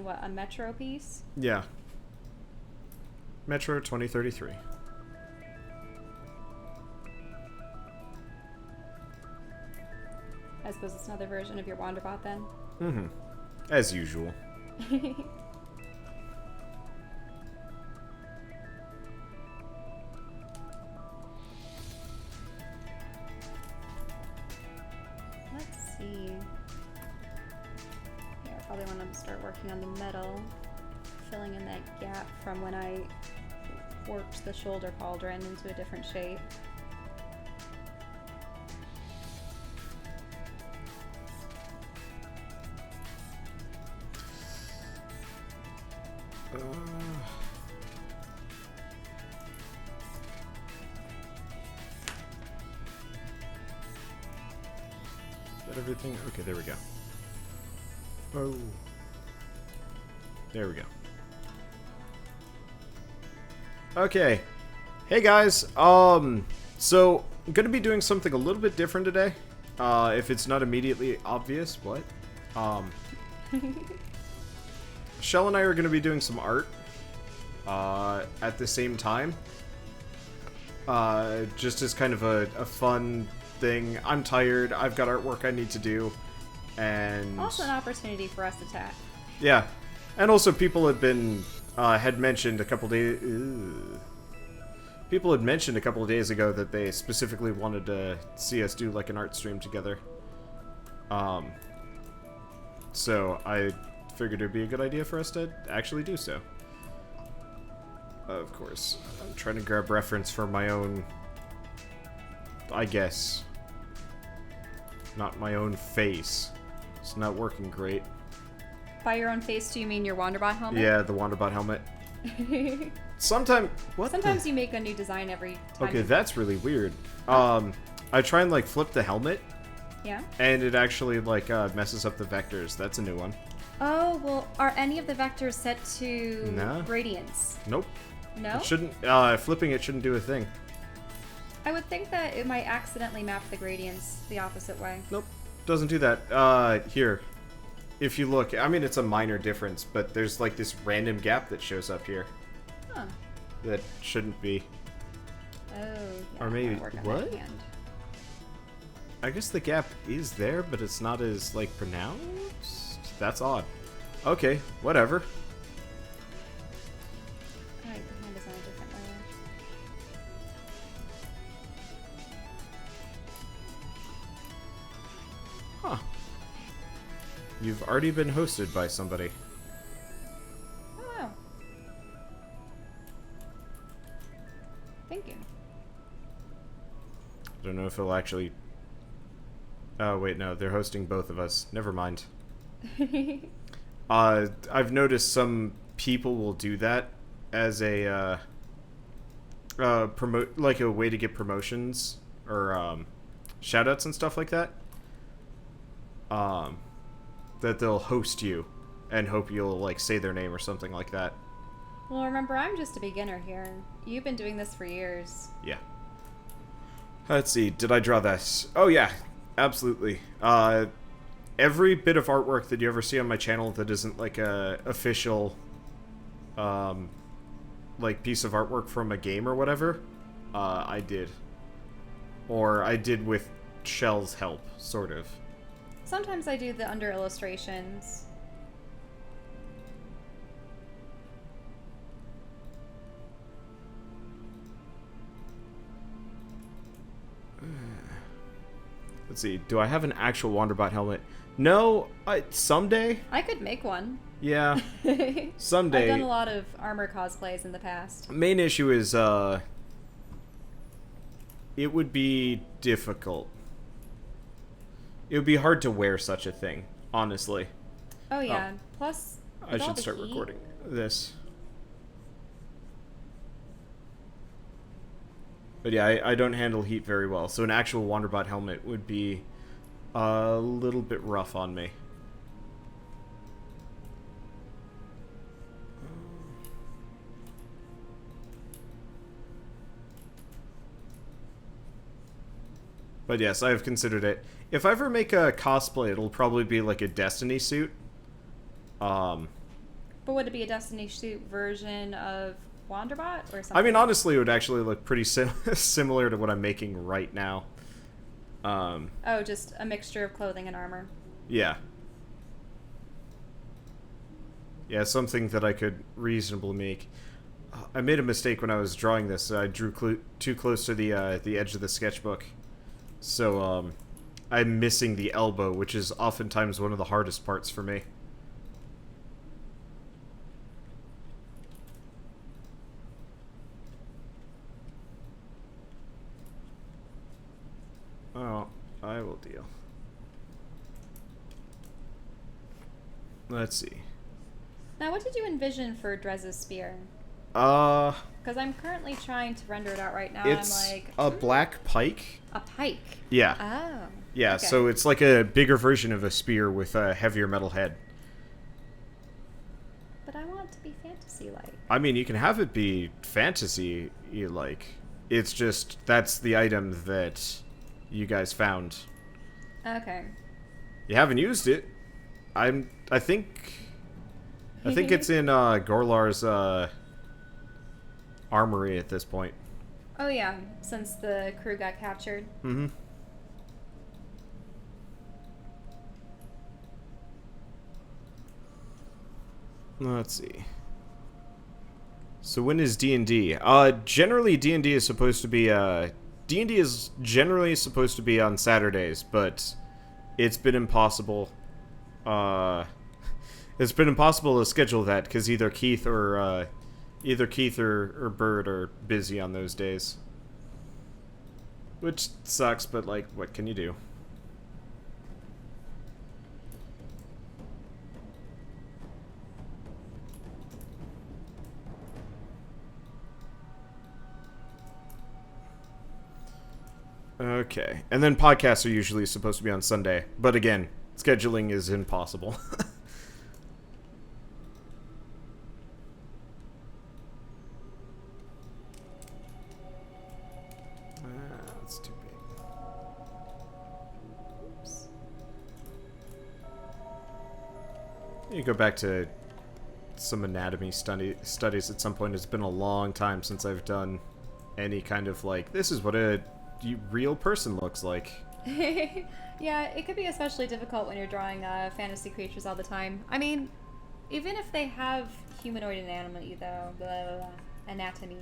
what, a Metro piece? Yeah. Metro 2033. I suppose it's another version of your Wanderbot then. Mm-hmm. As usual. Let's see. Yeah, I probably want to start working on the metal, filling in that gap from when I warped the shoulder cauldron into a different shape. Is that everything? Okay, there we go. Oh. There we go. Okay. Hey guys, so I'm gonna be doing something a little bit different today. If it's not immediately obvious, what? Chelle and I are gonna be doing some art, at the same time. Just as kind of a fun thing. I'm tired, I've got artwork I need to do, and... Also an opportunity for us to chat. Yeah. And also people had mentioned a couple days... People had mentioned a couple of days ago that they specifically wanted to see us do like an art stream together. So I figured it'd be a good idea for us to actually do so. Of course, I'm trying to grab reference for my own, I guess, not my own face. It's not working great. By your own face, do you mean your Wanderbot helmet? Yeah, the Wanderbot helmet. Sometimes you make a new design every time. Okay, that's really weird. I try and like flip the helmet. Yeah. And it actually like messes up the vectors. That's a new one. Oh, well, are any of the vectors set to No. gradients? Nope. No? It shouldn't. Flipping it shouldn't do a thing. I would think that it might accidentally map the gradients the opposite way. Nope. Doesn't do that. Here. If you look, I mean, it's a minor difference, but there's like this random gap that shows up here. Huh. That shouldn't be. Oh, yeah. Or maybe- I'll work on what? that hand. I guess the gap is there, but it's not as, like, pronounced? That's odd. Okay, whatever. Alright, the hand is on a different layer. Huh. You've already been hosted by somebody. Oh, wow. Thank you. I don't know if it'll actually... Oh, wait, no. They're hosting both of us. Never mind. I've noticed some people will do that as a, like a way to get promotions or, shoutouts and stuff like that. That they'll host you and hope you'll, like, say their name or something like that. Well, remember, I'm just a beginner here. You've been doing this for years. Yeah. Let's see. Did I draw this? Oh, yeah. Absolutely. Every bit of artwork that you ever see on my channel that isn't like a official like piece of artwork from a game or whatever, I did. Or I did with Chelle's help, sort of. Sometimes I do the under illustrations. Let's see. Do I have an actual Wanderbot helmet? No. Someday. I could make one. Yeah. Someday. I've done a lot of armor cosplays in the past. Main issue is it would be difficult. It would be hard to wear such a thing, honestly. Oh yeah. Plus, I with all should the start heat- recording this. But yeah, I don't handle heat very well, so an actual Wanderbot helmet would be a little bit rough on me. But yes, I have considered it. If I ever make a cosplay, it'll probably be like a Destiny suit. But would it be a Destiny suit version of Wanderbot or something? I mean, honestly, it would actually look pretty similar to what I'm making right now. Oh, just a mixture of clothing and armor. Yeah. Yeah, something that I could reasonably make. I made a mistake when I was drawing this. I drew too close to the edge of the sketchbook. So, I'm missing the elbow, which is oftentimes one of the hardest parts for me. Oh, I will deal. Let's see. Now, what did you envision for Drez's spear? Because I'm currently trying to render it out right now. It's I'm like, a black pike. A pike? Yeah. Oh. Yeah, okay. So it's like a bigger version of a spear with a heavier metal head. But I want it to be fantasy-like. I mean, you can have it be fantasy-like. It's just, that's the item that you guys found. Okay. You haven't used it. I think it's in Gorlar's armory at this point. Oh yeah, since the crew got captured. Mm-hmm. Let's see. So when is D&D? Generally D&D is supposed to be D&D is generally supposed to be on Saturdays, but it's been impossible. It's been impossible to schedule that because either Keith or Bird are busy on those days, which sucks. But like, what can you do? Okay, and then podcasts are usually supposed to be on Sunday, but again, scheduling is impossible. That's too big. Oops. You go back to some anatomy studies at some point. It's been a long time since I've done any kind of like, this is what a real person looks like. Yeah, it could be especially difficult when you're drawing fantasy creatures all the time. I mean, even if they have humanoid anatomy, though, anatomy.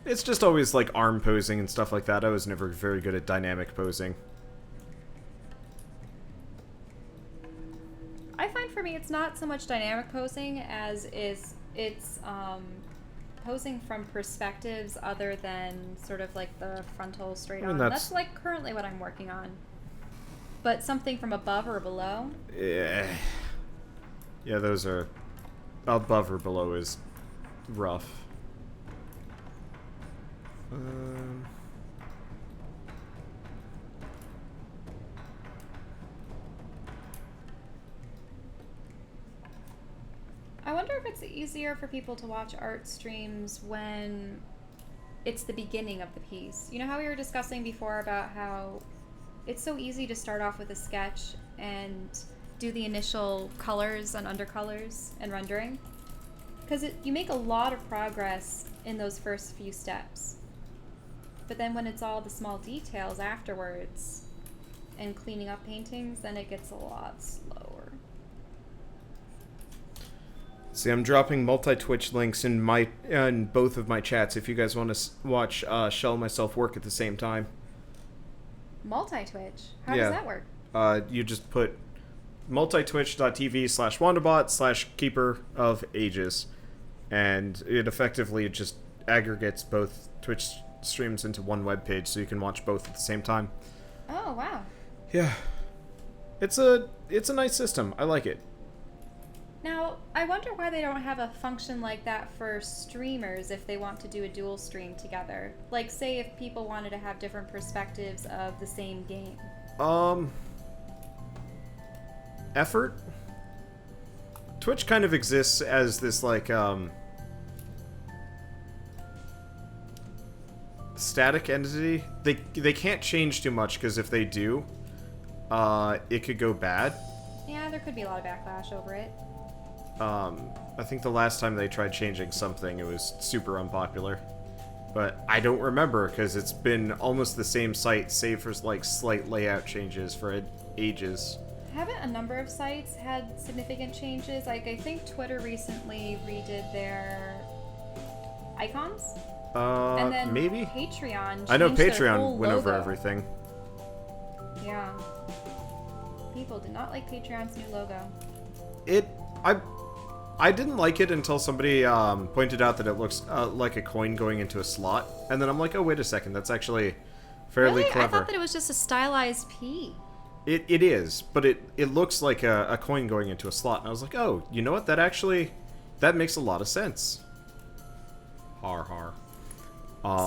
It's just always like arm posing and stuff like that. I was never very good at dynamic posing. I find for me it's not so much dynamic posing as it's posing from perspectives other than sort of like the frontal straight on. That's like currently what I'm working on. But something from above or below? Yeah. Yeah, those are... Above or below is rough. I wonder if it's easier for people to watch art streams when it's the beginning of the piece. You know how we were discussing before about how it's so easy to start off with a sketch and do the initial colors and undercolors and rendering? Because you make a lot of progress in those first few steps. But then when it's all the small details afterwards and cleaning up paintings, then it gets a lot slower. See, I'm dropping multi-Twitch links in both of my chats if you guys want to watch Chelle and myself work at the same time. Multi-Twitch? How does that work? You just put multitwitch.tv/Wanderbot/Keeper of Ages, and it effectively just aggregates both Twitch streams into one webpage so you can watch both at the same time. Oh, wow. Yeah. It's a nice system. I like it. Now, I wonder why they don't have a function like that for streamers if they want to do a dual stream together. Like, say if people wanted to have different perspectives of the same game. Effort? Twitch kind of exists as this, like, static entity. They can't change too much, because if they do, it could go bad. Yeah, there could be a lot of backlash over it. I think the last time they tried changing something, it was super unpopular. But I don't remember, because it's been almost the same site, save for, like, slight layout changes for ages. Haven't a number of sites had significant changes? Like, I think Twitter recently redid their icons. And then maybe? Patreon changed I know their Patreon whole went over logo. everything. Yeah. People did not like Patreon's new logo. I didn't like it until somebody pointed out that it looks like a coin going into a slot, and then I'm like, oh, wait a second, that's actually fairly Really? clever. I thought that it was just a stylized P. It is, but it looks like a coin going into a slot, and I was like, oh, you know what, that makes a lot of sense. Har har.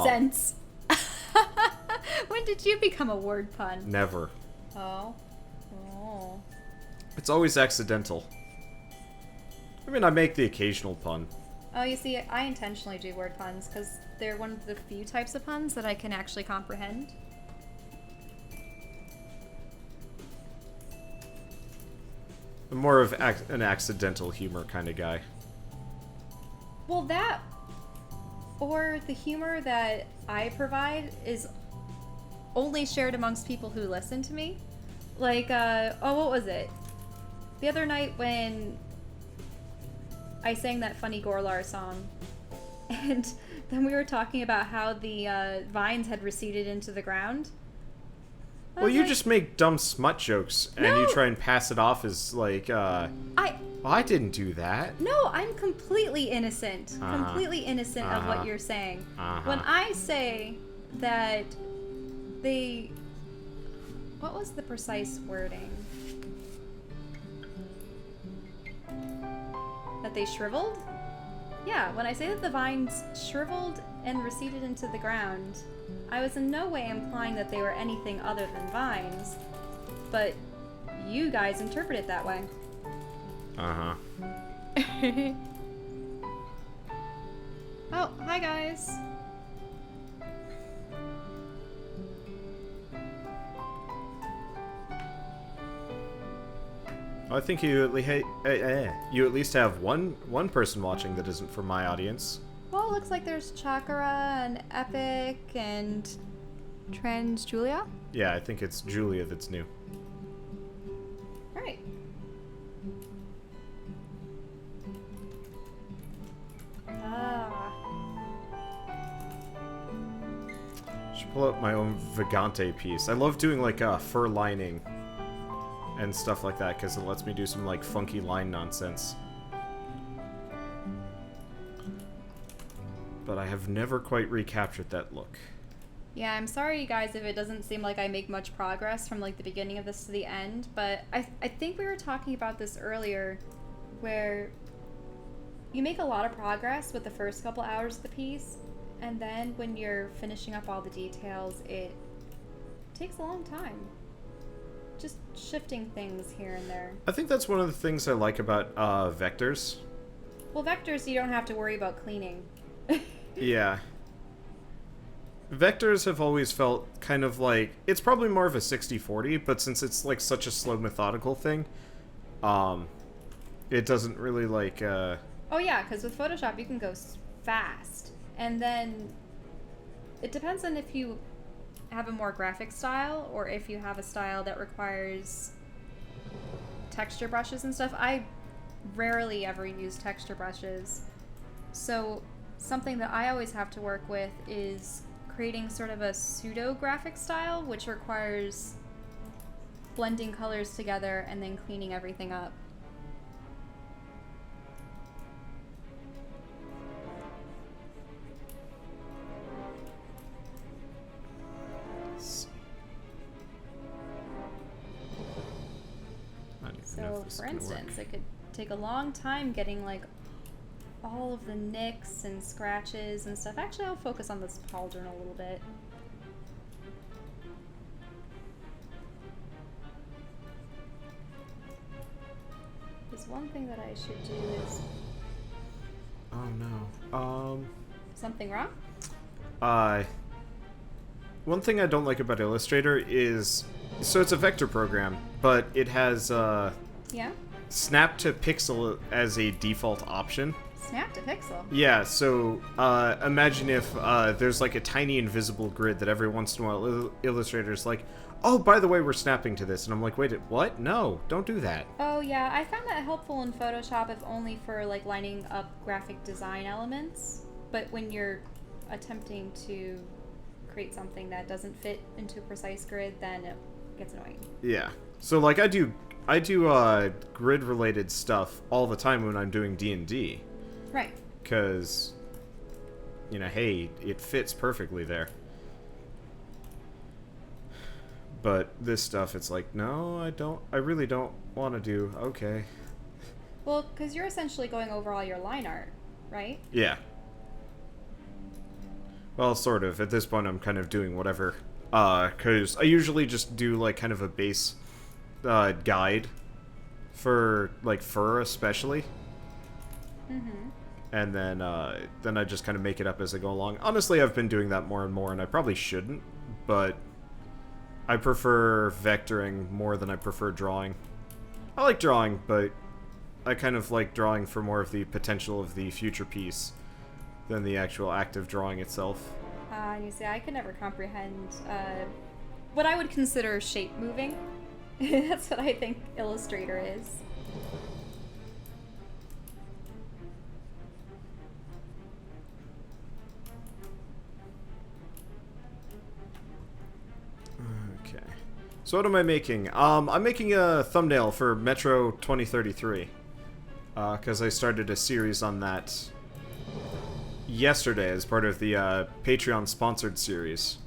Sense. When did you become a word pun? Never. Oh. Oh. It's always accidental. I mean, I make the occasional pun. Oh, you see, I intentionally do word puns because they're one of the few types of puns that I can actually comprehend. I'm more of an accidental humor kind of guy. Well, that or the humor that I provide is only shared amongst people who listen to me. Like, what was it? The other night when I sang that funny Gorlar song, and then we were talking about how the vines had receded into the ground. Well, you just make dumb smut jokes, and No. you try and pass it off as, like, I didn't do that. No, I'm completely innocent. Uh-huh. Completely innocent of Uh-huh. what you're saying. Uh-huh. When I say that they... What was the precise wording? That they shriveled? Yeah, when I say that the vines shriveled and receded into the ground, I was in no way implying that they were anything other than vines, but you guys interpret it that way. Uh-huh. Oh, hi guys. I think you at least have one person watching that isn't from my audience. Well, it looks like there's Chakra and Epic and Trans Julia. Yeah, I think it's Julia that's new. Alright. Ah. Should pull out my own Vagante piece. I love doing like fur lining and stuff like that because it lets me do some like funky line nonsense. But I have never quite recaptured that look. Yeah, I'm sorry, you guys, if it doesn't seem like I make much progress from like the beginning of this to the end, but I think we were talking about this earlier, where you make a lot of progress with the first couple hours of the piece, and then when you're finishing up all the details, it takes a long time. Just shifting things here and there. I think that's one of the things I like about vectors. Well, vectors, you don't have to worry about cleaning. Yeah. Vectors have always felt kind of like... It's probably more of a 60-40, but since it's like such a slow methodical thing, it doesn't really like... Oh yeah, because with Photoshop you can go fast. And then it depends on if you have a more graphic style or if you have a style that requires texture brushes and stuff. I rarely ever use texture brushes. So something that I always have to work with is creating sort of a pseudo graphic style, which requires blending colors together and then cleaning everything up. So, for instance, it could take a long time getting like all of the nicks and scratches and stuff. Actually, I'll focus on this pauldron a little bit. There's one thing that I should do is... Oh no. Something wrong? One thing I don't like about Illustrator is... So it's a vector program, but it has Yeah? Snap to pixel as a default option. Snap to pixel. Yeah, so imagine if there's like a tiny invisible grid that every once in a while Illustrator's like, oh, by the way, we're snapping to this. And I'm like, wait, what? No, don't do that. Oh, yeah. I found that helpful in Photoshop, if only for, like, lining up graphic design elements. But when you're attempting to create something that doesn't fit into a precise grid, then it gets annoying. Yeah. So, like, I do grid-related stuff all the time when I'm doing D&D. Right. Because, you know, hey, it fits perfectly there. But this stuff, it's like, no, I really don't want to do, okay. Well, because you're essentially going over all your line art, right? Yeah. Well, sort of. At this point, I'm kind of doing whatever. Because I usually just do, like, kind of a base guide for, like, fur especially. Mm-hmm. And then I just kind of make it up as I go along. Honestly, I've been doing that more and more, and I probably shouldn't, but I prefer vectoring more than I prefer drawing. I like drawing, but I kind of like drawing for more of the potential of the future piece than the actual act of drawing itself. And you see, I could never comprehend what I would consider shape moving. That's what I think Illustrator is. Okay. So what am I making? I'm making a thumbnail for Metro 2033. Because I started a series on that yesterday as part of the Patreon sponsored series.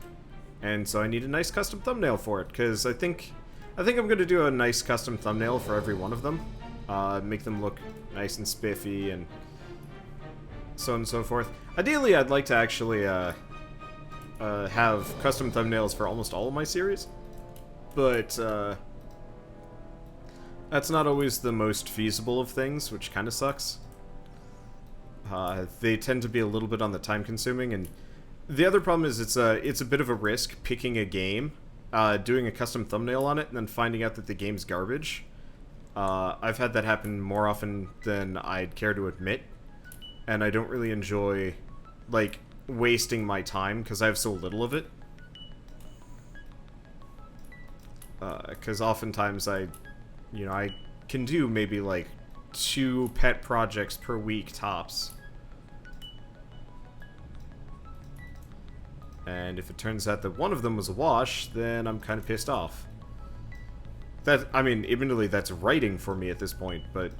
And so I need a nice custom thumbnail for it, because I think I'm going to do a nice custom thumbnail for every one of them. Make them look nice and spiffy and so on and so forth. Ideally, I'd like to actually have custom thumbnails for almost all of my series, but that's not always the most feasible of things, which kind of sucks. They tend to be a little bit on the time-consuming, and the other problem is it's a bit of a risk picking a game, doing a custom thumbnail on it, and then finding out that the game's garbage. I've had that happen more often than I'd care to admit, and I don't really enjoy, like, wasting my time because I have so little of it. Because oftentimes I can do maybe like 2 pet projects per week tops. And if it turns out that one of them was a wash, then I'm kind of pissed off. I mean, admittedly, that's writing for me at this point, but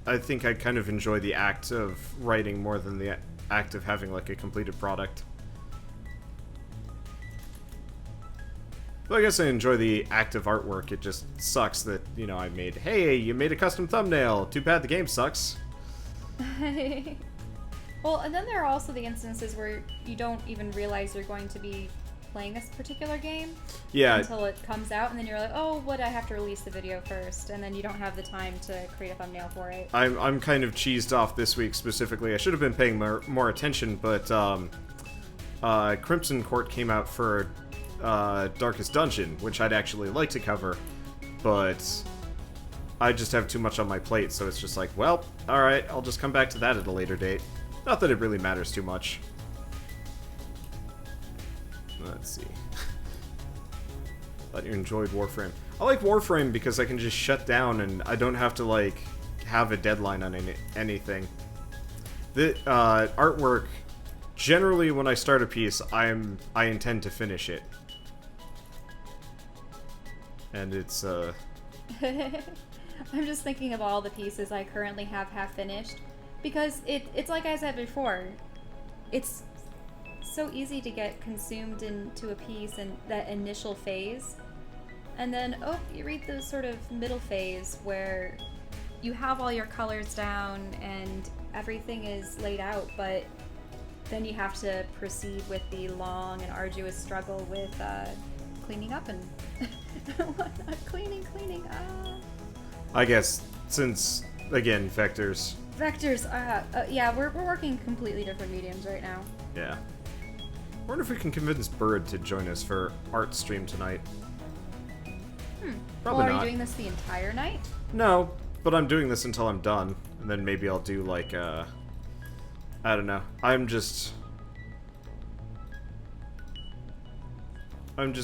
I think I kind of enjoy the act of writing more than the act of having, like, a completed product. Well, I guess I enjoy the act of artwork. It just sucks that, you know, hey, you made a custom thumbnail. Too bad the game sucks. Well, and then there are also the instances where you don't even realize you're going to be playing this particular game until it comes out, and then you're like, oh, I have to release the video first, and then you don't have the time to create a thumbnail for it. I'm kind of cheesed off this week specifically. I should have been paying more attention, but Crimson Court came out for Darkest Dungeon, which I'd actually like to cover, but I just have too much on my plate, so it's just like, well, alright, I'll just come back to that at a later date. Not that it really matters too much. Let's see. Thought you enjoyed Warframe. I like Warframe because I can just shut down and I don't have to, like, have a deadline on anything. The artwork, generally when I start a piece, I intend to finish it. And it's, I'm just thinking of all the pieces I currently have half finished, because it's like I said before, it's so easy to get consumed into a piece in that initial phase, and then you reach the sort of middle phase where you have all your colors down and everything is laid out, but then you have to proceed with the long and arduous struggle with cleaning up and whatnot. Cleaning. I guess, since, again, vectors. Yeah, we're working completely different mediums right now. Yeah. I wonder if we can convince Bird to join us for art stream tonight. Probably Well, are not. you doing this the entire night? No, but I'm doing this until I'm done, and then maybe I'll do like I don't know. I'm just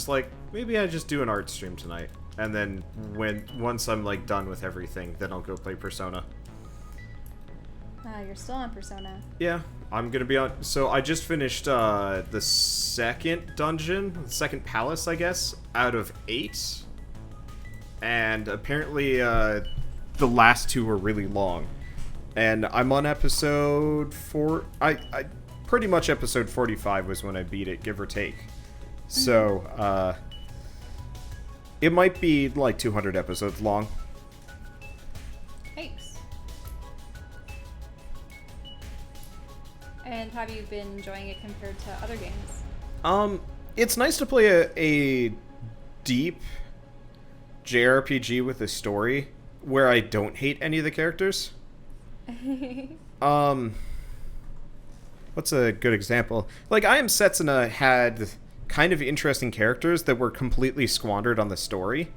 like, maybe I just do an art stream tonight, and then once I'm like done with everything, then I'll go play Persona. You're still on Persona. Yeah, I'm gonna be on. So I just finished the second dungeon, the second palace, I guess, out of 8, and apparently the last 2 were really long, and I'm on episode 4. I pretty much episode 45 was when I beat it, give or take. So it might be like 200 episodes long. Thanks. And have you been enjoying it compared to other games? It's nice to play a deep JRPG with a story where I don't hate any of the characters. What's a good example? Like, I Am Setsuna had kind of interesting characters that were completely squandered on the story.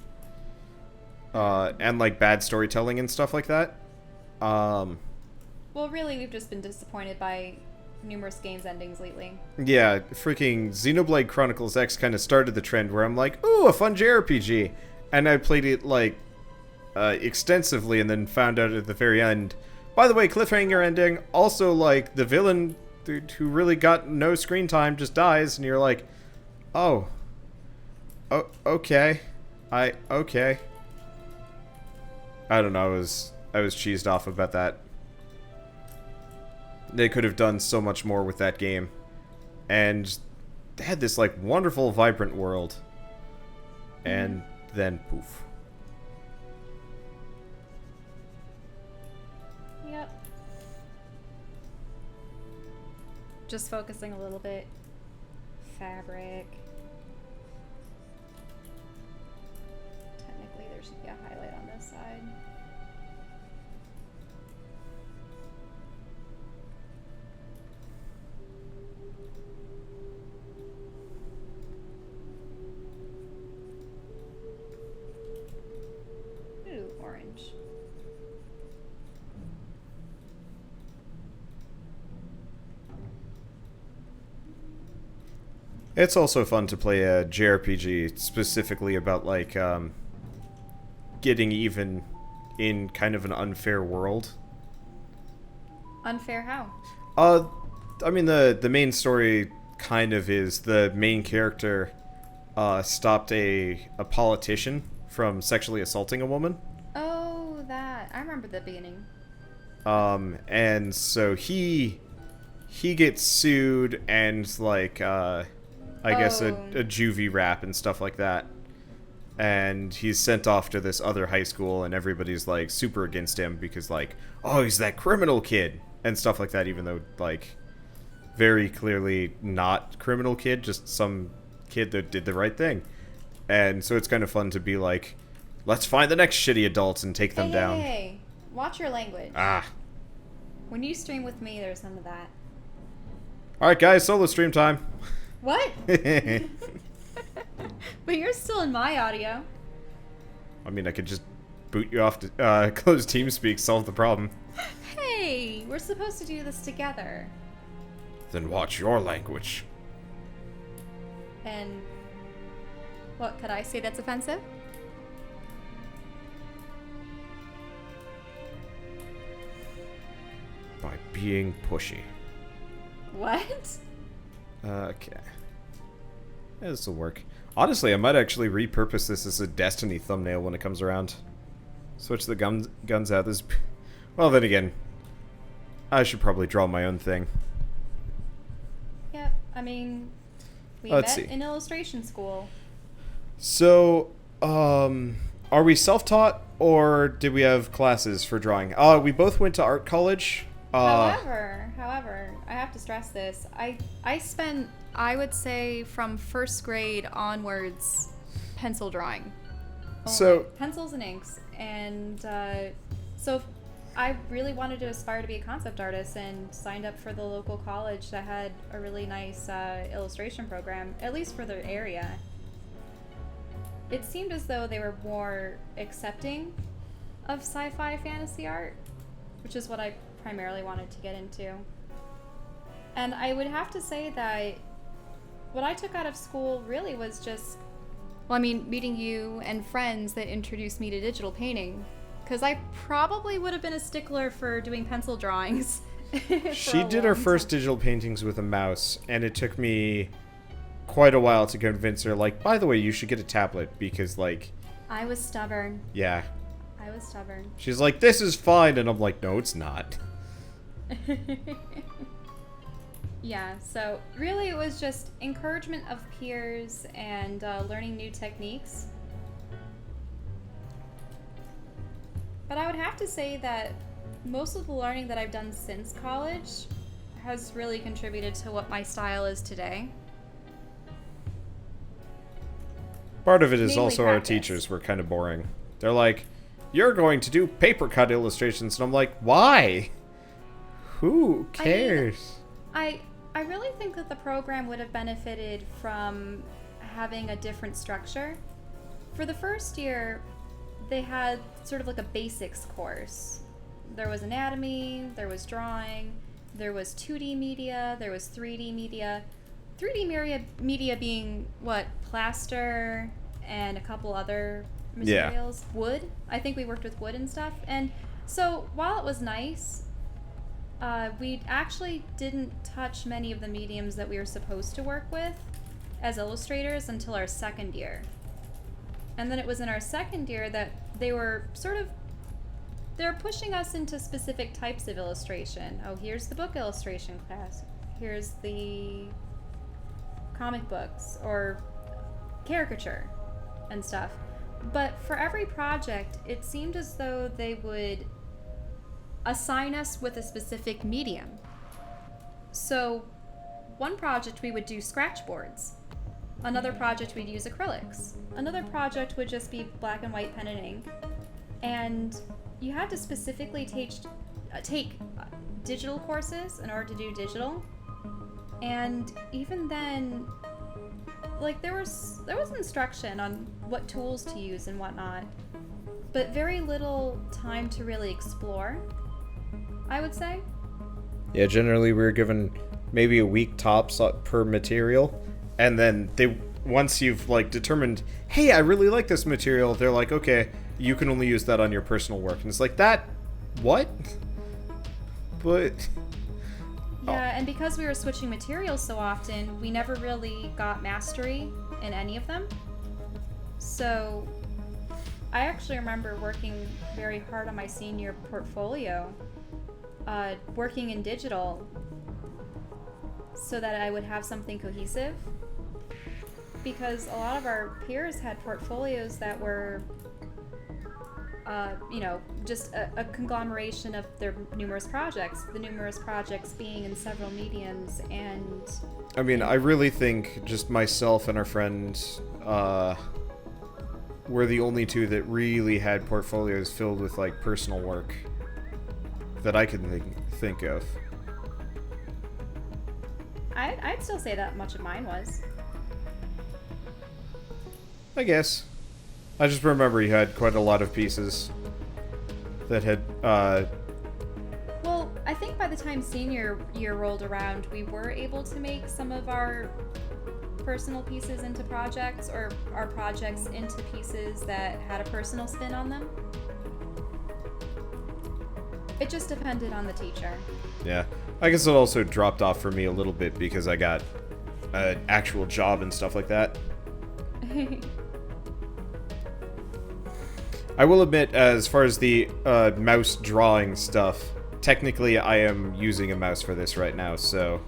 And, like, bad storytelling and stuff like that. Well, really, we've just been disappointed by numerous games endings lately. Yeah, freaking Xenoblade Chronicles X kind of started the trend where I'm like, ooh, a fun JRPG. And I played it, like, extensively and then found out at the very end, by the way, cliffhanger ending, also, like, the villain who really got no screen time just dies, and you're like, oh, okay. Okay. I don't know, I was cheesed off about that. They could have done so much more with that game. And they had this, like, wonderful, vibrant world. And then, poof. Yep. Just focusing a little bit. Fabric. Technically, there should be a highlight on this side. Ooh, orange. It's also fun to play a JRPG specifically about, like, getting even in kind of an unfair world. Unfair how? I mean, the main story kind of is the main character stopped a politician from sexually assaulting a woman. Oh, that. I remember the beginning. And so he gets sued and, like, I guess a juvie rap and stuff like that. And he's sent off to this other high school, and everybody's, like, super against him because, like, oh, he's that criminal kid and stuff like that, even though, like, very clearly not criminal kid, just some kid that did the right thing. And so it's kind of fun to be like, let's find the next shitty adults and take them down. Hey, watch your language. When you stream with me, there's none of that. Alright, guys, solo stream time. What? But you're still in my audio. I mean, I could just boot you off to close TeamSpeak, solve the problem. Hey, we're supposed to do this together. Then watch your language. And what could I say that's offensive? By being pushy. What? Okay. Yeah, this will work. Honestly, I might actually repurpose this as a Destiny thumbnail when it comes around. Switch the guns out. This. Well, then again, I should probably draw my own thing. Yep, I mean, we met in illustration school. So, are we self-taught or did we have classes for drawing? We both went to art college. However, I have to stress this. I spent, I would say, from first grade onwards, pencil drawing. So pencils and inks, and so I really wanted to aspire to be a concept artist and signed up for the local college that had a really nice illustration program, at least for the area. it seemed as though they were more accepting of sci-fi fantasy art, which is what I primarily wanted to get into. And I would have to say that what I took out of school really was just, well, I mean, meeting you and friends that introduced me to digital painting. Because I probably would have been a stickler for doing pencil drawings. She did her first digital paintings with a mouse, and it took me quite a while to convince her, like, by the way, you should get a tablet, because, like... I was stubborn. Yeah. I was stubborn. She's like, this is fine, and I'm like, no, it's not. Yeah, so really it was just encouragement of peers and learning new techniques. But I would have to say that most of the learning that I've done since college has really contributed to what my style is today. Part of it is Mainly also practice. our teachers were kind of boring. They're like, you're going to do paper cut illustrations, and I'm like, why? Who cares? I really think that the program would have benefited from having a different structure. For the first year, they had sort of like a basics course. There was anatomy, there was drawing, there was 2D media, there was 3D media. 3D media being, what, plaster and a couple other materials? Yeah. Wood. I think we worked with wood and stuff. And so while it was nice, we actually didn't touch many of the mediums that we were supposed to work with as illustrators until our second year. And then it was in our second year that they were pushing us into specific types of illustration. Oh, here's the book illustration class. Here's the comic books or caricature and stuff. But for every project, it seemed as though they would assign us with a specific medium. So one project we would do scratch boards. Another project we'd use acrylics. Another project would just be black and white pen and ink. And you had to specifically take digital courses in order to do digital. And even then, like there was instruction on what tools to use and whatnot, but very little time to really explore, I would say. Yeah, generally we were given maybe a week tops per material, and then once you've like determined, hey, I really like this material, they're like, okay, you can only use that on your personal work. And it's like, that, what? But... Yeah, and because we were switching materials so often, we never really got mastery in any of them. So I actually remember working very hard on my senior portfolio, working in digital so that I would have something cohesive. Because a lot of our peers had portfolios that were just a conglomeration of their numerous projects, the numerous projects being in several mediums. And I mean, I really think just myself and our friend were the only two that really had portfolios filled with like personal work that I can think of. I'd still say that much of mine was. I guess. I just remember you had quite a lot of pieces that had, Well, I think by the time senior year rolled around, we were able to make some of our personal pieces into projects, or our projects into pieces that had a personal spin on them. It just depended on the teacher. Yeah. I guess it also dropped off for me a little bit because I got an actual job and stuff like that. I will admit, as far as the mouse drawing stuff, technically I am using a mouse for this right now, so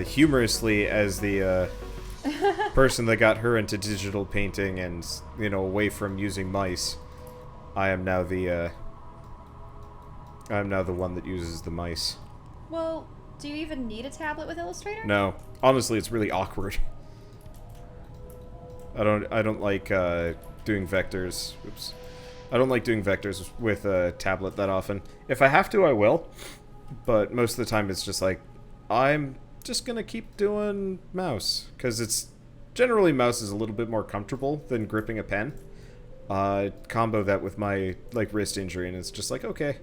humorously, as the person that got her into digital painting and, away from using mice, I am now the one that uses the mice. Well, do you even need a tablet with Illustrator? No. Honestly, it's really awkward. I don't like doing vectors. Oops. I don't like doing vectors with a tablet that often. If I have to, I will. But most of the time, it's just like, I'm just gonna keep doing mouse. Because it's generally mouse is a little bit more comfortable than gripping a pen. Combo that with my like wrist injury, and it's just like, okay,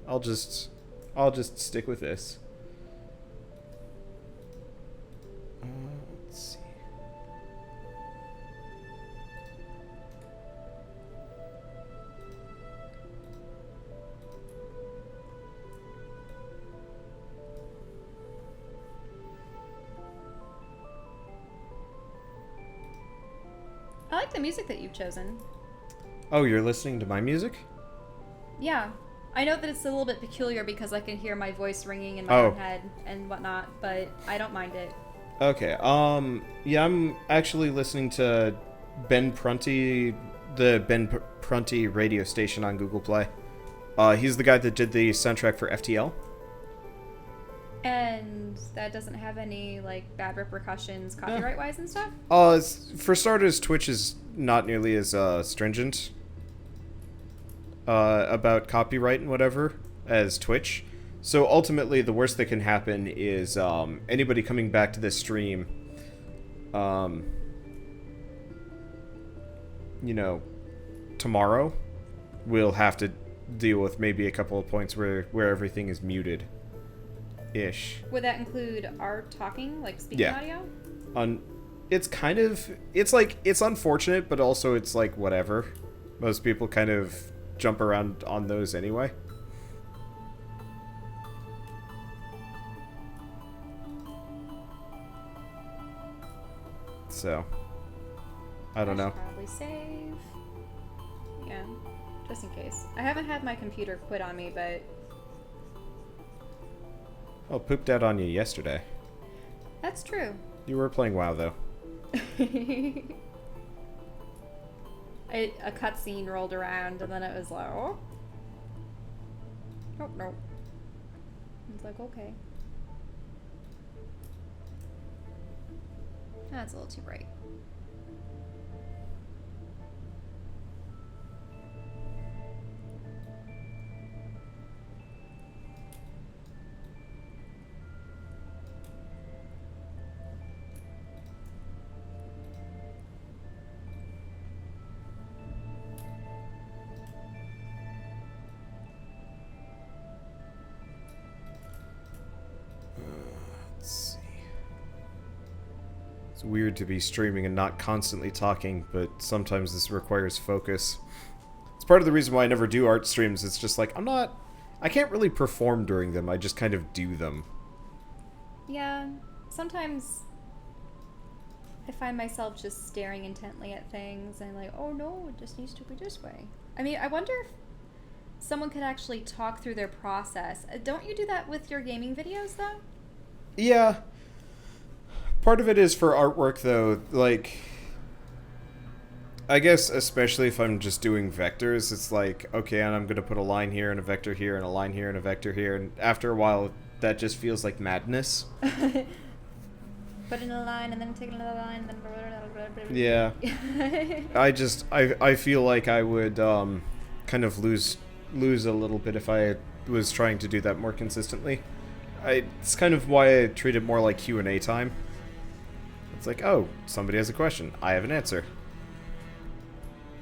I'll just stick with this. Let's see. I like the music that you've chosen. Oh, you're listening to my music? Yeah. I know that it's a little bit peculiar because I can hear my voice ringing in my own head and whatnot, but I don't mind it. Okay. Yeah, I'm actually listening to Ben Prunty, the Ben Prunty radio station on Google Play. He's the guy that did the soundtrack for FTL. And that doesn't have any, like, bad repercussions copyright-wise and stuff? For starters, Twitch is not nearly as stringent about copyright and whatever as Twitch. So ultimately, the worst that can happen is anybody coming back to this stream, you know, tomorrow will have to deal with maybe a couple of points where everything is muted. Ish. Would that include our talking, like speaking audio? It's unfortunate, but also it's like whatever. Most people kind of jump around on those anyway. So, I don't know. Probably save. Yeah, just in case. I haven't had my computer quit on me, but Oh, pooped out on you yesterday. that's true. You were playing WoW, though. A cutscene rolled around, and then it was like, oh. Nope, nope. It's like, okay. That's a little too bright. Let's see. It's weird to be streaming and not constantly talking, but sometimes this requires focus. It's part of the reason why I never do art streams. It's just like, I can't really perform during them. I just kind of do them. Yeah, sometimes I find myself just staring intently at things and like, oh no, it just needs to be this way. I mean, I wonder if someone could actually talk through their process. Don't you do that with your gaming videos, though? Yeah. Part of it is for artwork, though. Like, I guess especially if I'm just doing vectors, it's like, okay, and I'm going to put a line here and a vector here and a line here and a vector here, and after a while, that just feels like madness. Put in a line and then take another line and then... Yeah. I feel like I would kind of lose a little bit if I was trying to do that more consistently. It's kind of why I treat it more like Q&A time. It's like, oh, somebody has a question. I have an answer.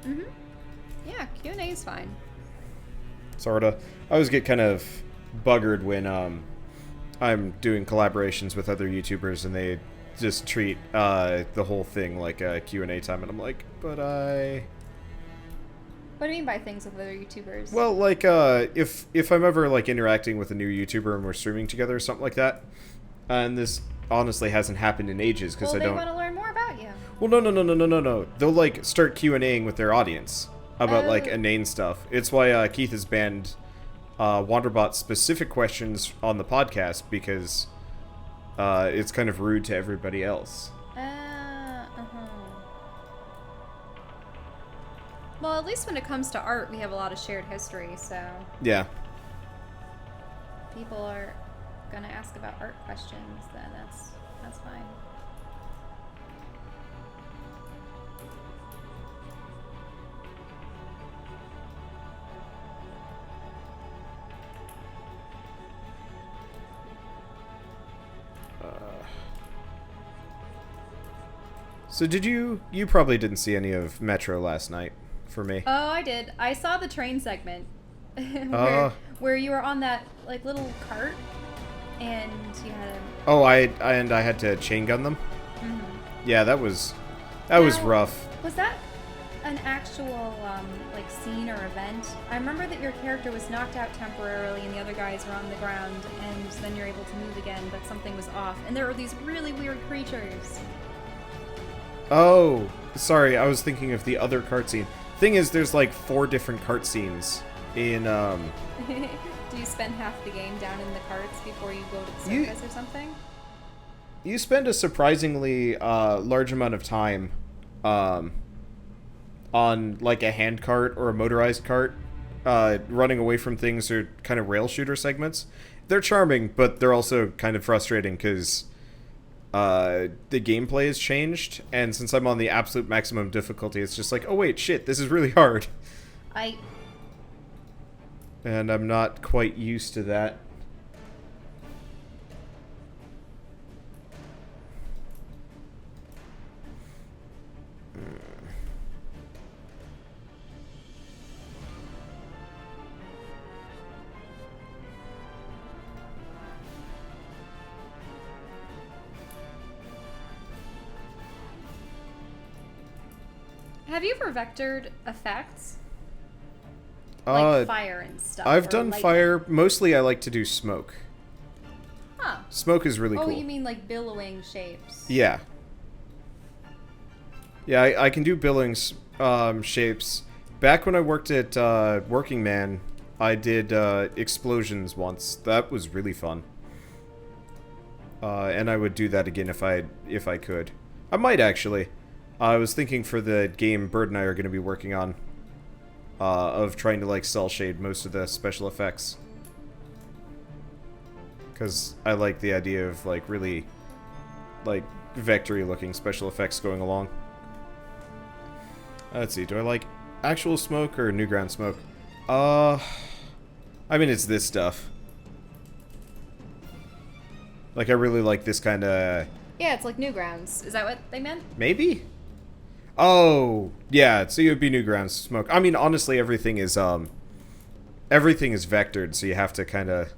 Mm-hmm. Yeah, Q&A is fine. Sorta. I always get kind of buggered when I'm doing collaborations with other YouTubers and they just treat the whole thing like a Q&A time, and I'm like, but I... What do you mean by things with other YouTubers? Well, like, if I'm ever, like, interacting with a new YouTuber and we're streaming together or something like that, and this honestly hasn't happened in ages because I don't... Well, they want to learn more about you. Well, no. They'll, like, start Q&Aing with their audience about, like, inane stuff. It's why Keith has banned Wanderbot's specific questions on the podcast because it's kind of rude to everybody else. Well, at least when it comes to art, we have a lot of shared history, so... Yeah. People are gonna ask about art questions, then that's fine. So did you probably didn't see any of Metro last night for me. Oh, I did. I saw the train segment Uh, where you were on that like little cart and you had. oh, I had to chain gun them. Yeah, that was rough. Was that an actual like scene or event? I remember that your character was knocked out temporarily and the other guys were on the ground, and then you're able to move again, but something was off, and there were these really weird creatures. Oh, sorry, I was thinking of the other cart scene. Thing is, there's like 4 different cart scenes in Do you spend half the game down in the carts before you go to the circus or something? You spend a surprisingly large amount of time on like a hand cart or a motorized cart, running away from things or kind of rail shooter segments. They're charming, but they're also kind of frustrating because the gameplay has changed, and since I'm on the absolute maximum difficulty, it's just like, oh wait, shit, this is really hard. And I'm not quite used to that. Have you ever vectored effects? Like fire and stuff. I've done lightning? fire. Mostly I like to do smoke. Huh. Smoke is really cool. Oh, you mean like billowing shapes? Yeah. Yeah, I can do billings shapes. Back when I worked at Working Man, I did explosions once. That was really fun. And I would do that again if I could. I might actually. I was thinking for the game Bird and I are going to be working on, of trying to like cell shade most of the special effects. Because I like the idea of like really like vectory looking special effects going along. Let's see, do I like actual smoke or Newground smoke? I mean, it's this stuff. Like, I really like this kind of... Yeah, it's like Newgrounds. Is that what they meant? Maybe? Oh, yeah, so it would be Newgrounds smoke. I mean, honestly, everything is vectored, so you have to kind of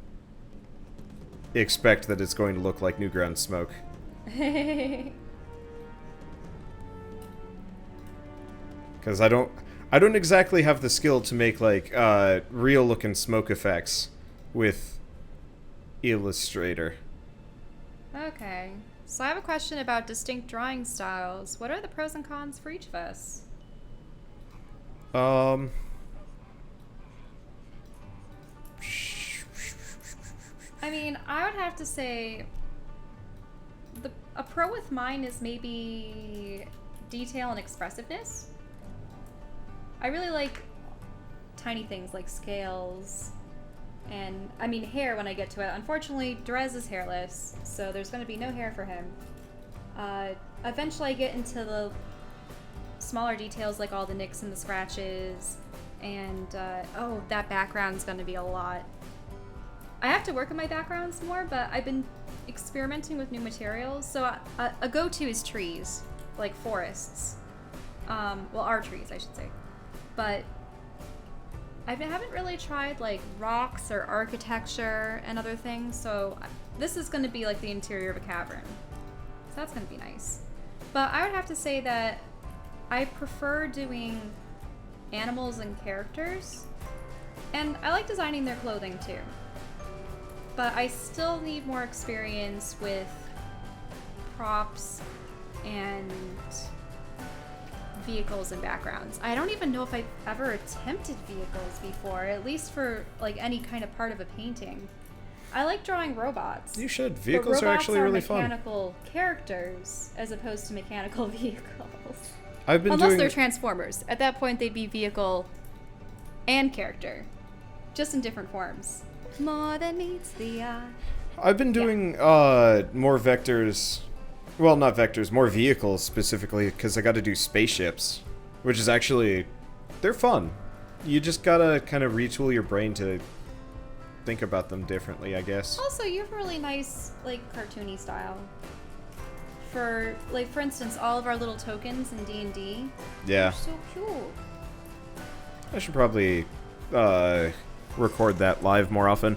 expect that it's going to look like Newgrounds smoke. Because I don't exactly have the skill to make, like, real-looking smoke effects with Illustrator. Okay. So I have a question about distinct drawing styles. What are the pros and cons for each of us? I mean, I would have to say a pro with mine is maybe detail and expressiveness. I really like tiny things like scales and, I mean, hair when I get to it. Unfortunately, Drez is hairless, so there's going to be no hair for him. Eventually I get into the smaller details like all the nicks and the scratches, and, oh, that background's going to be a lot. I have to work on my backgrounds more, but I've been experimenting with new materials. So a go-to is trees, like forests. Well, our trees, I should say. But I haven't really tried like rocks or architecture and other things. So this is going to be like the interior of a cavern. So that's going to be nice. But I would have to say that I prefer doing animals and characters. And I like designing their clothing too. But I still need more experience with props and vehicles and backgrounds. I don't even know if I've ever attempted vehicles before, at least for like any kind of part of a painting. I like drawing robots. You should. Vehicles are actually really fun. Mechanical characters as opposed to mechanical vehicles. Unless they're Transformers. At that point, they'd be vehicle and character, just in different forms. More than meets the eye. I've been doing more vectors. Well, not vectors, more vehicles specifically, because I got to do spaceships, which is actually, they're fun. You just gotta kind of retool your brain to think about them differently, I guess. Also, you have a really nice, like, cartoony style for, like, for instance, all of our little tokens in D&D. Yeah. They're so cute. I should probably record that live more often.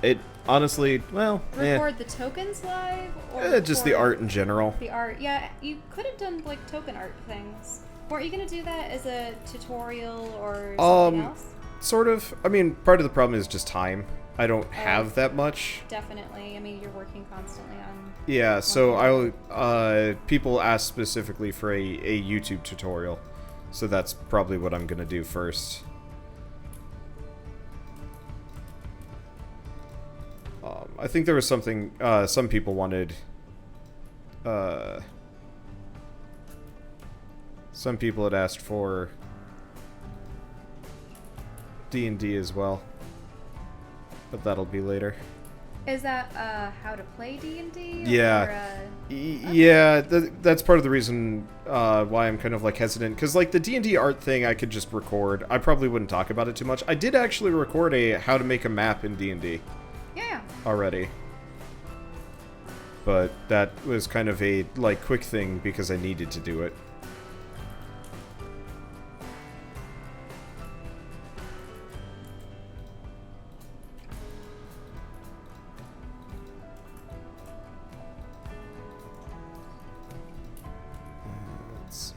It honestly, well, Record the tokens live, or just the art in general. The art, yeah. You could have done like token art things. Weren't you gonna do that as a tutorial or something else? Sort of. I mean, part of the problem is just time. I don't have that much. Definitely. I mean, you're working constantly on. Yeah, so people ask specifically for a YouTube tutorial, so that's probably what I'm gonna do first. I think there was something some people wanted. Some people had asked for D&D as well, but that'll be later. Is that how to play D&D? Yeah. Okay. Yeah, that's part of the reason why I'm kind of like hesitant, because like the D&D art thing I could just record. I probably wouldn't talk about it too much. I did actually record a how to make a map in D&D. Yeah. Already. But that was kind of a like quick thing because I needed to do it. Let's see.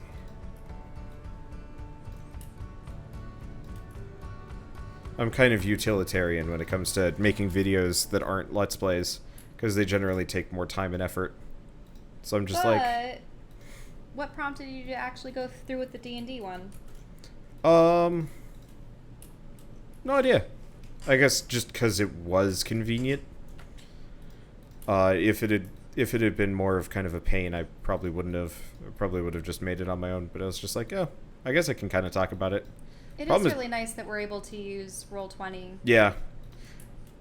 I'm kind of utilitarian when it comes to making videos that aren't Let's Plays, because they generally take more time and effort. So I'm just like... What prompted you to actually go through with the D&D one? No idea. I guess just because it was convenient. If it had been more of kind of a pain, I probably wouldn't have. I probably would have just made it on my own. But I was just like, oh, I guess I can kind of talk about it. It is really nice that we're able to use Roll20. Yeah.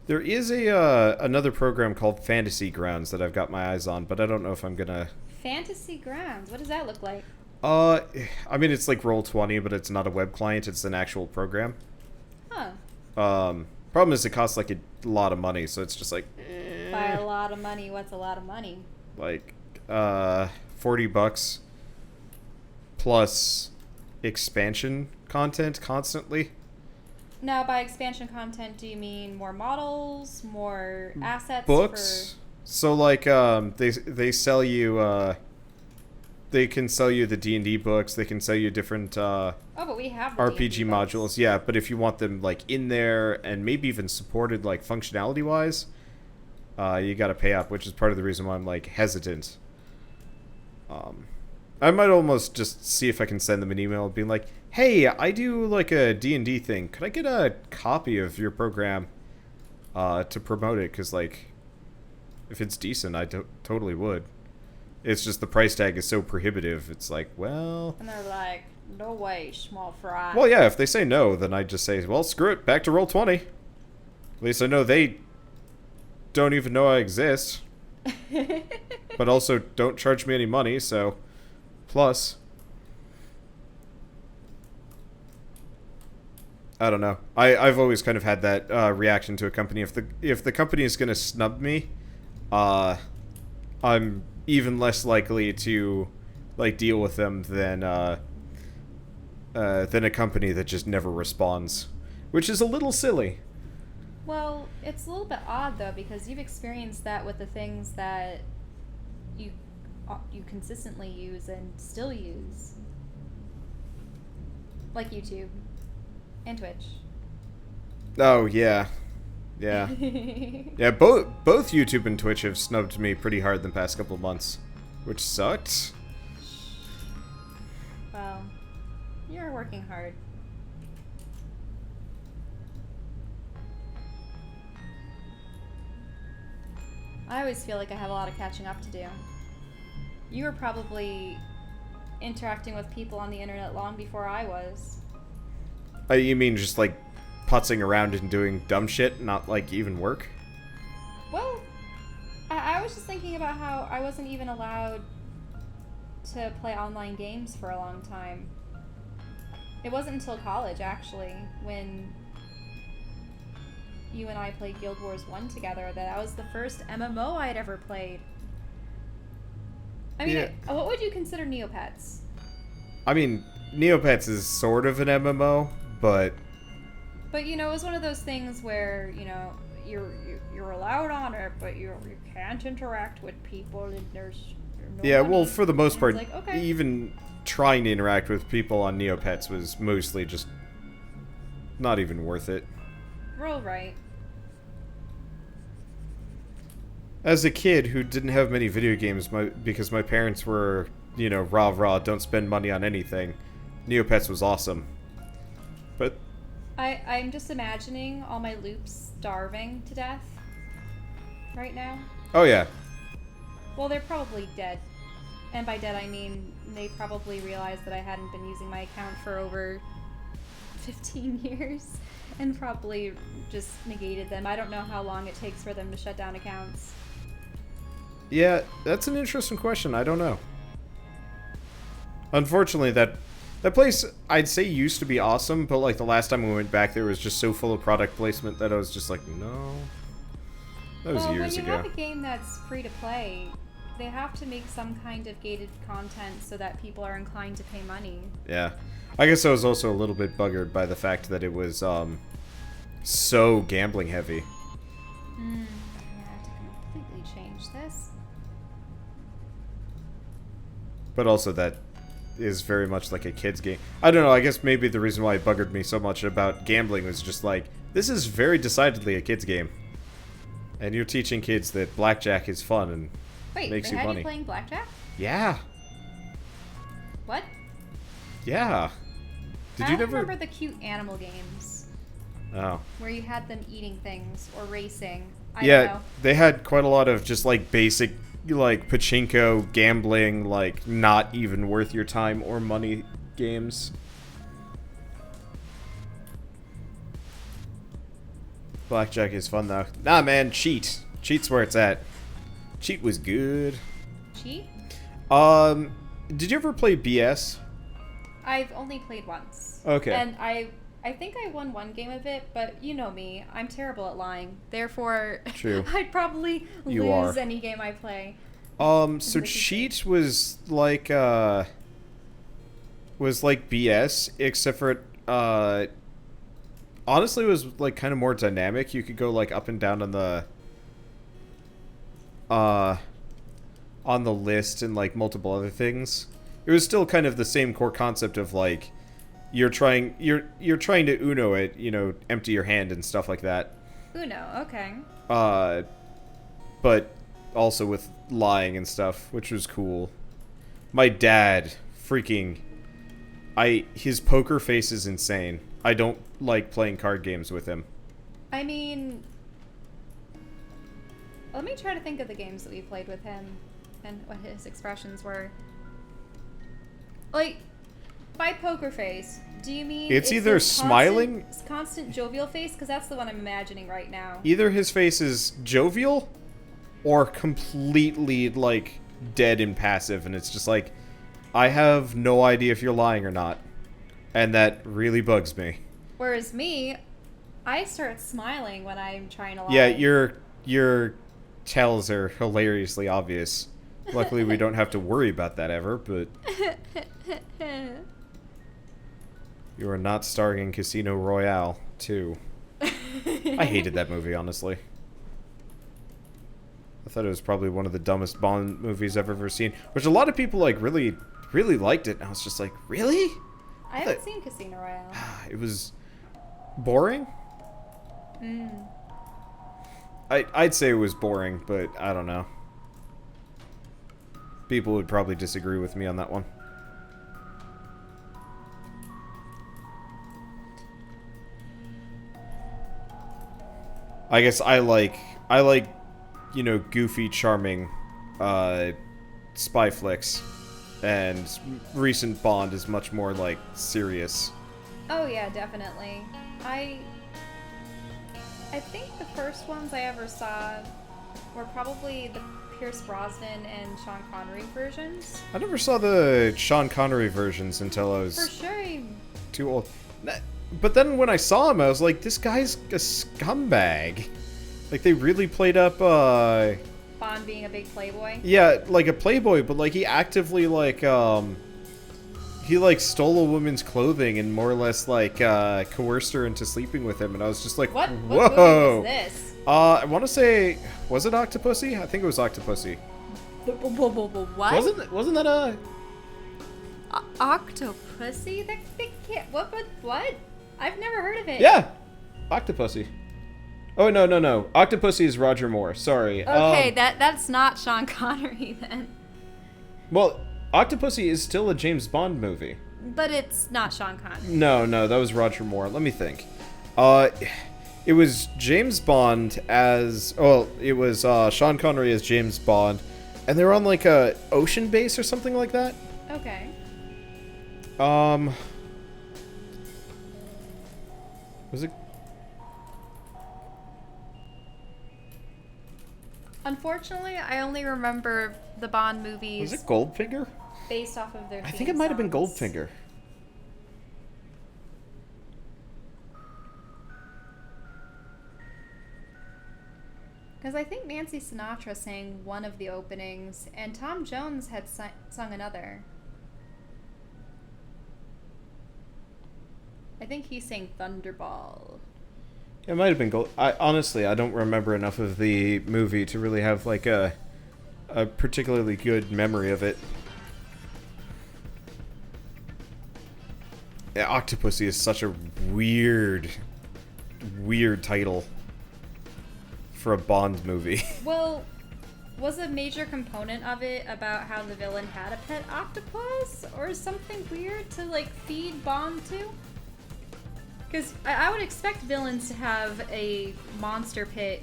There is another program called Fantasy Grounds that I've got my eyes on, but I don't know if I'm gonna... Fantasy Grounds? What does that look like? I mean, it's like Roll20, but it's not a web client, it's an actual program. Huh. Problem is it costs like a lot of money, so it's just like... By a lot of money, what's a lot of money? Like, $40 plus expansion content constantly. Now, by expansion content, do you mean more models, more assets? Books. So, like, they sell you, they can sell you the D&D books. They can sell you different, oh, but we have the RPG D&D modules. books. Yeah, but if you want them, like, in there and maybe even supported, like, functionality-wise, you gotta pay up, which is part of the reason why I'm, like, hesitant. I might almost just see if I can send them an email being like, hey, I do like a D&D thing. Could I get a copy of your program to promote it? Because, like, if it's decent, I totally would. It's just the price tag is so prohibitive. It's like, well... And they're like, no way, small fry. Well, yeah, if they say no, then I just say, well, screw it, back to Roll20. At least I know they don't even know I exist. But also don't charge me any money, so... Plus... I don't know. I've always kind of had that reaction to a company. If the company is going to snub me, I'm even less likely to like deal with them than a company that just never responds, which is a little silly. Well, it's a little bit odd though, because you've experienced that with the things that you consistently use and still use, like YouTube. And Twitch. Oh, yeah. Yeah. Yeah, both YouTube and Twitch have snubbed me pretty hard the past couple of months, which sucked. Well, you're working hard. I always feel like I have a lot of catching up to do. You were probably interacting with people on the internet long before I was. You mean just like putzing around and doing dumb shit, not like even work? Well, I was just thinking about how I wasn't even allowed to play online games for a long time. It wasn't until college, actually, when you and I played Guild Wars 1 together, that was the first MMO I'd ever played. I mean, Yeah. what would you consider Neopets? I mean, Neopets is sort of an MMO, but But you know, it was one of those things where you know you're allowed on it, but you can't interact with people, and there's no yeah, well, money. for the most And part, it's like, okay, even trying to interact with people on Neopets was mostly just not even worth it. we're all right. As a kid who didn't have many video games because my parents were, you know, rah, don't spend money on anything, Neopets was awesome. But, I'm just imagining all my loops starving to death right now. oh yeah. Well, they're probably dead. And by dead, I mean they probably realized that I hadn't been using my account for over 15 years and probably just negated them. I don't know how long it takes for them to shut down accounts. Yeah, that's an interesting question. I don't know. Unfortunately, that place, I'd say, used to be awesome, but like the last time we went back there was just so full of product placement that I was just like, no. That was years when you ago. have a game that's free to play, they have to make some kind of gated content so that people are inclined to pay money. Yeah. I guess I was also a little bit buggered by the fact that it was so gambling heavy. I have to completely change this. But also that is very much like a kid's game. I don't know, I guess maybe the reason why it buggered me so much about gambling was just like, this is very decidedly a kid's game. And you're teaching kids that blackjack is fun and Wait, makes they you had money. you playing blackjack? Yeah. What? Yeah. Did I you only never... remember the cute animal games Oh. where you had them eating things or racing. I don't Yeah, know. they had quite a lot of just like basic like pachinko, gambling, like not even worth your time or money games. Blackjack is fun though. Nah man, cheat. Cheat's where it's at. Cheat was good. Cheat? Did you ever play BS? I've only played once. Okay. And I think I won one game of it, but you know me, I'm terrible at lying. Therefore, True. I'd probably You lose are. any game I play. So cheat was like BS, except for honestly it was like kind of more dynamic. You could go like up and down on the list and like multiple other things. It was still kind of the same core concept of like you're trying to Uno it, you know, empty your hand and stuff like that. Uno, okay. But also with lying and stuff, which was cool. My dad, freaking... his poker face is insane. I don't like playing card games with him. I mean, let me try to think of the games that we played with him and what his expressions were. Like, by poker face, do you mean It's either his smiling- constant jovial face? Because that's the one I'm imagining right now. Either his face is jovial or completely, like, dead and passive, and it's just like, I have no idea if you're lying or not. And that really bugs me. Whereas me, I start smiling when I'm trying to lie. Yeah, your tells are hilariously obvious. Luckily, we don't have to worry about that ever, but... You are not starring in Casino Royale, too. I hated that movie, honestly. I thought it was probably one of the dumbest Bond movies I've ever seen. Which a lot of people, like, really, really liked it. And I was just like, really? I haven't seen Casino Royale. It was boring? Mm. I'd say it was boring, but I don't know. People would probably disagree with me on that one. I guess I like, you know, goofy, charming, spy flicks, and recent Bond is much more, like, serious. Oh yeah, definitely. I think the first ones I ever saw were probably the Pierce Brosnan and Sean Connery versions. I never saw the Sean Connery versions until I was For sure. too old. But then when I saw him, I was like, this guy's a scumbag. Like, they really played up, Bond being a big playboy. Yeah, like a playboy, but like he actively like he like stole a woman's clothing and more or less like coerced her into sleeping with him, and I was just like, What whoa. movie was this? I want to say, was it Octopussy? I think it was Octopussy. What? Wasn't that a Octopussy? They can't. What? I've never heard of it. Yeah, Octopussy. Oh no. Octopussy is Roger Moore. Sorry. Okay, that's not Sean Connery then. Well, Octopussy is still a James Bond movie. But it's not Sean Connery. No, that was Roger Moore. Let me think. It was James Bond as... Well, it was Sean Connery as James Bond. And they were on, like, a ocean base or something like that. Okay. Was it... Unfortunately, I only remember the Bond movies Was it Goldfinger? based off of their I theme think it might have been songs. Goldfinger. Because I think Nancy Sinatra sang one of the openings, and Tom Jones had sung another. I think he sang Thunderball. It might have been Gold... Honestly, I don't remember enough of the movie to really have, like, a particularly good memory of it. Yeah, Octopussy is such a weird title for a Bond movie. Well, was a major component of it about how the villain had a pet octopus or something weird to like feed Bond to? Because I would expect villains to have a monster pit,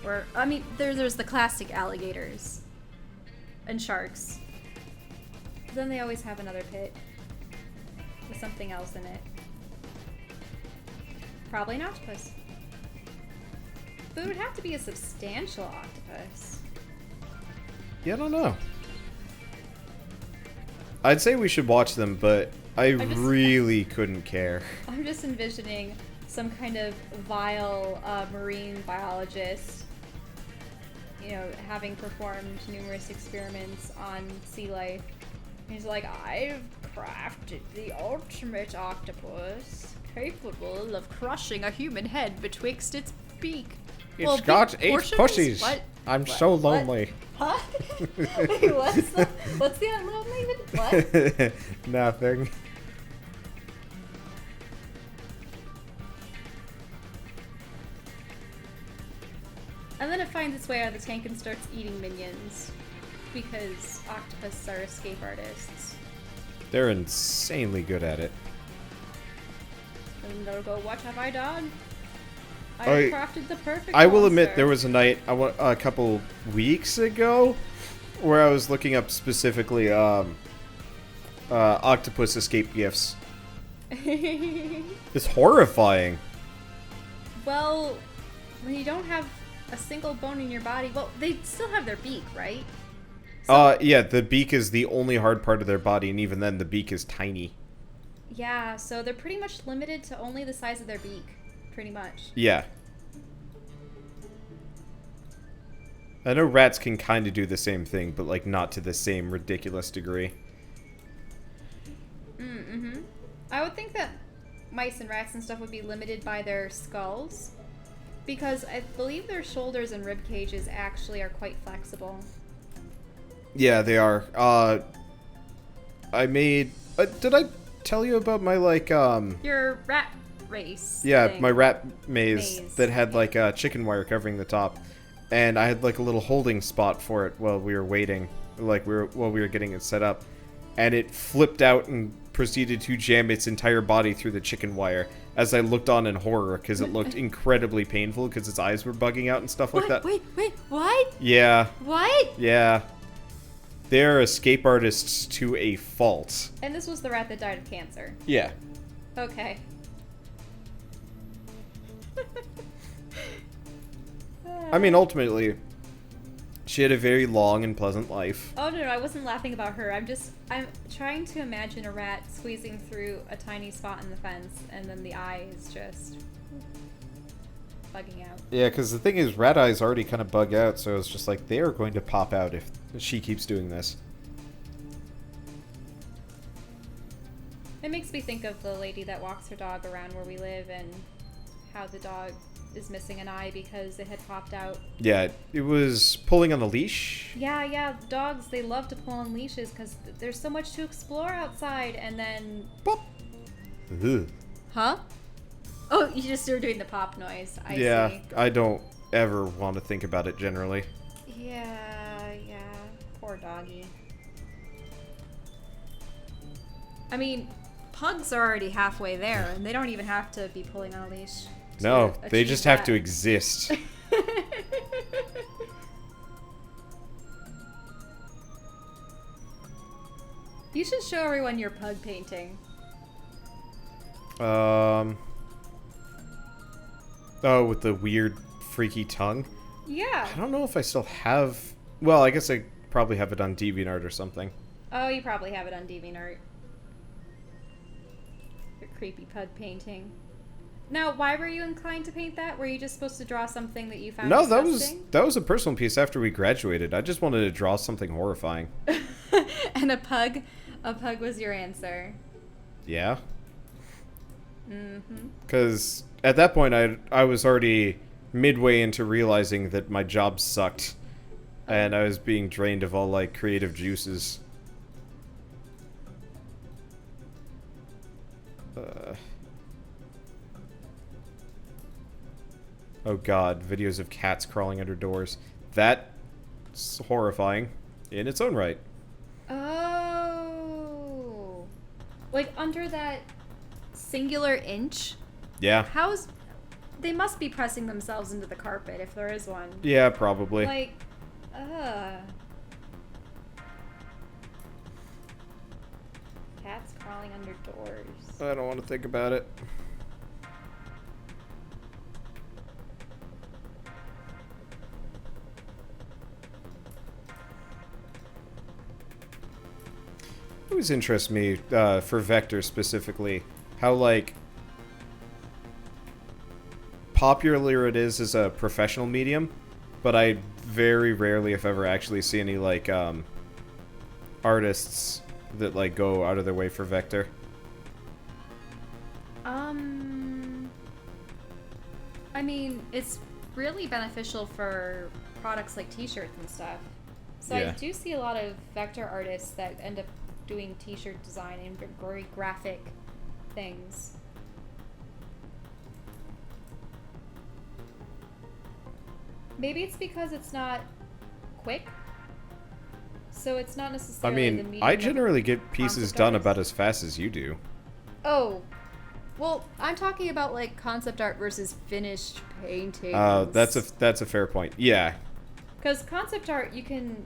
or I mean, there's the classic alligators and sharks. But then they always have another pit with something else in it. Probably an octopus. But it would have to be a substantial octopus. Yeah, I don't know. I'd say we should watch them, but I really couldn't care. I'm just envisioning some kind of vile marine biologist, you know, having performed numerous experiments on sea life. He's like, I've crafted the ultimate octopus, capable of crushing a human head betwixt its beak. It's got 8 pussies. What? I'm so lonely. Huh? Wait, what's the unlonely? What? Nothing. And then it finds its way out of the tank and starts eating minions. Because octopuses are escape artists. They're insanely good at it. And they'll go, what have I done? I crafted the perfect I will monster. admit, there was a night a couple weeks ago where I was looking up specifically octopus escape gifts. It's horrifying. Well, when you don't have a single bone in your body, well, they still have their beak, right? So, yeah, the beak is the only hard part of their body, and even then, the beak is tiny. yeah, so they're pretty much limited to only the size of their beak, pretty much. Yeah. I know rats can kind of do the same thing, but, like, not to the same ridiculous degree. Mm-hmm. I would think that mice and rats and stuff would be limited by their skulls, because I believe their shoulders and rib cages actually are quite flexible. Yeah, they are. I made... did I tell you about my, like, Your rat race yeah, thing. my rat maze that had, like, chicken wire covering the top. And I had, like, a little holding spot for it while we were waiting. Like, while we were getting it set up. And it flipped out and proceeded to jam its entire body through the chicken wire as I looked on in horror because it looked incredibly painful because its eyes were bugging out and stuff like that. Wait, what? Yeah. What? Yeah. They're escape artists to a fault. And this was the rat that died of cancer. Yeah. Okay. I mean, ultimately, she had a very long and pleasant life. Oh, no, I wasn't laughing about her. I'm trying to imagine a rat squeezing through a tiny spot in the fence, and then the eye is just... bugging out. Yeah, because the thing is, Rat Eye's already kind of bug out, so it's just like, they are going to pop out if she keeps doing this. It makes me think of the lady that walks her dog around where we live and how the dog is missing an eye because it had popped out. Yeah, it was pulling on the leash. Yeah, dogs, they love to pull on leashes because there's so much to explore outside, and then... Pop! Ugh. Huh? Oh, you just were doing the pop noise. I see. Yeah, I don't ever want to think about it generally. Yeah. Poor doggy. I mean, pugs are already halfway there, and they don't even have to be pulling on a leash. No, they achieve just have that. to exist. You should show everyone your pug painting. Oh, with the weird, freaky tongue? Yeah. I don't know if I still have... Well, I guess I probably have it on DeviantArt or something. Oh, you probably have it on DeviantArt. Your creepy pug painting. Now, why were you inclined to paint that? Were you just supposed to draw something that you found No, disgusting? that was a personal piece after we graduated. I just wanted to draw something horrifying. And a pug was your answer. Yeah. Mm-hmm. Because at that point, I was already midway into realizing that my job sucked. And I was being drained of all, like, creative juices. Oh god, videos of cats crawling under doors. That's horrifying in its own right. Oh. Like under that singular inch? Yeah. They must be pressing themselves into the carpet if there is one. Yeah, probably. Like, Cats crawling under doors. I don't want to think about it. It always interests me, for Vector specifically, how, like, popular it is as a professional medium, but I very rarely, if ever, actually see any, like, artists that, like, go out of their way for Vector. I mean, it's really beneficial for products like t-shirts and stuff. So Yeah. I do see a lot of vector artists that end up doing t-shirt design and very graphic things. Maybe it's because it's not quick. So it's not I necessarily the mean, medium I of generally get pieces concept done artist. about as fast as you do. Oh. Well, I'm talking about like concept art versus finished paintings. That's a fair point. Yeah. Because concept art, you can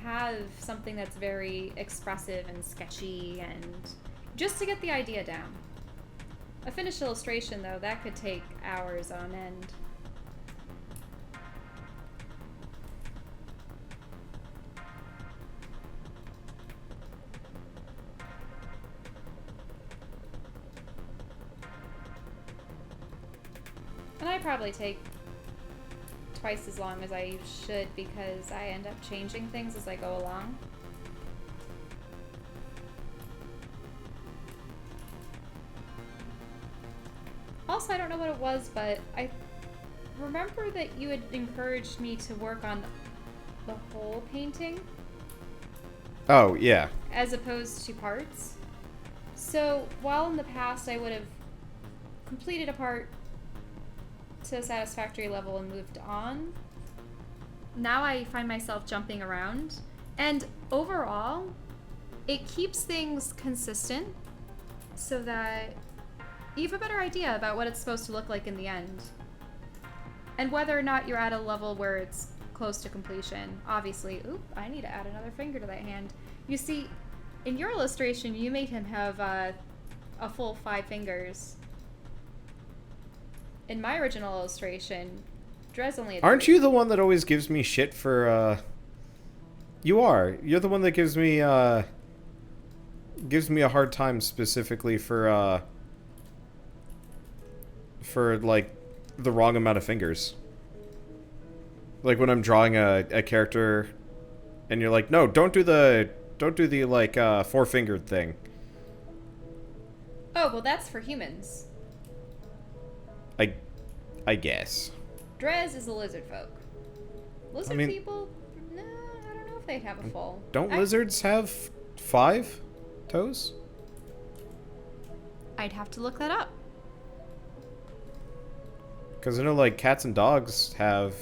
have something that's very expressive and sketchy, and just to get the idea down. A finished illustration, though, that could take hours on end. And I probably take twice as long as I should because I end up changing things as I go along. Also, I don't know what it was, but I remember that you had encouraged me to work on the whole painting Oh, yeah. as opposed to parts. So, while in the past I would have completed a part to a satisfactory level and moved on, now I find myself jumping around, and overall it keeps things consistent so that you have a better idea about what it's supposed to look like in the end and whether or not you're at a level where it's close to completion. Obviously, I need to add another finger to that hand. You see, in your illustration you made him have a full 5 fingers. In my original illustration, Drez only had Aren't 3. you the one that always gives me shit for, You are. You're the one that gives me a hard time specifically for, like, the wrong amount of fingers. Like when I'm drawing a character, and you're like, no, don't do the like four-fingered thing. Oh, well, that's for humans. I guess. Drez is a lizard folk. Lizard people? No, I don't know if they'd have a full. Don't lizards have 5 toes? I'd have to look that up. Because I know, like, cats and dogs have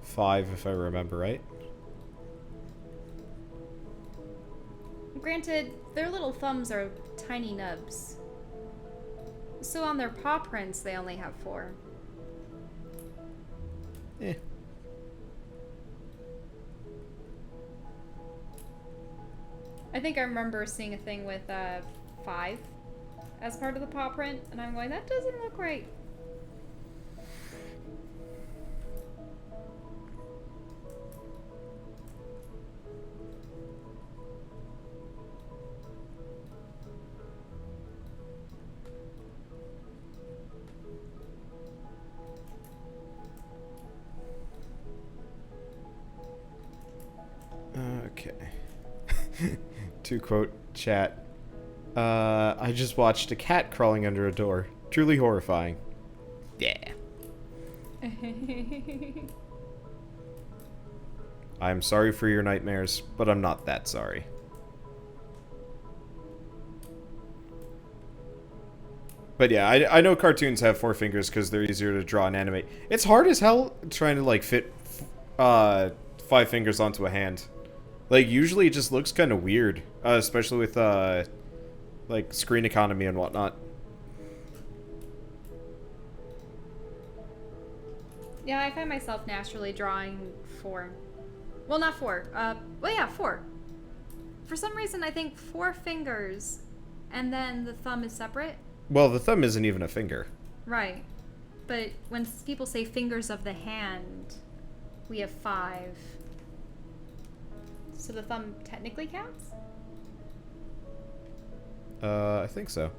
5, if I remember right. Granted, their little thumbs are tiny nubs. So on their paw prints, they only have 4. Eh. I think I remember seeing a thing with 5 as part of the paw print, and I'm going, that doesn't look right. Okay. To quote chat, I just watched a cat crawling under a door. Truly horrifying. Yeah. I'm sorry for your nightmares, but I'm not that sorry. But yeah, I know cartoons have 4 fingers because they're easier to draw and animate. It's hard as hell trying to like fit 5 fingers onto a hand. Like, usually it just looks kind of weird, especially with, like, screen economy and whatnot. Yeah, I find myself naturally drawing 4. Well, not 4. Well, yeah, 4. For some reason, I think 4 fingers, and then the thumb is separate. Well, the thumb isn't even a finger. Right. But when people say fingers of the hand, we have 5. So the thumb technically counts? I think so.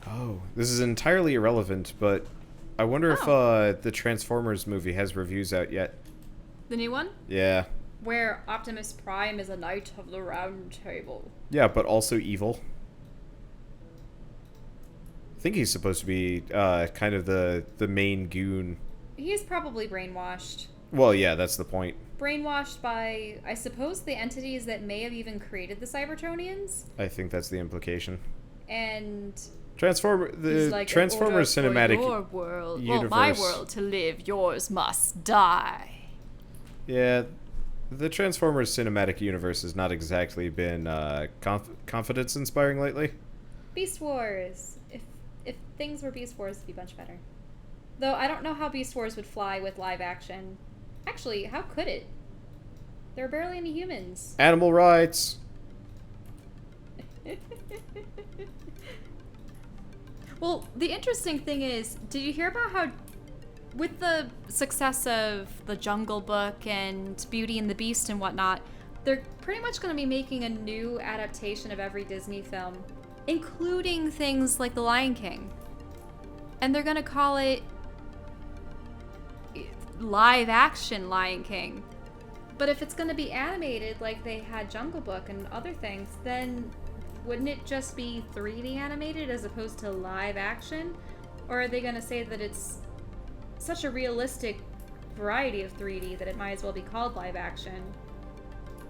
Oh, this is entirely irrelevant, but I wonder if the Transformers movie has reviews out yet. The new one? Yeah. Where Optimus Prime is a knight of the round table. Yeah, but also evil. I think he's supposed to be kind of the main goon. He's probably brainwashed. Well, yeah, that's the point. Brainwashed by, I suppose, the entities that may have even created the Cybertronians. I think that's the implication. And the Transformers cinematic your world, universe. well, my world to live, yours must die. Yeah, the Transformers cinematic universe has not exactly been confidence-inspiring lately. Beast Wars. If things were Beast Wars, it'd be much better. Though I don't know how Beast Wars would fly with live action. Actually, how could it? There are barely any humans. Animal rights. Well, the interesting thing is, did you hear about how, with the success of The Jungle Book and Beauty and the Beast and whatnot, they're pretty much going to be making a new adaptation of every Disney film, including things like The Lion King. And they're going to call it live action Lion King. But if it's going to be animated like they had Jungle Book and other things, then wouldn't it just be 3D animated as opposed to live action? Or are they going to say that it's such a realistic variety of 3D that it might as well be called live action?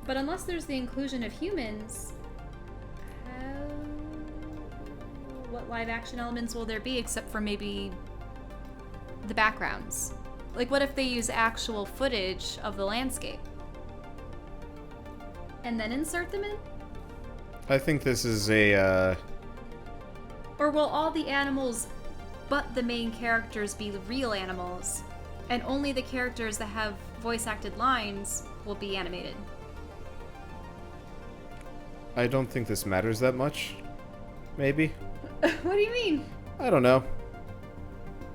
But unless there's the inclusion of humans, what live action elements will there be except for maybe the backgrounds? Like, what if they use actual footage of the landscape and then insert them in? I think this is a, Or will all the animals but the main characters be real animals, and only the characters that have voice-acted lines will be animated? I don't think this matters that much. Maybe. What do you mean? I don't know.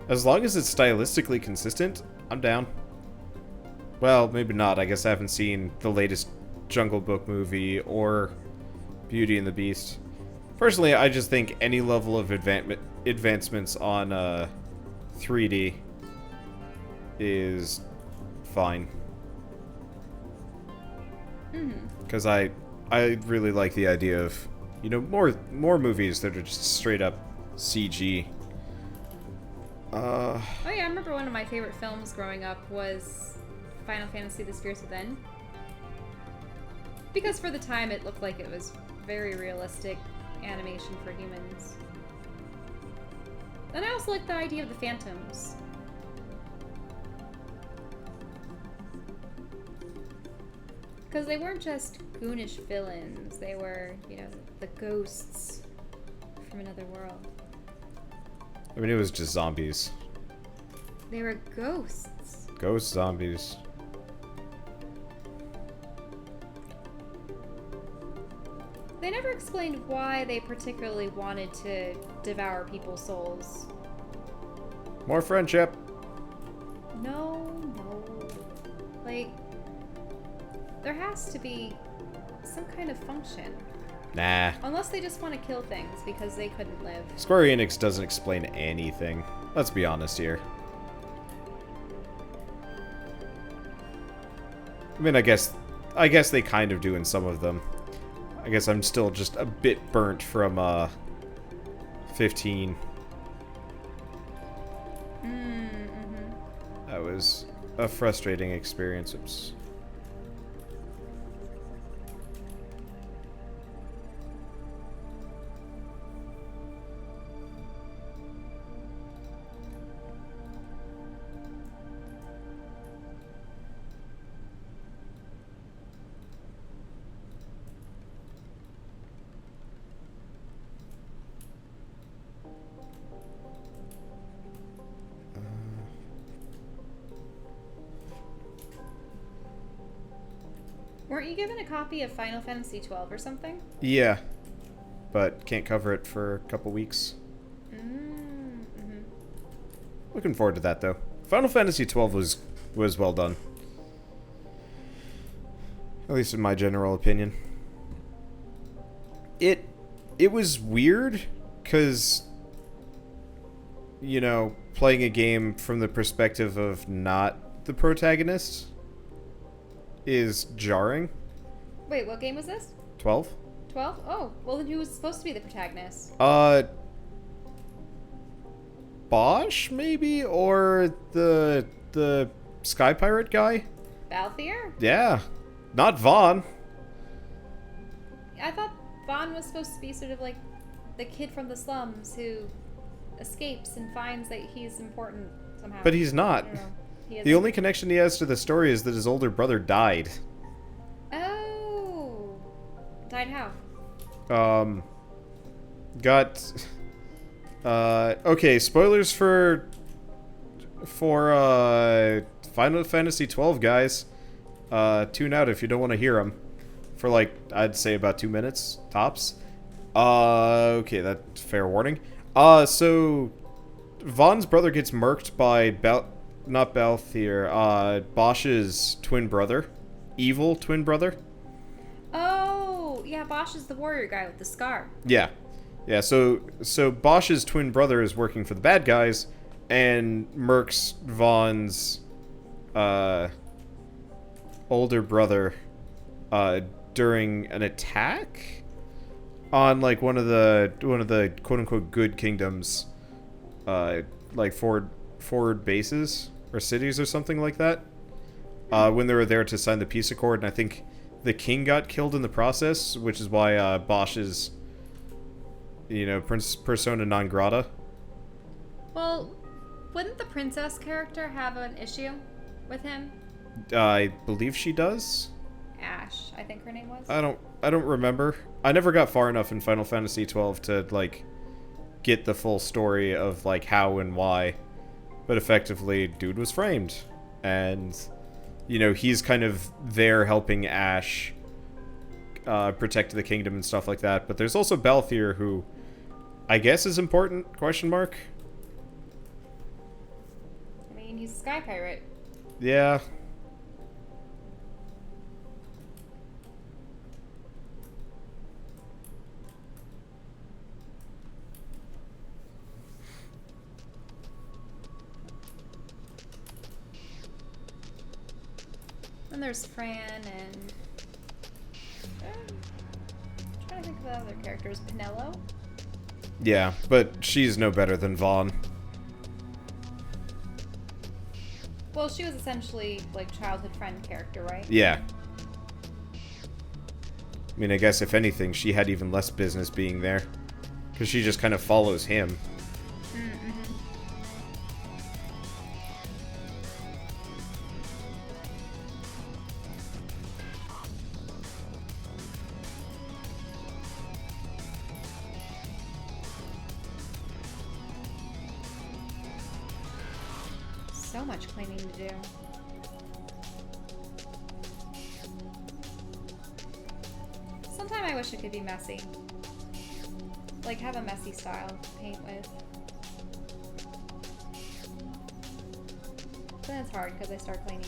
As long as it's stylistically consistent, I'm down. Well, maybe not. I guess I haven't seen the latest Jungle Book movie or Beauty and the Beast. Personally, I just think any level of advancements on 3D is fine. Because I really like the idea of, you know, more movies that are just straight up CG. Oh yeah, I remember one of my favorite films growing up was Final Fantasy: The Spirits Within. Because for the time it looked like it was very realistic animation for humans. And I also like the idea of the phantoms. Because they weren't just goonish villains, they were, you know, the ghosts from another world. I mean, it was just zombies. They were ghosts. Ghost zombies. They never explained why they particularly wanted to devour people's souls. More friendship. No. Like, there has to be some kind of function. Nah. Unless they just want to kill things because they couldn't live. Square Enix doesn't explain anything. Let's be honest here. I mean, I guess they kind of do in some of them. I guess I'm still just a bit burnt from 15. That was a frustrating experience. Oops. Weren't you given a copy of Final Fantasy 12 or something? Yeah, but can't cover it for a couple weeks. Looking forward to that though. Final Fantasy 12 was well done. At least in my general opinion. It was weird cuz you know, playing a game from the perspective of not the protagonist is jarring. Wait, what game was this? 12? 12? Oh, well then who was supposed to be the protagonist? Bosch maybe, or the Sky Pirate guy? Balthier? Yeah. Not Vaughn. I thought Vaughn was supposed to be sort of like the kid from the slums who escapes and finds that he's important somehow. But he's not. I don't know. The only connection he has to the story is that his older brother died. Oh. Died how? Okay, spoilers for Final Fantasy 12, guys. Tune out if you don't want to hear them. For like, I'd say about 2 minutes, tops. Okay, that's fair warning. So Vaughn's brother gets murked by not Balthier, Bosch's twin brother. Evil twin brother. Oh, yeah, Bosch is the warrior guy with the scar. Yeah. Yeah, so Bosch's twin brother is working for the bad guys and murks Vaughn's older brother during an attack on like one of the quote unquote good kingdoms, like forward bases or cities or something like that, when they were there to sign the peace accord, and I think the king got killed in the process, which is why Bosch is, you know, persona non grata. Well, wouldn't the princess character have an issue with him? I believe she does. Ash, I think her name was. I don't remember. I never got far enough in Final Fantasy 12 to like get the full story of like how and why. But effectively, dude was framed, and you know, he's kind of there helping Ash protect the kingdom and stuff like that. But there's also Balthier, who I guess is important, question mark. I mean, he's a sky pirate. Yeah. Then there's Fran and... I'm trying to think of the other characters. Pinello? Yeah, but she's no better than Vaughn. Well, she was essentially, like, childhood friend character, right? Yeah. I mean, I guess if anything, she had even less business being there. Because she just kind of follows him. Mm-hmm. So much cleaning to do. Sometimes I wish it could be messy. Like, have a messy style to paint with. But then it's hard because I start cleaning.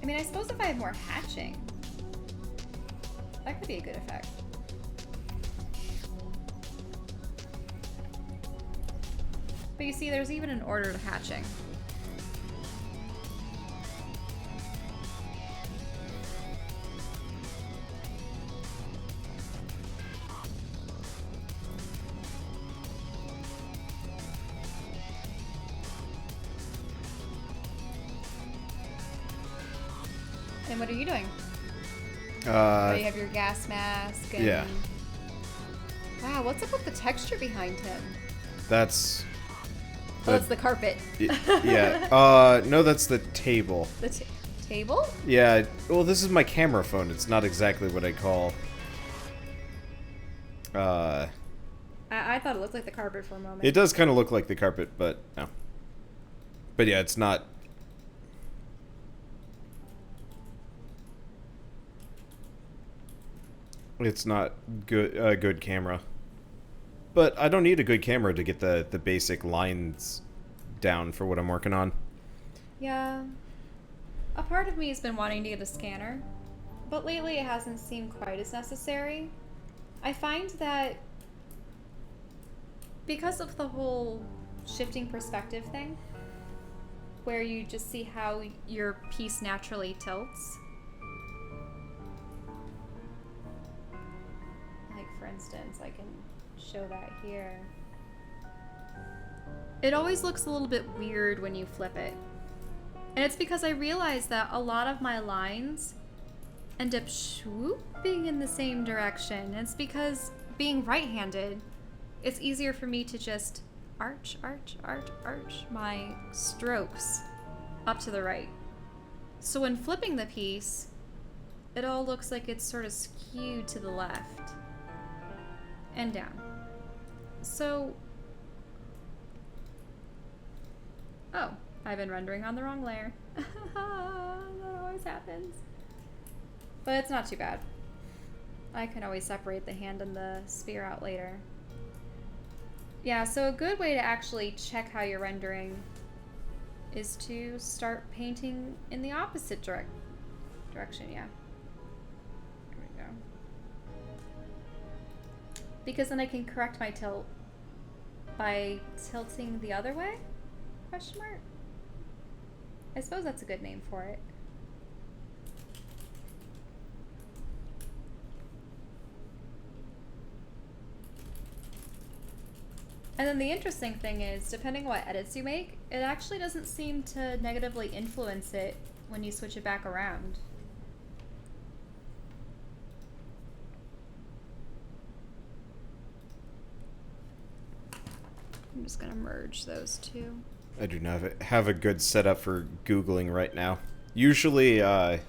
I mean, I suppose if I had more hatching, that could be a good effect. But you see, there's even an order to hatching. And what are you doing? You have your gas mask and... Yeah. Wow, what's up with the texture behind him? That's... Oh, that's the carpet. Yeah. No, that's the table. The table? Yeah. Well, this is my camera phone. It's not exactly what I call... I thought it looked like the carpet for a moment. It does kind of look like the carpet, but no. But yeah, it's not... It's not good. A good camera, but I don't need a good camera to get the basic lines down for what I'm working on. Yeah, a part of me has been wanting to get a scanner, but lately it hasn't seemed quite as necessary. I find that because of the whole shifting perspective thing, where you just see how your piece naturally tilts. For instance, I can show that here. It always looks a little bit weird when you flip it. And it's because I realize that a lot of my lines end up swooping in the same direction. And it's because being right-handed, it's easier for me to just arch my strokes up to the right. So when flipping the piece, it all looks like it's sort of skewed to the left. And down. So, oh, I've been rendering on the wrong layer. That always happens. But it's not too bad. I can always separate the hand and the spear out later. Yeah, so a good way to actually check how you're rendering is to start painting in the opposite direction, yeah. There we go. Because then I can correct my tilt by tilting the other way? Question mark? I suppose that's a good name for it. And then the interesting thing is, depending on what edits you make, it actually doesn't seem to negatively influence it when you switch it back around. I'm just gonna merge those two. I do not have a good setup for Googling right now. Usually I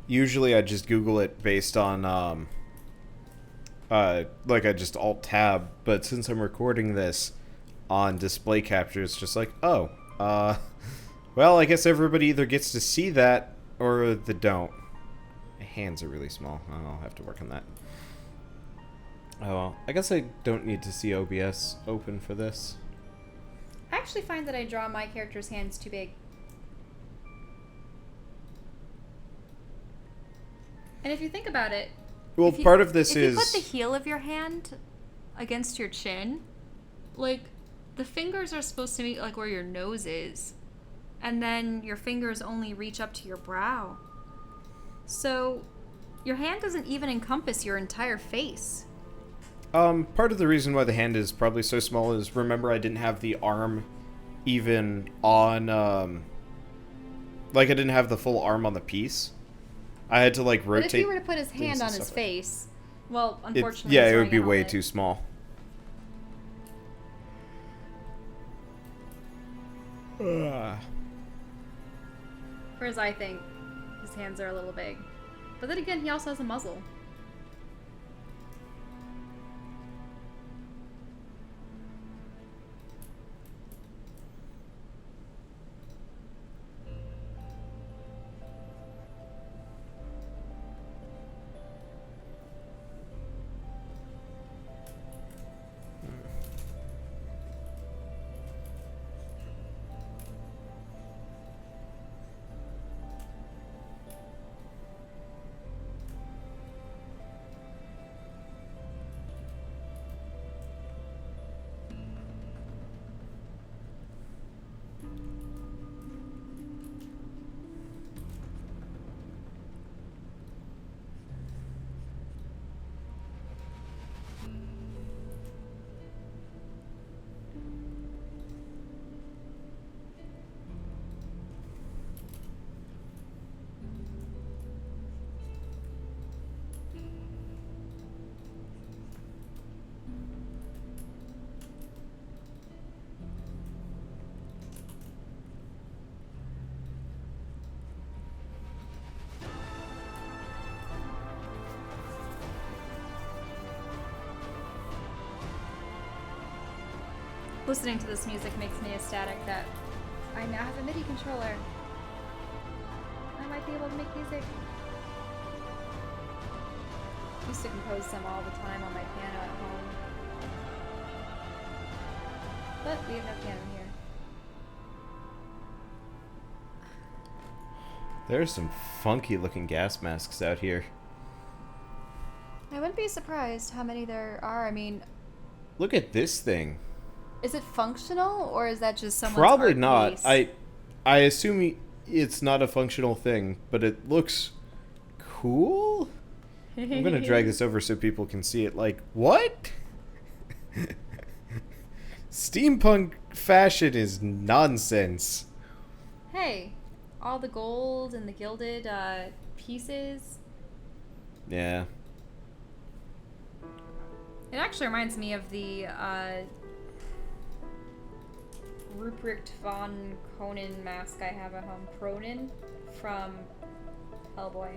just Google it based on, like I just Alt-Tab, but since I'm recording this on display capture, it's just like, oh, well, I guess everybody either gets to see that or they don't. My hands are really small. I'll have to work on that. Oh, well, I guess I don't need to see OBS open for this. I actually find that I draw my character's hands too big. And if you think about it... Well, part of this if is... If you put the heel of your hand against your chin. Like, the fingers are supposed to meet, like, where your nose is. And then your fingers only reach up to your brow. So, your hand doesn't even encompass your entire face. Part of the reason why the hand is probably so small is, remember, I didn't have the arm even on, like, I didn't have the full arm on the piece. I had to, like, rotate. But if you were to put his hand on his face, well, unfortunately, yeah, it would be way too small. Whereas I think his hands are a little big. But then again, he also has a muzzle. Listening to this music makes me ecstatic that I now have a MIDI controller. I might be able to make music. I used to compose some all the time on my piano at home. But we have no piano here. There's some funky looking gas masks out here. I wouldn't be surprised how many there are. I mean, Look at this thing. is it functional or is that just someone's Probably art not. piece? I assume it's not a functional thing, but it looks cool. I'm gonna drag this over so people can see it. Like, what? Steampunk fashion is nonsense. Hey, all the gold and the gilded pieces. Yeah. It actually reminds me of the Ruprecht von Conan mask I have at home. Cronin from Hellboy.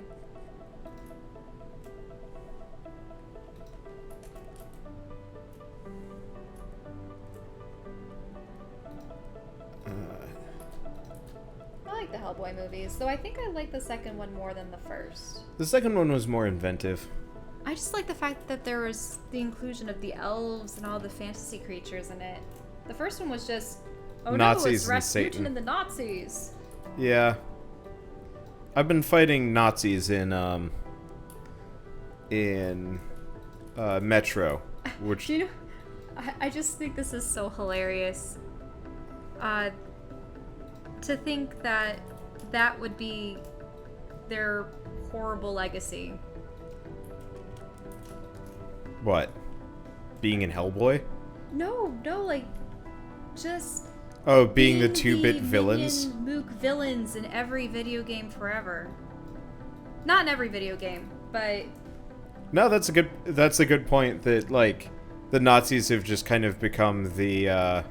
I like the Hellboy movies, though I think I like the second one more than the first. The second one was more inventive. I just like the fact that there was the inclusion of the elves and all the fantasy creatures in it. The first one was just, oh Nazis no, it's and Rasputin Satan. and the Nazis. Yeah. I've been fighting Nazis in Metro, which Do you know, I just think this is so hilarious. To think that that would be their horrible legacy. what? Being in Hellboy? No, like, just Oh, being the 2-bit villains? minion mook villains in every video game forever. Not in every video game, but No, that's a good point, that like the Nazis have just kind of become the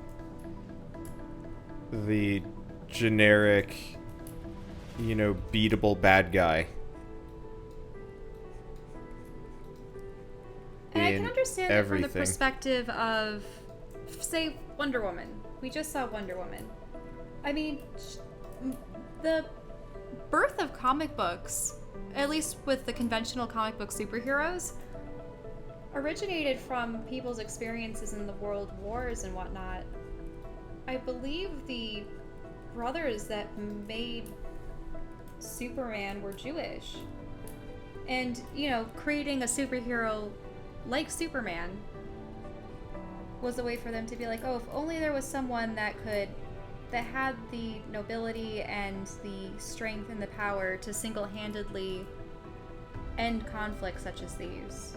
generic, beatable bad guy. and I can understand it from the everything. perspective of, say, Wonder Woman. We just saw Wonder Woman. I mean, the birth of comic books, at least with the conventional comic book superheroes, originated from people's experiences in the world wars and whatnot. I believe the brothers that made Superman were Jewish. And, creating a superhero like Superman was a way for them to be like, oh, if only there was someone that had the nobility and the strength and the power to single-handedly end conflicts such as these.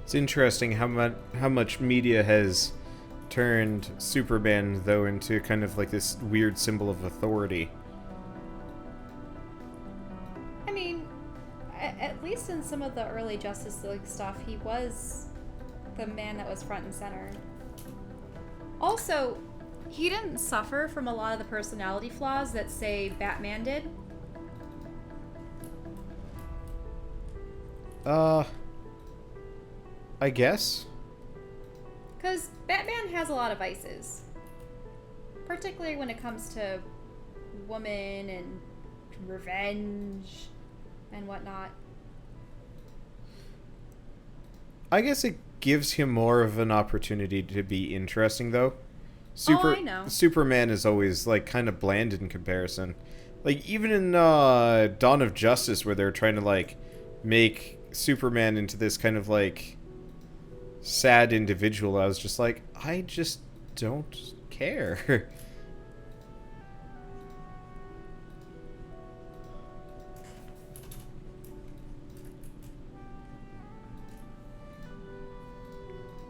It's interesting how much media has turned Superman, though, into kind of like this weird symbol of authority. I mean, at least in some of the early Justice League stuff, he was the man that was front and center. Also, he didn't suffer from a lot of the personality flaws that, say, Batman did. I guess. Because Batman has a lot of vices. Particularly when it comes to woman and revenge and whatnot. I guess it gives him more of an opportunity to be interesting, though. I know. Superman is always, like, kind of bland in comparison. Like, even in Dawn of Justice, where they're trying to, like, make Superman into this kind of, like, sad individual, I was just like, I just don't care.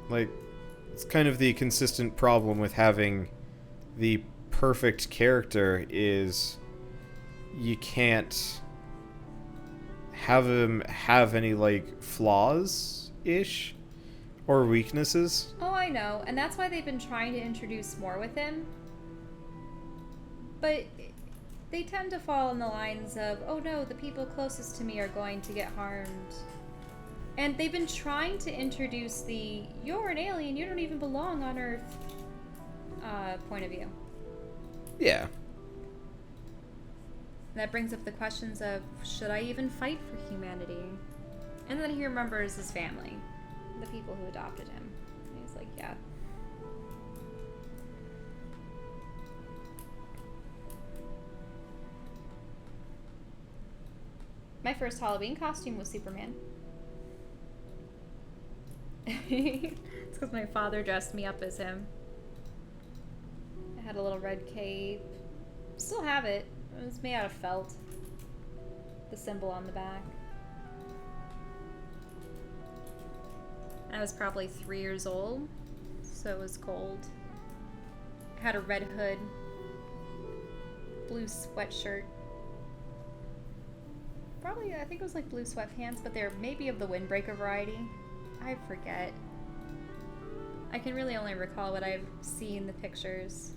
Like, it's kind of the consistent problem with having the perfect character is you can't have him have any, like, flaws-ish or weaknesses. Oh, I know. And that's why they've been trying to introduce more with him. But they tend to fall in the lines of, oh no, the people closest to me are going to get harmed. And they've been trying to introduce the, you're an alien, you don't even belong on Earth, point of view. Yeah. And that brings up the questions of, should I even fight for humanity? And then he remembers his family, the people who adopted him. And he's like, yeah. My first Halloween costume was Superman. It's because my father dressed me up as him. I had a little red cape. Still have it. It was made out of felt. The symbol on the back. I was probably 3 years old, so it was cold. I had a red hood, blue sweatshirt. Probably, I think it was like blue sweatpants, but they're maybe of the windbreaker variety. I forget. I can really only recall what I've seen the pictures.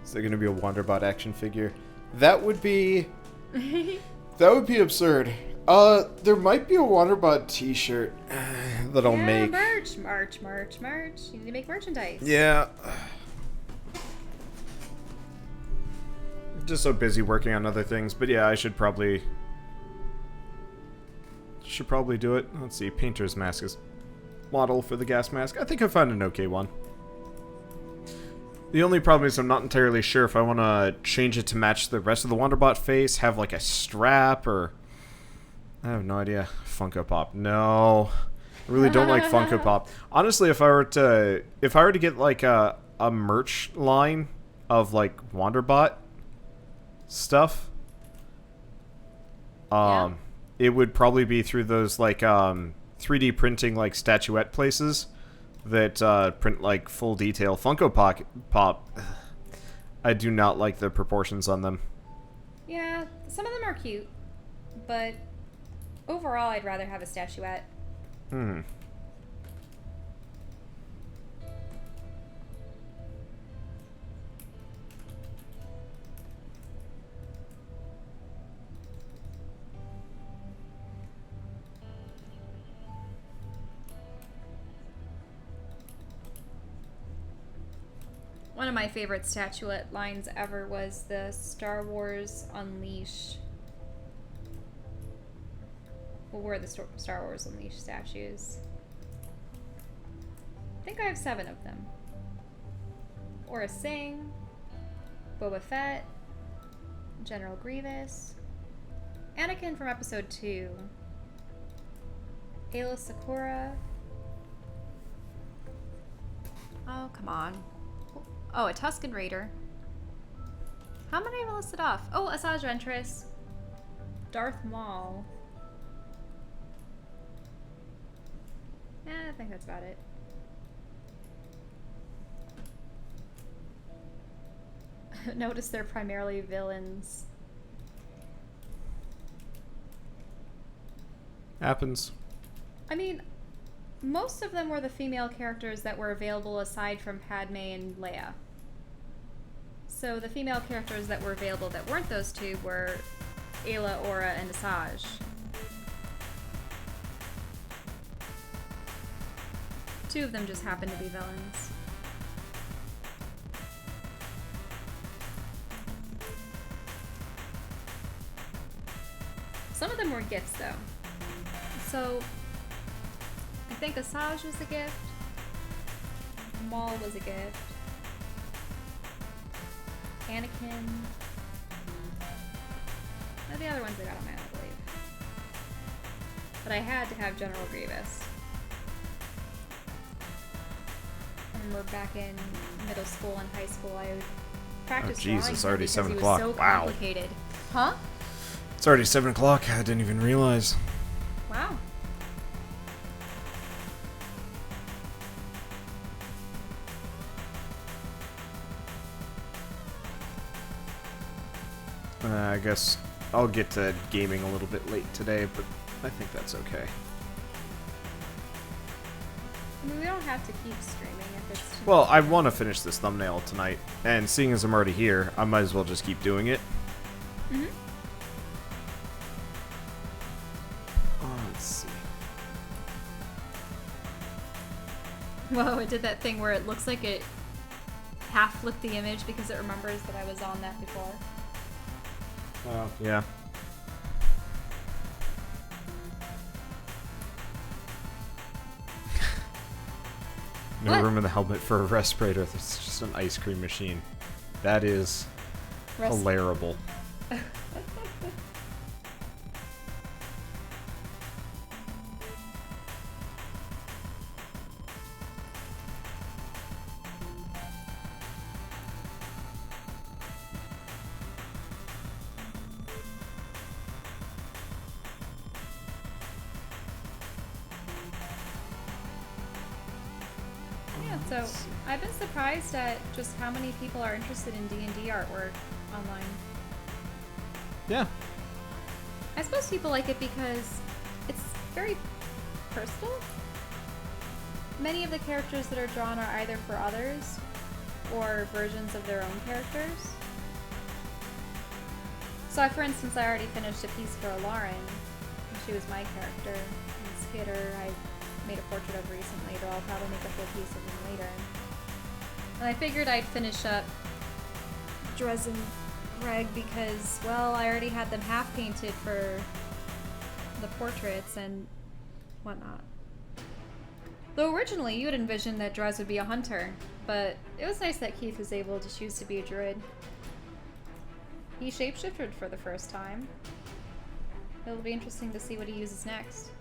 Is there going to be a Wanderbot action figure? That would be... that would be absurd. There might be a Wanderbot t-shirt that I'll make. Merch. You need to make merchandise. Yeah. Just so busy working on other things, but yeah, I should probably do it. Let's see, painter's mask is model for the gas mask. I think I found an okay one. The only problem is I'm not entirely sure if I want to change it to match the rest of the Wanderbot face, have like a strap, or... I have no idea. Funko Pop. No. I really don't like Funko Pop. Honestly, if I were to get like a merch line of like Wanderbot stuff, it would probably be through those like 3D printing like statuette places that print like full detail. Funko Pop, I do not like the proportions on them. Yeah, some of them are cute, but overall I'd rather have a statuette. One of my favorite statuette lines ever was the Star Wars Unleashed. What were the Star Wars Unleashed statues? think I have 7 of them. Aura Singh, Boba Fett, General Grievous, Anakin from Episode 2, Ayla Sakura. Oh, come on. Oh, a Tusken Raider. How many have I listed off? Oh, Asajj Ventress, Darth Maul. I think that's about it. Notice they're primarily villains. Happens. I mean, most of them were the female characters that were available aside from Padme and Leia. So the female characters that were available that weren't those two were Ayla, Aura, and Asajj. Two of them just happen to be villains. Some of them were gifts, though. So, I think Asajj was a gift. Maul was a gift. Anakin. No, the other ones I got on my own, I believe. But I had to have General Grievous. And we're back in middle school and high school. I practiced drawing Jesus, him already because 7 he was o'clock. so Wow. complicated. Huh? It's already 7 o'clock. I didn't even realize. Wow. I guess I'll get to gaming a little bit late today, but I think that's okay. I mean, we don't have to keep streaming if it's too Well, much. I want to finish this thumbnail tonight, and seeing as I'm already here, I might as well just keep doing it. Mm-hmm. Let's see. Whoa, it did that thing where it looks like it half flipped the image because it remembers that I was on that before. Yeah. No What? room in the helmet for a respirator. It's just an ice cream machine. That is hilarable. Yeah, so I've been surprised at just how many people are interested in D&D artwork online. Yeah. I suppose people like it because it's very personal. Many of the characters that are drawn are either for others or versions of their own characters. So, for instance, I already finished a piece for Lauren. She was my character. And Skitter, I made a portrait of recently, though I'll probably make a full piece of him later. And I figured I'd finish up Drez and Greg because, well, I already had them half painted for the portraits and whatnot. Though originally you had envisioned that Drez would be a hunter, but it was nice that Keith was able to choose to be a druid. He shapeshifted for the first time. It'll be interesting to see what he uses next.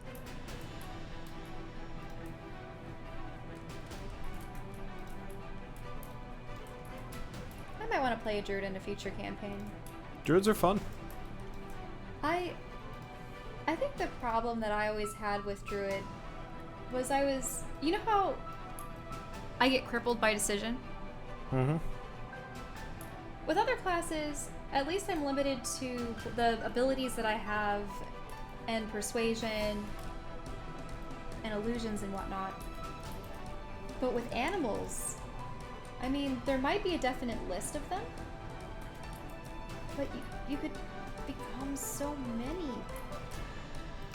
I might want to play a druid in a future campaign. Druids are fun. I think the problem that I always had with druid was you know how I get crippled by decision? Mm-hmm. With other classes, at least I'm limited to the abilities that I have and persuasion and illusions and whatnot. But with animals, I mean, there might be a definite list of them, but you could become so many.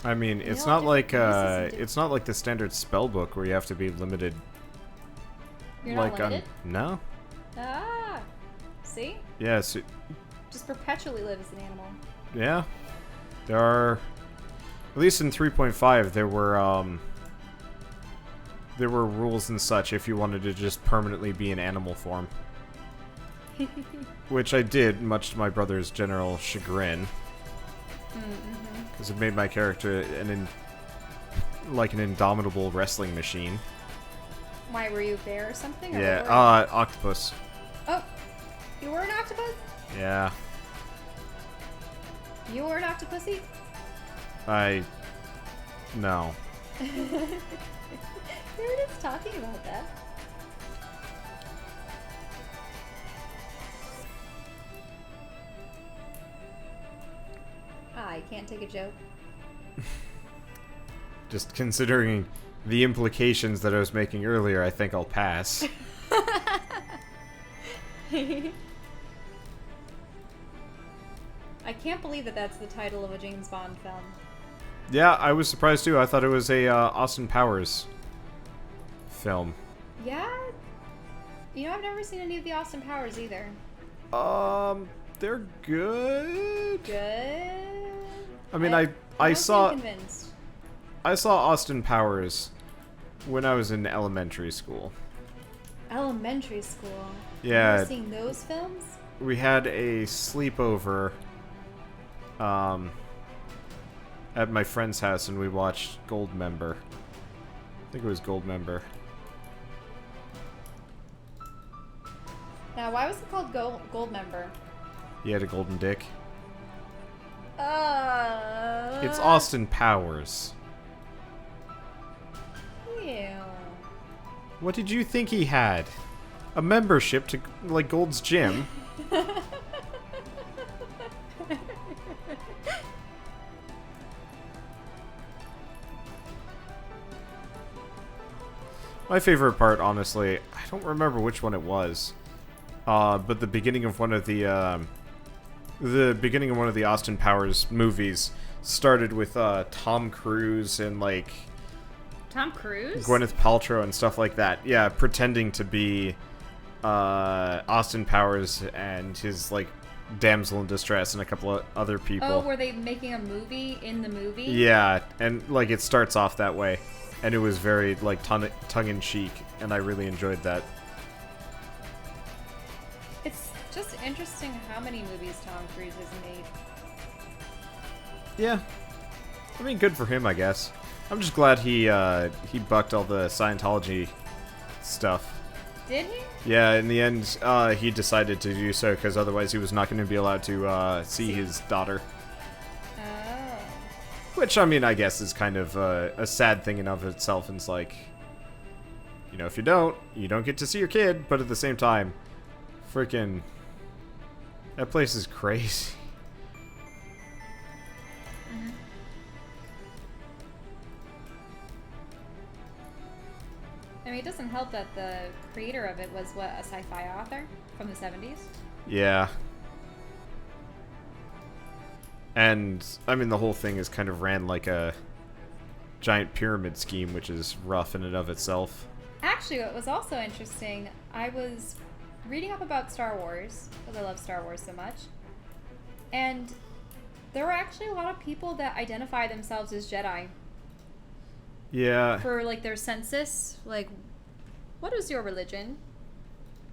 I mean, They it's all not have like different uses and it's not like the standard spell book where you have to be limited. You're like not limited? No. Ah! See? Yes. Just perpetually live as an animal. Yeah. There are, at least in 3.5, there were there were rules and such if you wanted to just permanently be in animal form. Which I did, much to my brother's general chagrin. Because it made my character like an indomitable wrestling machine. Why, were you a bear or something? Or Yeah, what were octopus. you? Oh, you were an octopus? Yeah. You were an octopusy? No. We were just talking about that. I can't take a joke. Just considering the implications that I was making earlier, I think I'll pass. I can't believe that that's the title of a James Bond film. Yeah, I was surprised too. I thought it was a Austin Powers film. Yeah? You know, I've never seen any of the Austin Powers either. They're good. Good? I mean, I I don't saw seem convinced. I saw Austin Powers when I was in elementary school. Elementary school. Yeah. You've seen those films? We had a sleepover at my friend's house, and we watched Goldmember. I think it was Goldmember. Now, why was it called Goldmember? He had a golden dick. It's Austin Powers. Ew. What did you think he had? A membership to, like, Gold's Gym? My favorite part, honestly, I don't remember which one it was, but the beginning of one of the Austin Powers movies started with Tom Cruise and like Tom Cruise? Gwyneth Paltrow and stuff like that. Yeah, pretending to be Austin Powers and his like damsel in distress and a couple of other people. Oh, were they making a movie in the movie? Yeah, and like it starts off that way, and it was very like tongue-in-cheek, and I really enjoyed that. It's just interesting how many movies Tom Cruise has made. Yeah, I mean, good for him, I guess. I'm just glad he bucked all the Scientology stuff. Did he? Yeah, in the end, he decided to do so because otherwise he was not going to be allowed to see his daughter. Oh. Which, I mean, I guess is kind of a sad thing in of itself. And it's like, you know, if you don't get to see your kid. But at the same time, freaking, that place is crazy. I mean, it doesn't help that the creator of it was, what, a sci-fi author from the 70s? Yeah. And, I mean, the whole thing is kind of ran like a giant pyramid scheme, which is rough in and of itself. Actually, what was also interesting, I was reading up about Star Wars, because I love Star Wars so much, and there were actually a lot of people that identify themselves as Jedi. Yeah. For, like, their census, like, what is your religion?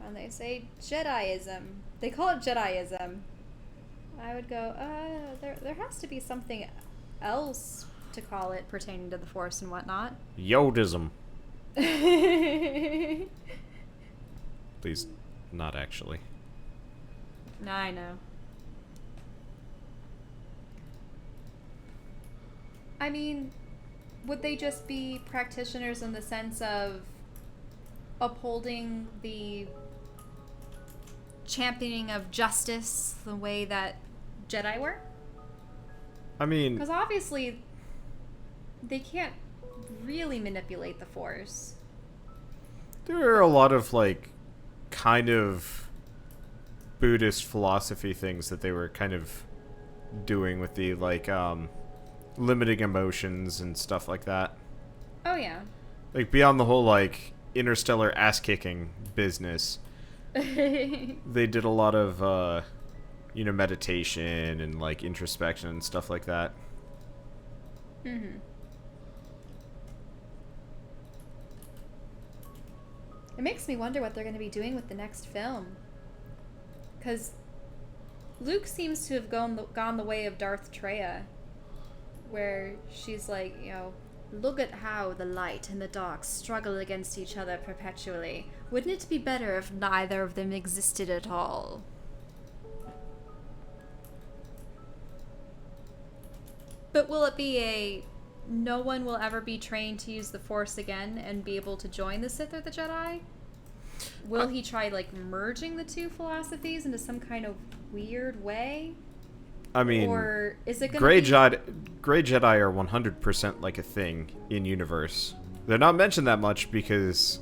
And they say Jediism. They call it Jediism. I would go, there has to be something else to call it pertaining to the Force and whatnot. Yodism. Please, not actually. No, I know. I mean, would they just be practitioners in the sense of upholding the championing of justice the way that Jedi were? I mean, Because obviously they can't really manipulate the Force. there are a lot of, like, kind of Buddhist philosophy things that they were kind of doing with the, like, limiting emotions and stuff like that. Oh, yeah. Like, beyond the whole, like, interstellar ass-kicking business, they did a lot of, you know, meditation and, like, introspection and stuff like that. Mm-hmm. It makes me wonder what they're going to be doing with the next film. Because Luke seems to have gone the way of Darth Treya, where she's like, you know, look at how the light and the dark struggle against each other perpetually. Wouldn't it be better if neither of them existed at all? But will it be a no one will ever be trained to use the Force again and be able to join the Sith or the Jedi? Will he try, like, merging the two philosophies into some kind of weird way? I mean, or is it gonna Grey be... Jedi are 100% like a thing in universe. They're not mentioned that much because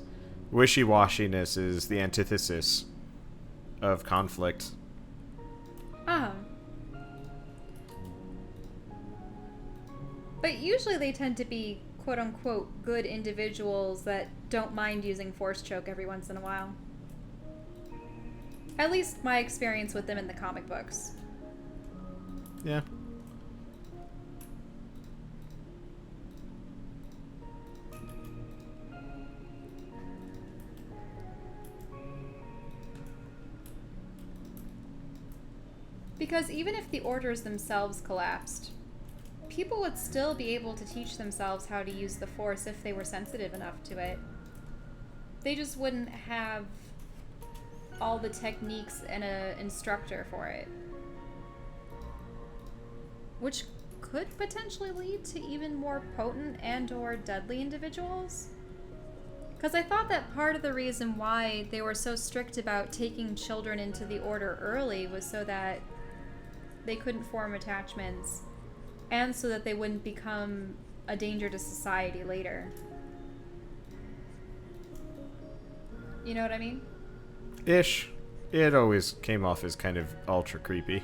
wishy-washiness is the antithesis of conflict. Uh-huh. But usually they tend to be quote-unquote good individuals that don't mind using Force choke every once in a while. At least my experience with them in the comic books. Yeah. Because even if the orders themselves collapsed, people would still be able to teach themselves how to use the Force if they were sensitive enough to it. They just wouldn't have all the techniques and an instructor for it. Which could potentially lead to even more potent and or deadly individuals. Because I thought that part of the reason why they were so strict about taking children into the Order early was so that they couldn't form attachments and so that they wouldn't become a danger to society later. You know what I mean? Ish. It always came off as kind of ultra creepy.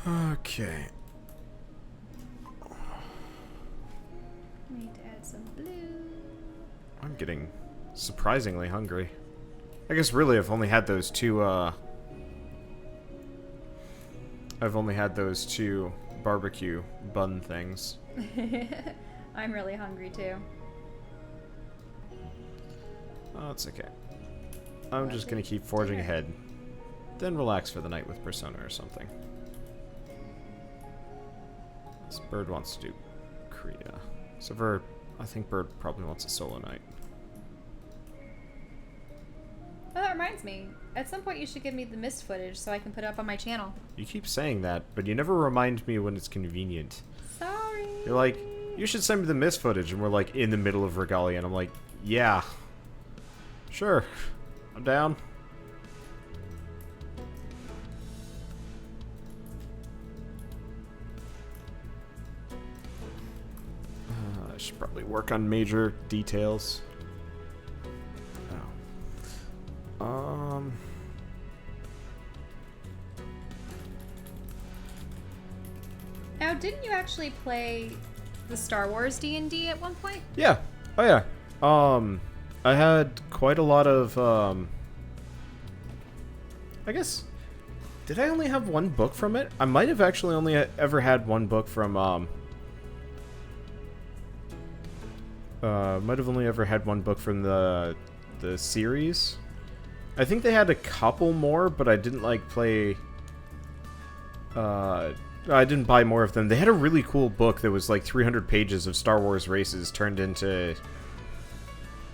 Okay. Need to add some blue. I'm getting surprisingly hungry. I guess really I've only had those two, barbecue bun things. I'm really hungry too. Oh, it's okay. I'm just gonna keep forging ahead. Then relax for the night with Persona or something. This bird wants to do Kriya. So I think Bird probably wants a solo night. Oh, that reminds me. At some point you should give me the mist footage so I can put it up on my channel. You keep saying that, but you never remind me when it's convenient. Sorry. You're like, you should send me the mist footage, and we're like in the middle of Regalia, and I'm like, yeah. Sure. I'm down. I should probably work on major details. Oh. Now, didn't you actually play the Star Wars D&D at one point? Yeah. Oh, yeah. I had quite a lot of, I guess, did I only have one book from it? I might have actually only ever had one book from, might have only ever had one book from the series. I think they had a couple more, but I didn't, like, play, I didn't buy more of them. They had a really cool book that was, like, 300 pages of Star Wars races turned into,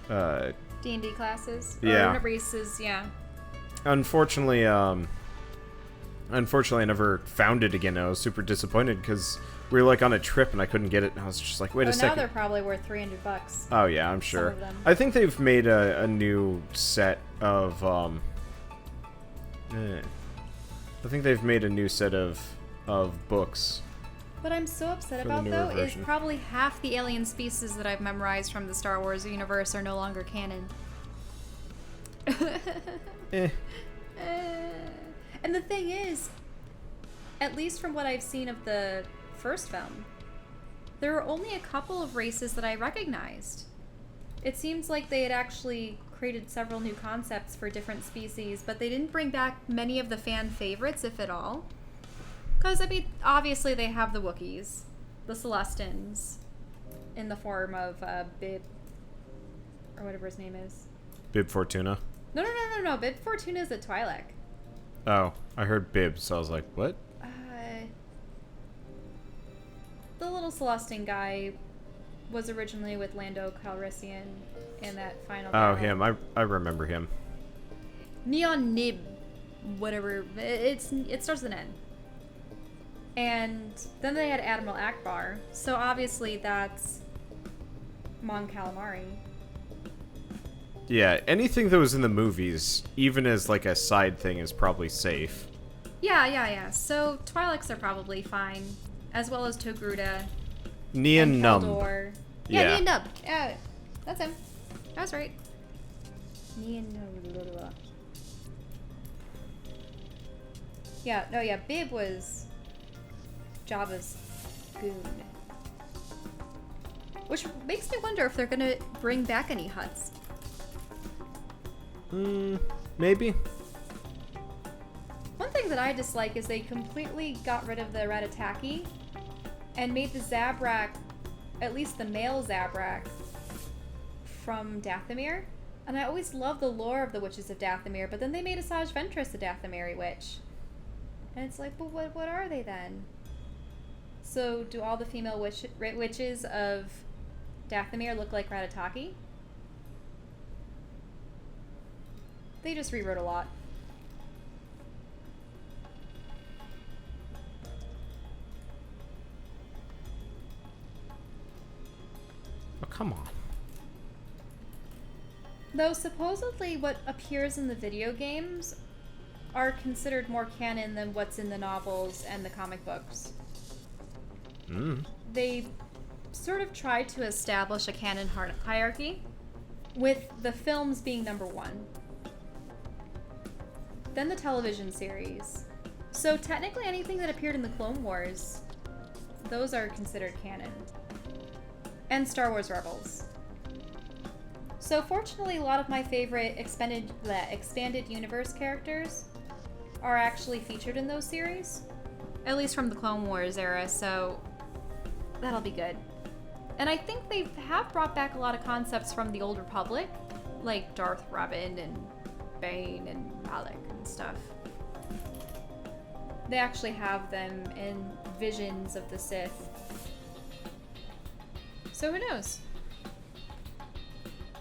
D&D classes? Yeah. Or races, yeah. Unfortunately, I never found it again. I was super disappointed because we were like on a trip and I couldn't get it. And I was just like, wait a second. Now they're probably worth $300. Oh yeah, I'm sure. Some of them. I think they've made a new set of I think they've made a new set of books. What I'm so upset For the about, newer though, is version. probably half the alien species that I've memorized from the Star Wars universe are no longer canon. And the thing is, at least from what I've seen of the first film, there are only a couple of races that I recognized. It seems like they had actually created several new concepts for different species, but they didn't bring back many of the fan favorites, if at all. Because, I mean, obviously they have the Wookiees, the Celestins, in the form of Bib, or whatever his name is. Bib Fortuna? No. Bib Fortuna is a Twi'lek. Oh, I heard Bib, so I was like, what? The little Celestine guy was originally with Lando Calrissian in that final Oh, battle. him. I remember him. Neon Nib, whatever. It starts with an N. And then they had Admiral Akbar, so obviously that's Mon Calamari. Yeah, anything that was in the movies, even as like a side thing, is probably safe. Yeah. So Twi'leks are probably fine, as well as Togruta. Nien and Num. Keldor. Yeah. Nien Nub. Yeah, that's him. I was right. Nien Nub. Yeah, Bib was Jabba's goon. Which makes me wonder if they're gonna bring back any Hutts. Maybe. One thing that I dislike is they completely got rid of the Ratataki and made the Zabrak, at least the male Zabrak, from Dathomir. And I always loved the lore of the Witches of Dathomir, but then they made Asajj Ventress a Dathomiri witch. And it's like, well, what are they then? So do all the female witches of Dathomir look like Ratataki? They just rewrote a lot. Oh, come on. Though supposedly what appears in the video games are considered more canon than what's in the novels and the comic books. They sort of tried to establish a canon hierarchy, with the films being number one. Then the television series. So technically anything that appeared in the Clone Wars, those are considered canon. And Star Wars Rebels. So fortunately, a lot of my favorite expanded universe characters are actually featured in those series. At least from the Clone Wars era, so that'll be good. And I think they have brought back a lot of concepts from the Old Republic, like Darth Revan and Bane and Malak and stuff. They actually have them in visions of the Sith. So who knows?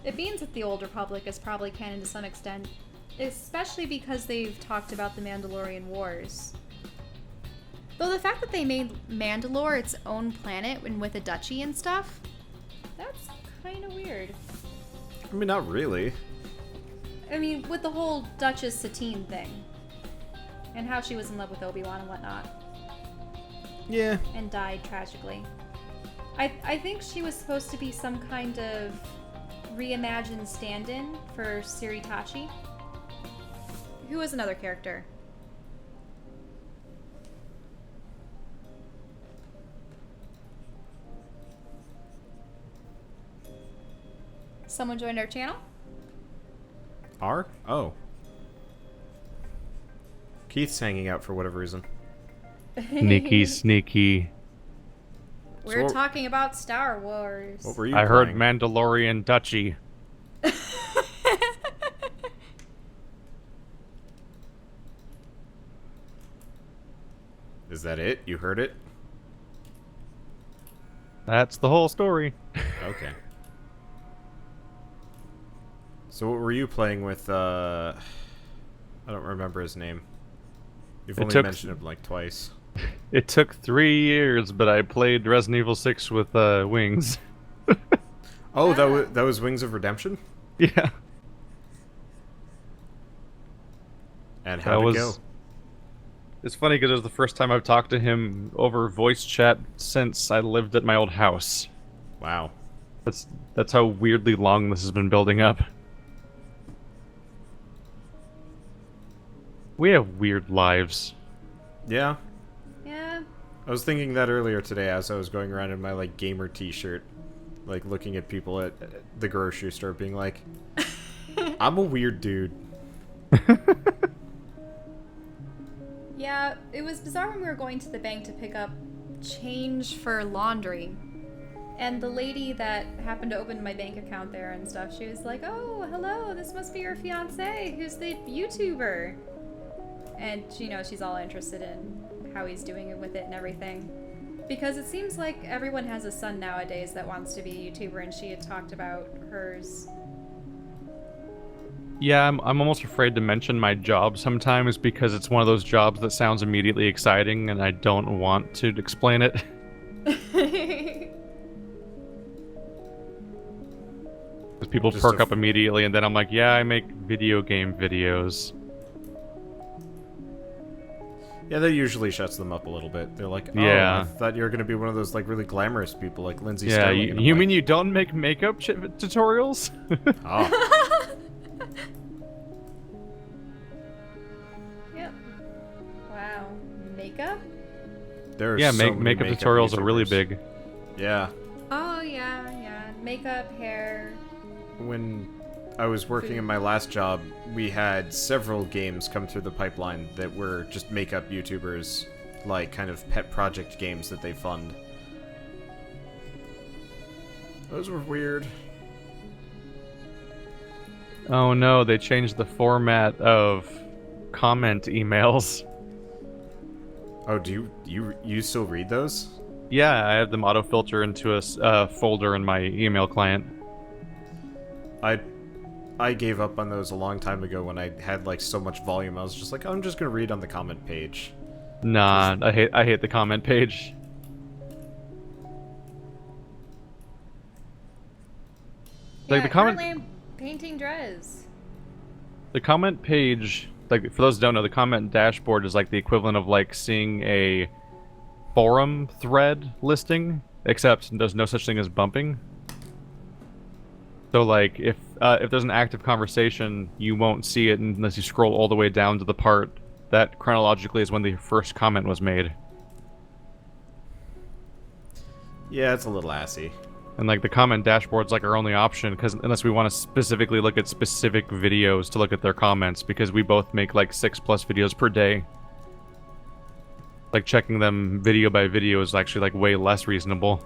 It means that the Old Republic is probably canon to some extent, especially because they've talked about the Mandalorian Wars. Though the fact that they made Mandalore its own planet and with a duchy and stuff, that's kind of weird. I mean, not really. I mean, with the whole Duchess Satine thing. And how she was in love with Obi-Wan and whatnot. Yeah. And died tragically. I think she was supposed to be some kind of reimagined stand-in for Siritachi. Who was another character? Someone joined our channel? R? Oh. Keith's hanging out for whatever reason. Sneaky. We're So talking about Star Wars. What were you I heard playing? Mandalorian Duchy. Is that it? You heard it? That's the whole story. Okay. So what were you playing with, I don't remember his name. You've It only took- mentioned him like twice. It took 3 years, but I played Resident Evil 6 with wings. Oh, that was Wings of Redemption? Yeah. And how'd it go? It's funny because it was the first time I've talked to him over voice chat since I lived at my old house. Wow. That's how weirdly long this has been building up. We have weird lives. Yeah. Yeah. I was thinking that earlier today as I was going around in my, like, gamer t-shirt. Like, looking at people at the grocery store being like, I'm a weird dude. Yeah, it was bizarre when we were going to the bank to pick up change for laundry. And the lady that happened to open my bank account there and stuff, she was like, "Oh, hello, this must be your fiance, who's the YouTuber." And, you know, she's all interested in how he's doing it with it and everything. Because it seems like everyone has a son nowadays that wants to be a YouTuber, and she had talked about hers. Yeah, I'm almost afraid to mention my job sometimes because it's one of those jobs that sounds immediately exciting and I don't want to explain it. Because people Just perk up immediately and then I'm like, yeah, I make video game videos. Yeah, that usually shuts them up a little bit. They're like, oh, Yeah. I thought you were going to be one of those like really glamorous people like Lindsay Yeah, Sterling. And I'm you like, mean you don't make makeup tutorials? Oh. Yep. Wow. Makeup? There are Yeah, so many makeup tutorials are really YouTubers. big. Yeah. Oh, yeah. Makeup, hair. When I was working in my last job, we had several games come through the pipeline that were just makeup YouTubers, like kind of pet project games that they fund. Those were weird. Oh no, they changed the format of comment emails. Oh, do you still read those? Yeah, I have them auto-filter into a folder in my email client. I gave up on those a long time ago when I had like so much volume. I was just like, I'm just gonna read on the comment page. Nah, I hate the comment page. Like Yeah, the comment currently I'm painting Drez. The comment page, like for those who don't know, the comment dashboard is like the equivalent of like seeing a forum thread listing, except there's no such thing as bumping. So like if there's an active conversation, you won't see it unless you scroll all the way down to the part that chronologically is when the first comment was made. Yeah, it's a little assy. And like the comment dashboard's like our only option, because unless we want to specifically look at specific videos to look at their comments, because we both make like 6+ videos per day. Like checking them video by video is actually like way less reasonable.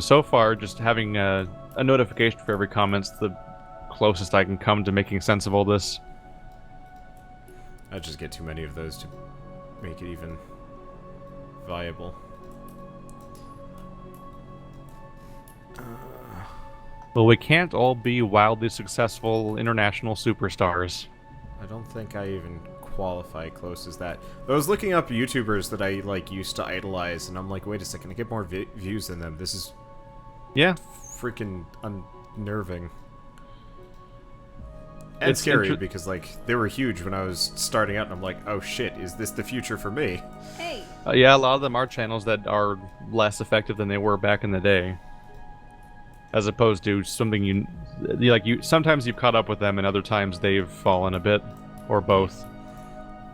So far, just having a notification for every comment's the closest I can come to making sense of all this. I just get too many of those to make it even viable. Well, we can't all be wildly successful international superstars. I don't think I even qualify close as that. I was looking up YouTubers that I like used to idolize, and I'm like, wait a second, I get more views than them. This is Yeah. freaking unnerving. And It's scary because like they were huge when I was starting out, and I'm like, oh shit, is this the future for me? Hey. Yeah, a lot of them are channels that are less effective than they were back in the day. As opposed to something sometimes you've caught up with them and other times they've fallen a bit, or both.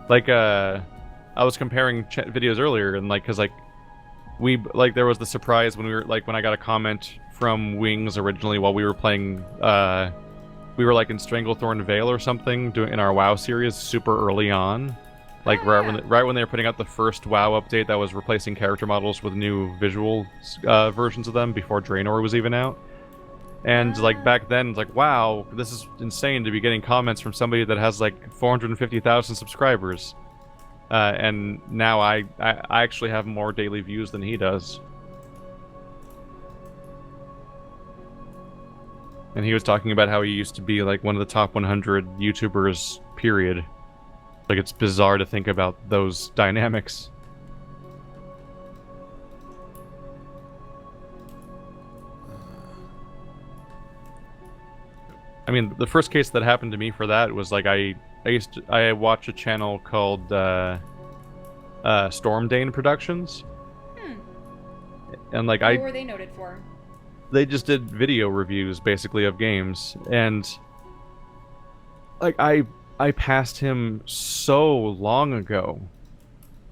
Like I was comparing videos earlier, and like cuz like there was the surprise when when I got a comment from Wings originally while we were playing we were like in Stranglethorn Vale or something in our WoW series super early on. Like right when they were putting out the first WoW update that was replacing character models with new visual versions of them before Draenor was even out. And like back then, it's like, wow, this is insane to be getting comments from somebody that has like 450,000 subscribers. And now I actually have more daily views than he does. And he was talking about how he used to be like one of the top 100 YouTubers, period. Like, it's bizarre to think about those dynamics. I mean, the first case that happened to me for that was like I watch a channel called Stormdane Productions. And like What were they noted for? They just did video reviews basically of games, and like I passed him so long ago.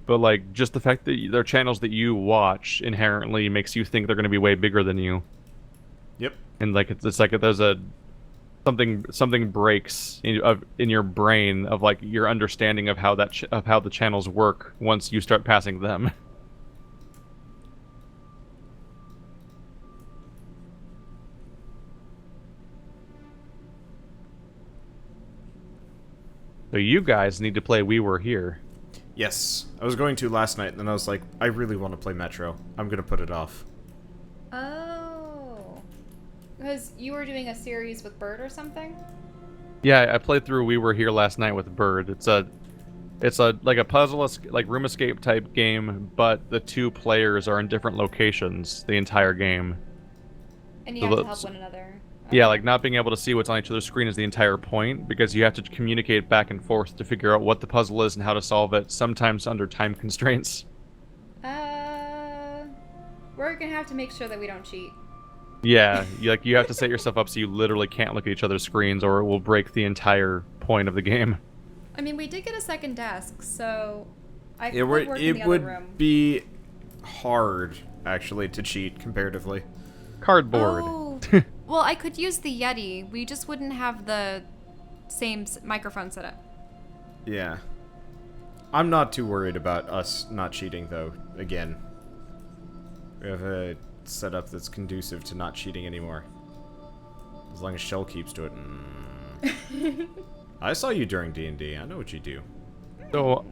But like just the fact that they're channels that you watch inherently makes you think they're going to be way bigger than you. Yep. And like it's like there's a something breaks in your brain of like your understanding of how how the channels work once you start passing them. So you guys need to play We Were Here. Yes, I was going to last night, and then I was like, I really want to play Metro. I'm gonna put it off. Oh. Because you were doing a series with Bird or something? Yeah, I played through We Were Here last night with Bird. It's a like a puzzle like room escape type game, but the two players are in different locations the entire game. And you have to help one another. Yeah, like not being able to see what's on each other's screen is the entire point, because you have to communicate back and forth to figure out what the puzzle is and how to solve it, sometimes under time constraints. We're gonna have to make sure that we don't cheat. Yeah, you have to set yourself up so you literally can't look at each other's screens, or it will break the entire point of the game. I mean, we did get a second desk, so I could It work in the other room. would be hard, actually, to cheat comparatively. Cardboard. Oh. Well, I could use the Yeti. We just wouldn't have the same microphone setup. Yeah. I'm not too worried about us not cheating, though. Again, we have a setup that's conducive to not cheating anymore. As long as Chelle keeps to it. I saw you during D&D. I know what you do. So,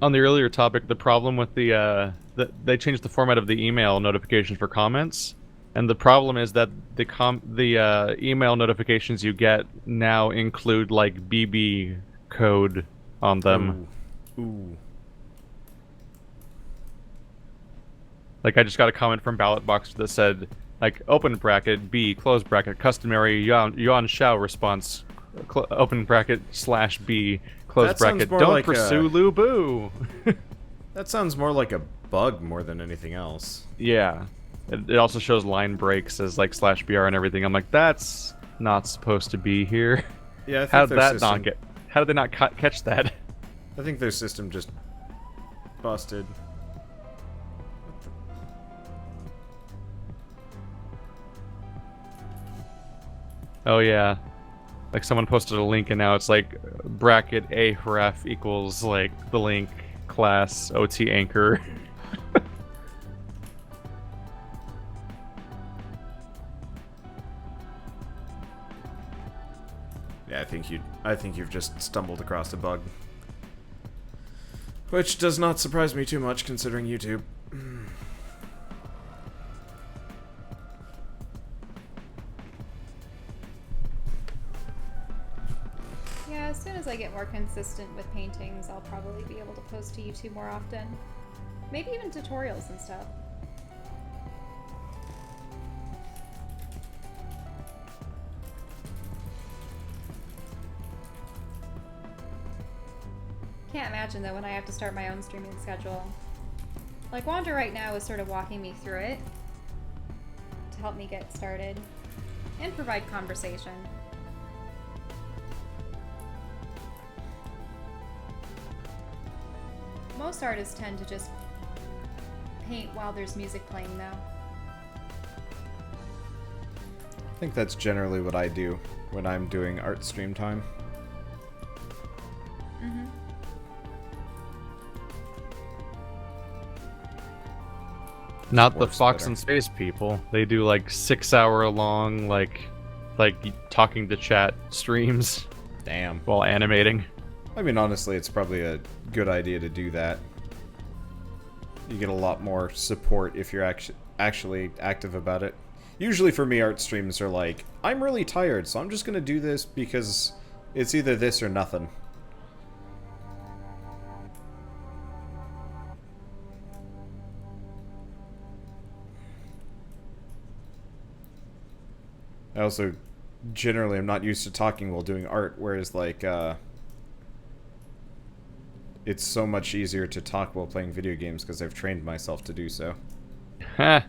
on the earlier topic, the problem with they changed the format of the email notifications for comments, and the problem is that the email notifications you get now include like BB code on them. Ooh. Like I just got a comment from Ballot Box that said like open bracket B close bracket customary Yuan Shao response open bracket /B close That bracket sounds more don't like pursue Lu Bu. That sounds more like a bug more than anything else. Yeah. It also shows line breaks as like /BR and everything. I'm like, that's not supposed to be here. Yeah, I think How did their that system, not get? How did they not catch that? I think their system just busted. Oh yeah, like someone posted a link and now it's like bracket a href equals like the link class OT anchor. Yeah, I think you've just stumbled across a bug. Which does not surprise me too much considering YouTube. Yeah, as soon as I get more consistent with paintings, I'll probably be able to post to YouTube more often. Maybe even tutorials and stuff. Can't imagine though when I have to start my own streaming schedule. Like Wanda right now is sort of walking me through it to help me get started and provide conversation. Most artists tend to just paint while there's music playing though. I think that's generally what I do when I'm doing art stream time. Mm-hmm. Not the Works Fox better. and Space people. They do like 6-hour long like talking to chat streams Damn. while animating. I mean, honestly, it's probably a good idea to do that. You get a lot more support if you're actually active about it. Usually for me, art streams are like, I'm really tired, so I'm just gonna do this because it's either this or nothing. I also generally am not used to talking while doing art, whereas like it's so much easier to talk while playing video games because I've trained myself to do so. Ha.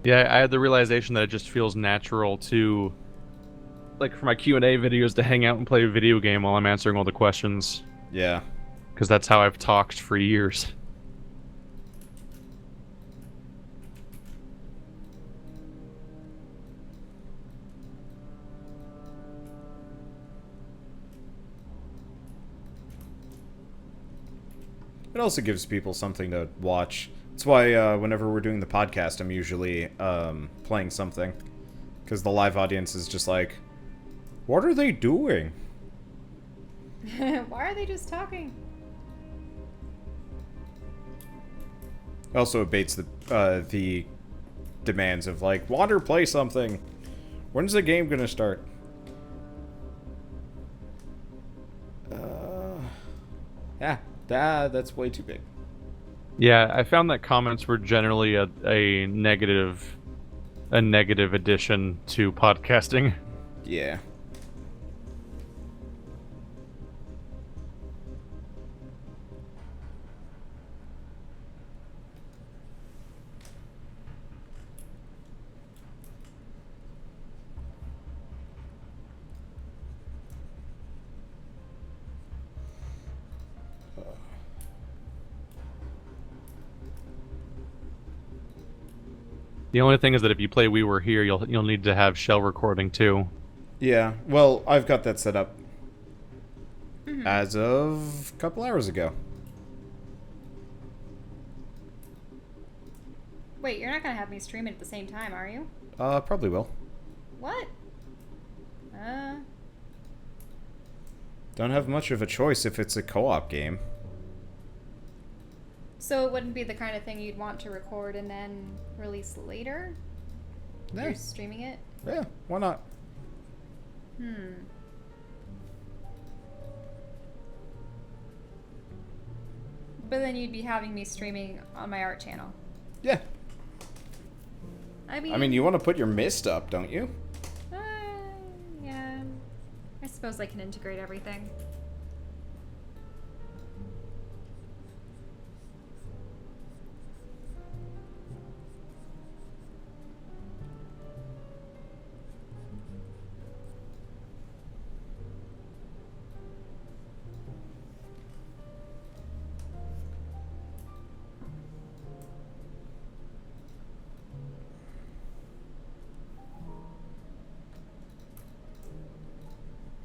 Yeah, I had the realization that it just feels natural to, like, for my Q&A videos to hang out and play a video game while I'm answering all the questions. Yeah. Because that's how I've talked for years. it also gives people something to watch. That's why whenever we're doing the podcast, I'm usually playing something. Because the live audience is just like, what are they doing? Why are they just talking? Also abates the demands of like, Wander, play something. When's the game gonna start? Yeah, that's way too big. Yeah, I found that comments were generally a negative addition to podcasting. Yeah. The only thing is that if you play We Were Here, you'll need to have Chelle recording too. Yeah, well, I've got that set up as of a couple hours ago. Wait, you're not gonna have me stream it at the same time, are you? Probably will. What? Don't have much of a choice if it's a co-op game. So it wouldn't be the kind of thing you'd want to record and then release later? Yeah. You're streaming it? Yeah, why not? But then you'd be having me streaming on my art channel. Yeah. I mean... I mean, you want to put your mist up, don't you? Yeah. I suppose I can integrate everything.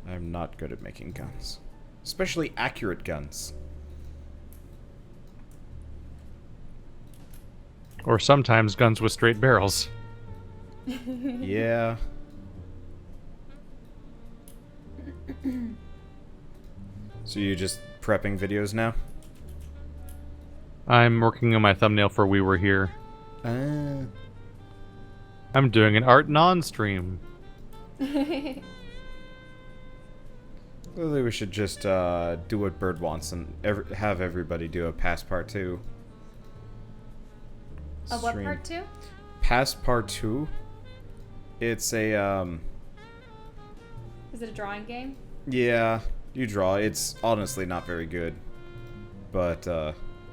I'm not good at making guns. Especially accurate guns. Or sometimes guns with straight barrels. Yeah. So you just prepping videos now? I'm working on my thumbnail for We Were Here. I'm doing an art non-stream. Clearly we should just do what Bird wants and have everybody do a past part 2. A what part 2? Past part 2. It's a Is it a drawing game? yeah, you draw. It's honestly not very good. But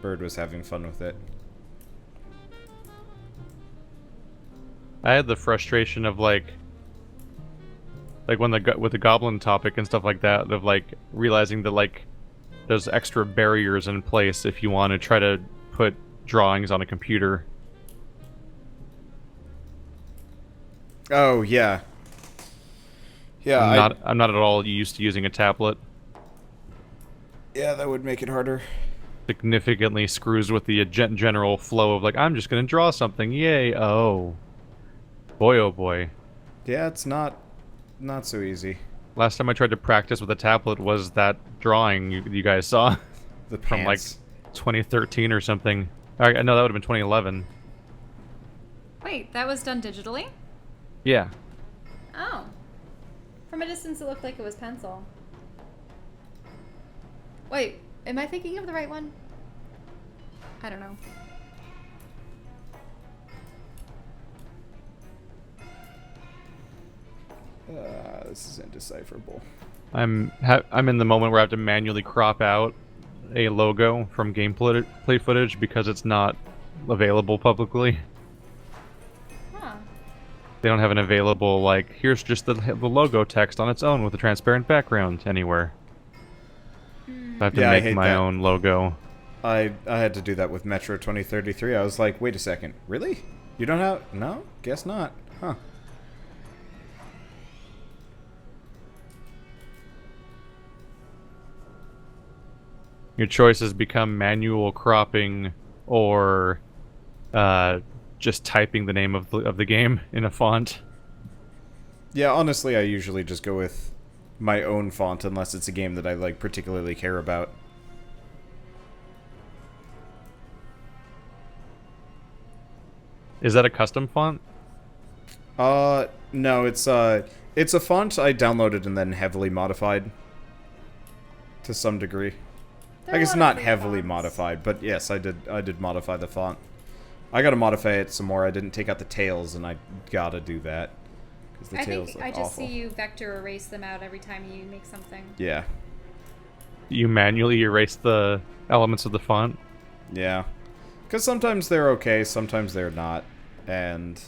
Bird was having fun with it. I had the frustration of like when with the goblin topic and stuff like that, of like realizing that like there's extra barriers in place if you want to try to put drawings on a computer. Oh yeah. Yeah, I'm not at all used to using a tablet. Yeah, that would make it harder. Significantly screws with the general flow of like, I'm just gonna draw something, yay! Oh boy. Yeah, it's not so easy. Last time I tried to practice with a tablet was that drawing you guys saw. The From like 2013 or something. No, that would have been 2011. Wait, that was done digitally? Yeah. Oh. From a distance, it looked like it was pencil. Wait, am I thinking of the right one? I don't know. This is indecipherable. I'm in the moment where I have to manually crop out a logo from gameplay footage because it's not available publicly. Huh. They don't have an available, like, here's just the logo text on its own with a transparent background anywhere. I have to Yeah, I make hate my that. own logo. I had to do that with Metro 2033. I was like, wait a second, really? You don't have... No? Guess not. Huh. Your choices become manual cropping or just typing the name of the game in a font. Yeah, honestly, I usually just go with my own font unless it's a game that I like particularly care about. Is that a custom font? No, it's a font I downloaded and then heavily modified to some degree. There I are a guess lot of not free heavily fonts. modified, but yes, I did modify the font. I gotta modify it some more. I didn't take out the tails, and I gotta do that because the I tails think look I just awful. see you vector erase them out every time you make something. Yeah, You manually erase the elements of the font? yeah. Because sometimes they're okay, sometimes they're not, and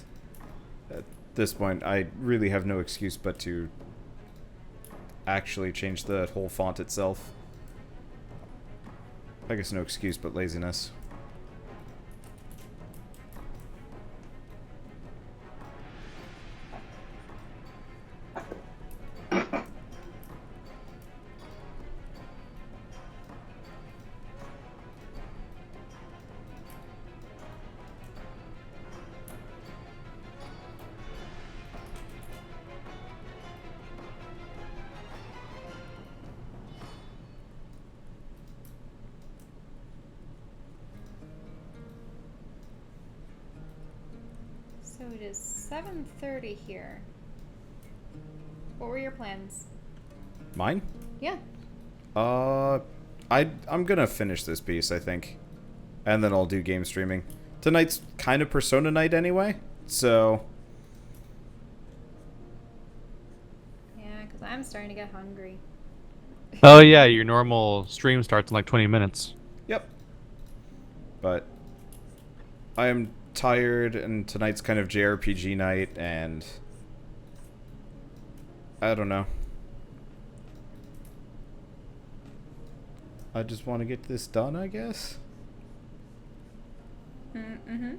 at this point, I really have no excuse but to actually change the whole font itself. I guess no excuse but laziness. So it is 7:30 here. What were your plans? Mine? Yeah. I'm gonna finish this piece, I think. And then I'll do game streaming. Tonight's kind of Persona night anyway, so... Yeah, because I'm starting to get hungry. Oh yeah, your normal stream starts in like 20 minutes. Yep. But... I am tired, and tonight's kind of JRPG night, and... I don't know. I just want to get this done, I guess? Mm-hmm.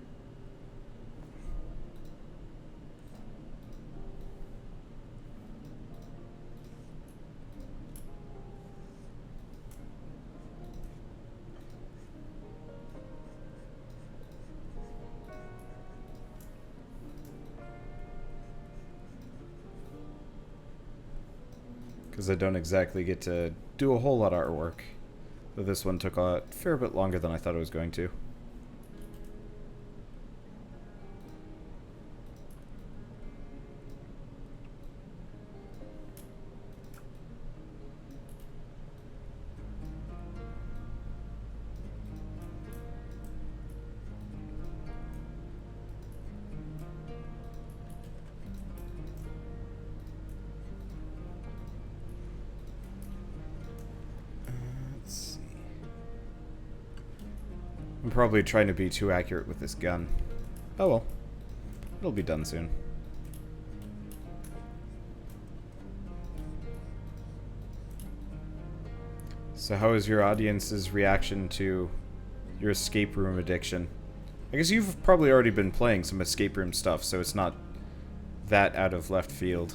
Because I don't exactly get to do a whole lot of artwork. But this one took a fair bit longer than I thought it was going to. Let's see. I'm probably trying to be too accurate with this gun. Oh well. It'll be done soon. So how is your audience's reaction to your escape room addiction? I guess you've probably already been playing some escape room stuff, so it's not that out of left field.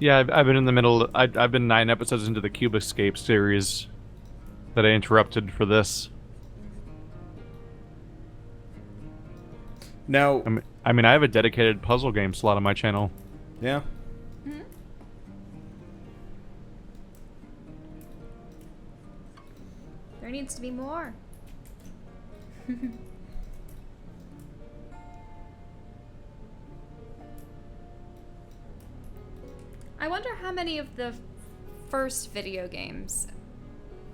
Yeah, I've been in the middle. I've been 9 episodes into the Cube Escape series that I interrupted for this. Now, I mean, I have a dedicated puzzle game slot on my channel. yeah. Mm-hmm. There needs to be more. I wonder how many of the first video games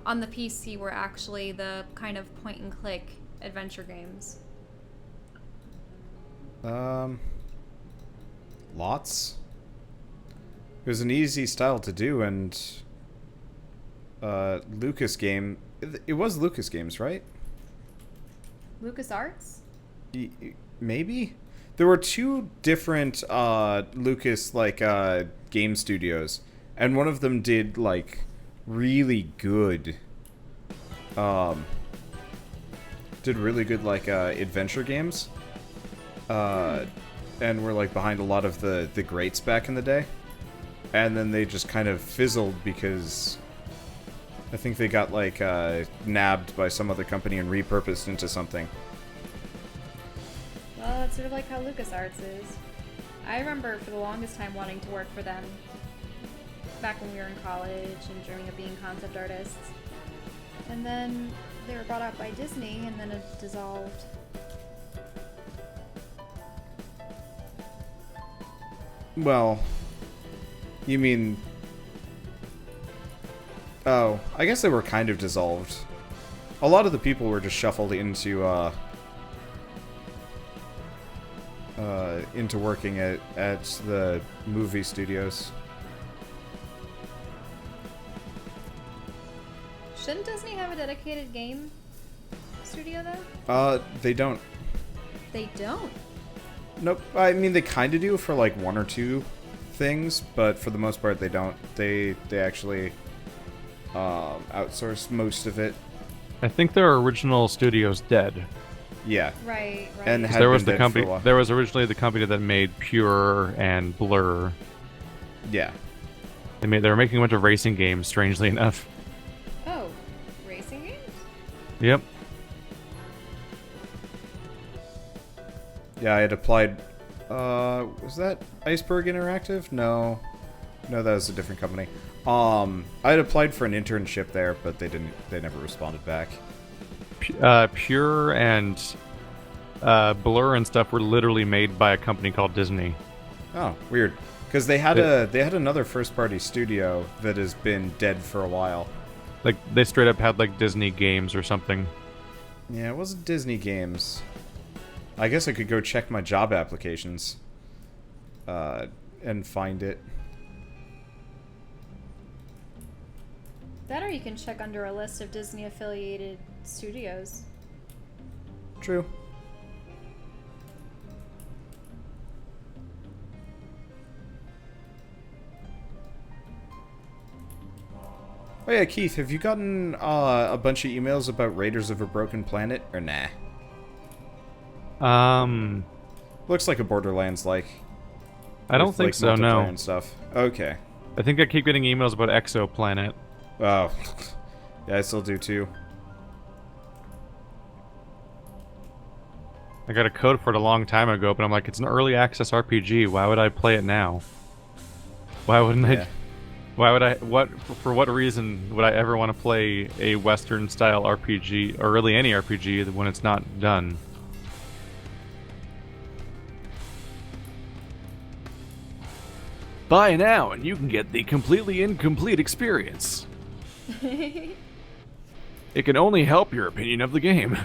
on the PC were actually the kind of point and click adventure games. Lots. It was an easy style to do, and Lucas game. It was Lucas Games, right? LucasArts? Maybe there were 2 different Lucas game studios, and one of them did like really good. Did really good adventure games. And were like behind a lot of the greats back in the day, and then they just kind of fizzled because I think they got, like, nabbed by some other company and repurposed into something. Well, it's sort of like how LucasArts is. I remember for the longest time wanting to work for them back when we were in college and dreaming of being concept artists. And then they were bought out by Disney and then it dissolved. Well, you mean... Oh, I guess they were kind of dissolved. A lot of the people were just shuffled into working at the movie studios. Shouldn't Disney have a dedicated game studio though? They don't. They don't? Nope. I mean, they kind of do for like one or two things, but for the most part, they don't. They actually outsource most of it. I think their original studio's dead. Yeah. Right. And There was been the dead company. for a while. There was originally the company that made Pure and Blur. Yeah. They were making a bunch of racing games. Strangely enough. Oh, racing games? Yep. Yeah, I had applied. Was that Iceberg Interactive? No, that was a different company. I had applied for an internship there, but they didn't. They never responded back. Pure and Blur and stuff were literally made by a company called Disney. Oh, weird. Because they had another first-party studio that has been dead for a while. Like they straight up had like Disney games or something. Yeah, it wasn't Disney games. I guess I could go check my job applications and find it. That or you can check under a list of Disney affiliated studios. True. Oh yeah, Keith, have you gotten a bunch of emails about Raiders of a Broken Planet, or nah? Looks like a Borderlands-like. I don't with, think like, so, multiplayer no. and stuff. Okay. I think I keep getting emails about Exoplanet. Oh. Yeah, I still do too. I got a code for it a long time ago, but I'm like, it's an early access RPG. Why would I play it now? Why wouldn't Yeah. I? Why would I? For what reason would I ever want to play a Western style RPG, or really any RPG, when it's not done? Buy now, and you can get the completely incomplete experience. It can only help your opinion of the game.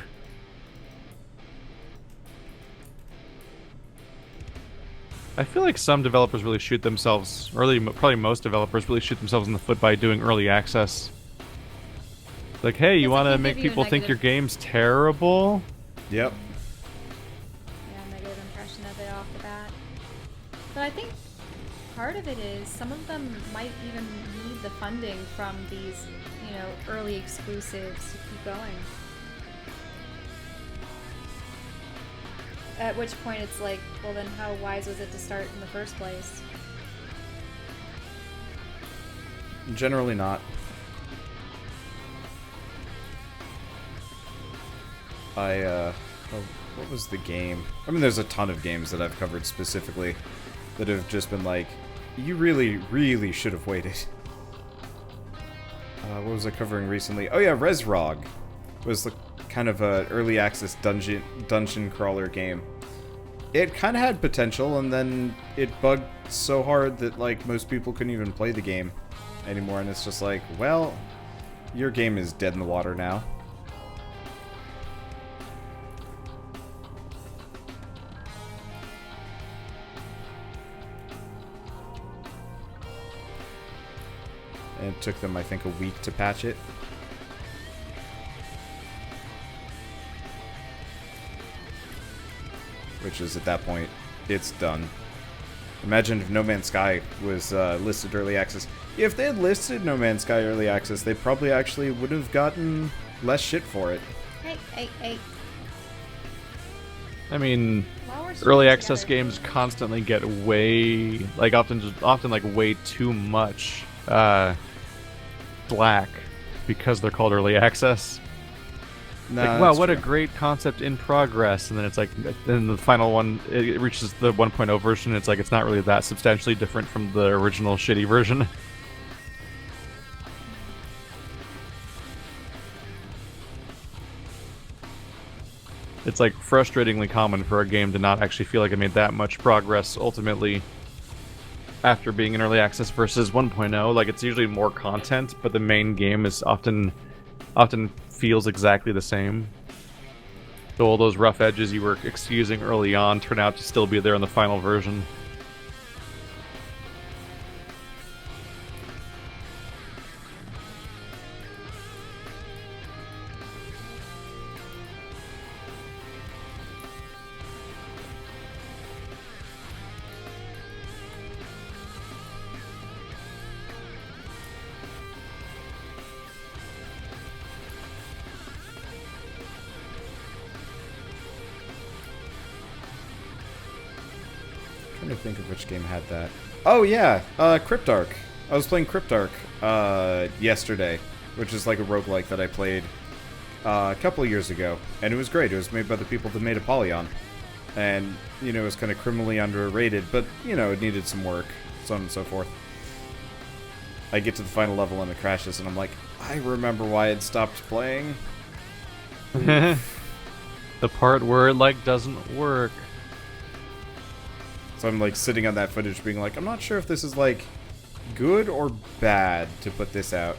I feel like some developers really shoot themselves, probably most developers really shoot themselves in the foot by doing early access. Like, hey, you It's want like to they make give you a people think your negative- game's terrible? Yep. Yeah, negative impression of it off the bat. But I think part of it is some of them might even need the funding from these, early exclusives to keep going. At which point it's like, well then how wise was it to start in the first place? Generally not. What was the game? I mean, there's a ton of games that I've covered specifically that have just been like, you really, really should have waited. What was I covering recently? Oh yeah, Resrog was the kind of a early access dungeon crawler game. It kind of had potential, and then it bugged so hard that like most people couldn't even play the game anymore, and it's just like, well, your game is dead in the water now. And it took them, I think, a week to patch it. Which is, at that point, it's done. Imagine if No Man's Sky was listed early access. If they had listed No Man's Sky early access, they probably actually would have gotten less shit for it. Hey. I mean, While we're early streaming access together- games constantly get way, often like way too much slack. because they're called early access. No, Like, wow, what a great concept in progress, and then it's like, then the final one, it reaches the 1.0 version, it's like, it's not really that substantially different from the original shitty version. It's like frustratingly common for a game to not actually feel like it made that much progress ultimately after being in early access versus 1.0. Like, it's usually more content, but the main game is often feels exactly the same. So all those rough edges you were excusing early on turn out to still be there in the final version. Trying to think of which game had that. Oh yeah, Cryptark. I was playing Cryptark yesterday, which is like a roguelike that I played a couple of years ago, and it was great. It was made by the people that made Apollyon, and you know, it was kind of criminally underrated, but you know, it needed some work, so on and so forth. I get to the final level and it crashes, and I'm like, I remember why it stopped playing. The part where it like doesn't work. So I'm like sitting on that footage being like, I'm not sure if this is like good or bad to put this out.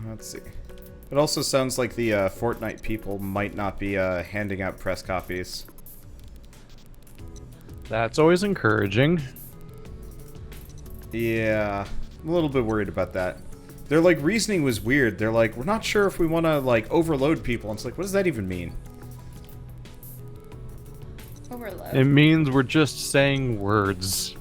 Let's see. It also sounds like the Fortnite people might not be handing out press copies. That's always encouraging. Yeah, I'm a little bit worried about that. Their like reasoning was weird. They're like, we're not sure if we want to like overload people. And it's like, what does that even mean? Overload. It means we're just saying words.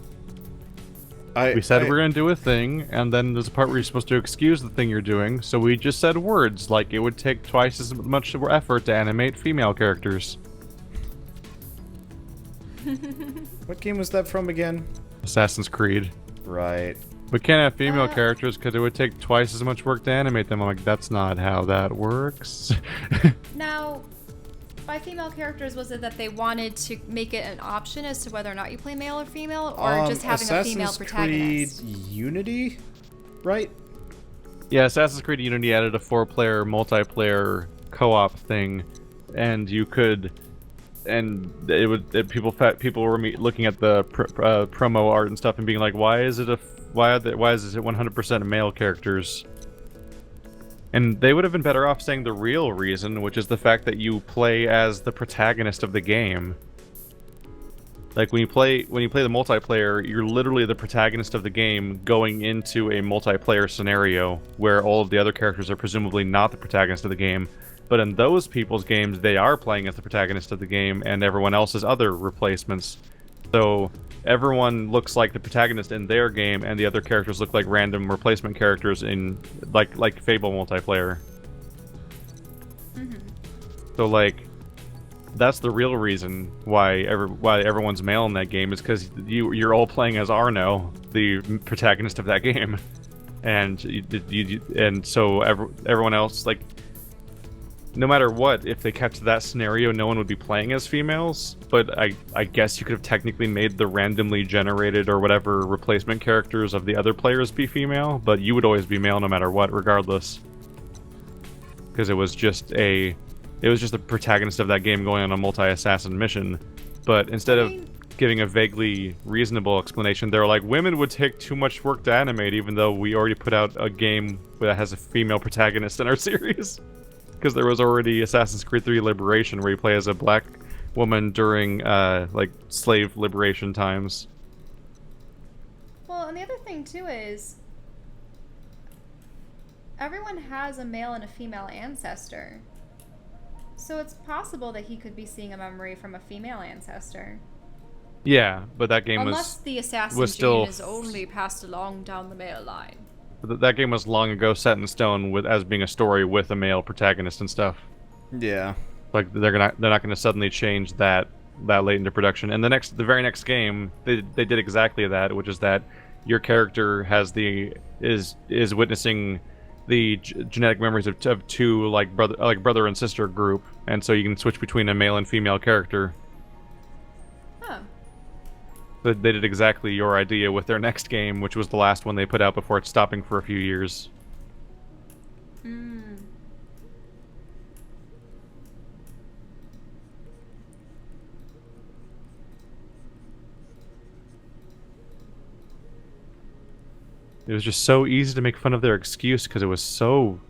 We said we're going to do a thing, and then there's a part where you're supposed to excuse the thing you're doing, so we just said words, like it would take twice as much effort to animate female characters. What game was that from again? Assassin's Creed. Right. We can't have female characters because it would take twice as much work to animate them. I'm like, that's not how that works. Now, by female characters, was it that they wanted to make it an option as to whether or not you play male or female, or just having a female protagonist? Assassin's Creed Unity, right? Yeah, Assassin's Creed Unity added a 4-player multiplayer co-op thing, and you could, and it would people were looking at the promo art and stuff and being like, why is it 100% male characters? And they would have been better off saying the real reason, which is the fact that you play as the protagonist of the game. Like when you play the multiplayer, you're literally the protagonist of the game going into a multiplayer scenario where all of the other characters are presumably not the protagonist of the game. But in those people's games, they are playing as the protagonist of the game and everyone else is other replacements. So everyone looks like the protagonist in their game, and the other characters look like random replacement characters in like Fable multiplayer. Mm-hmm. So like, that's the real reason why everyone's male in that game, is because you're all playing as Arno, the protagonist of that game, and so everyone else, like, no matter what, if they kept to that scenario, no one would be playing as females. But I guess you could have technically made the randomly generated or whatever replacement characters of the other players be female, but you would always be male no matter what, regardless. Because it was just the protagonist of that game going on a multi-assassin mission. But instead of giving a vaguely reasonable explanation, they were like, women would take too much work to animate, even though we already put out a game that has a female protagonist in our series. Because there was already Assassin's Creed 3 Liberation, where you play as a black woman during, like, slave liberation times. Well, and the other thing, too, is everyone has a male and a female ancestor. So it's possible that he could be seeing a memory from a female ancestor. Yeah, but that game Unless the assassin was still gene is only passed along down the male line. that game was long ago set in stone with as being a story with a male protagonist and stuff. Yeah. Like they're not gonna suddenly change that late into production. And the very next game, they did exactly that, which is that your character is witnessing the genetic memories of two like brother and sister group, and so you can switch between a male and female character. Huh. But they did exactly your idea with their next game, which was the last one they put out before it's stopping for a few years. Hmm. It was just so easy to make fun of their excuse because it was so